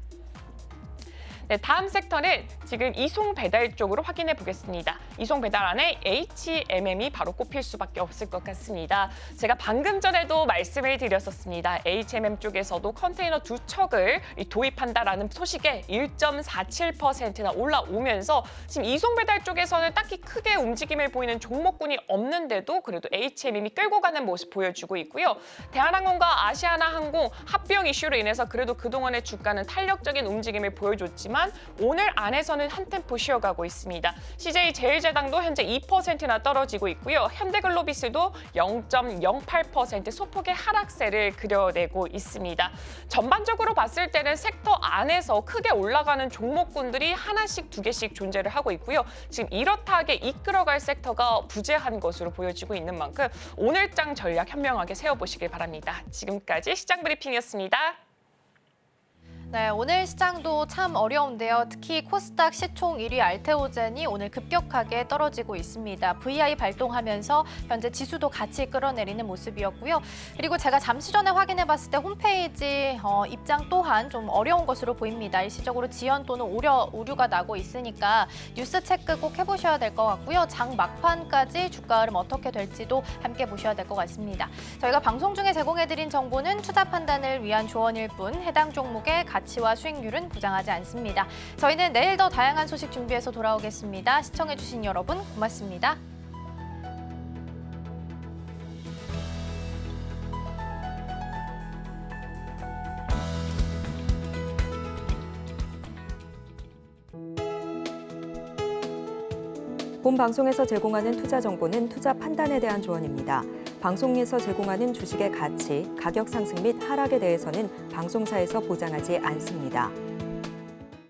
네, 다음 섹터는 지금 이송 배달 쪽으로 확인해 보겠습니다. 이송 배달 안에 HMM이 바로 꼽힐 수밖에 없을 것 같습니다. 제가 방금 전에도 말씀을 드렸었습니다. HMM 쪽에서도 컨테이너 2척을 도입한다라는 소식에 1.47%나 올라오면서 지금 이송 배달 쪽에서는 딱히 크게 움직임을 보이는 종목군이 없는데도 그래도 HMM이 끌고 가는 모습 보여주고 있고요. 대한항공과 아시아나항공 합병 이슈로 인해서 그래도 그동안의 주가는 탄력적인 움직임을 보여줬지만 오늘 안에서는 한 템포 쉬어가고 있습니다. CJ제일제당도 현재 2%나 떨어지고 있고요. 현대글로비스도 0.08% 소폭의 하락세를 그려내고 있습니다. 전반적으로 봤을 때는 섹터 안에서 크게 올라가는 종목군들이 하나씩 두 개씩 존재를 하고 있고요. 지금 이렇다하게 이끌어갈 섹터가 부재한 것으로 보여지고 있는 만큼 오늘 장 전략 현명하게 세워보시길 바랍니다. 지금까지 시장 브리핑이었습니다. 네, 오늘 시장도 참 어려운데요. 특히 코스닥 시총 1위 알테오젠이 오늘 급격하게 떨어지고 있습니다. VI 발동하면서 현재 지수도 같이 끌어내리는 모습이었고요. 그리고 제가 잠시 전에 확인해봤을 때 홈페이지 입장 또한 좀 어려운 것으로 보입니다. 일시적으로 지연 또는 오류가 나고 있으니까 뉴스 체크 꼭 해보셔야 될 것 같고요. 장 막판까지 주가 흐름 어떻게 될지도 함께 보셔야 될 것 같습니다. 저희가 방송 중에 제공해드린 정보는 투자 판단을 위한 조언일 뿐 해당 종목의 가치와 수익률은 보장하지 않습니다. 저희는 내일 더 다양한 소식 준비해서 돌아오겠습니다. 시청해주신 여러분 고맙습니다. 본 방송에서 제공하는 투자 정보는 투자 판단에 대한 조언입니다. 방송에서 제공하는 주식의 가치, 가격 상승 및 하락에 대해서는 방송사에서 보장하지 않습니다.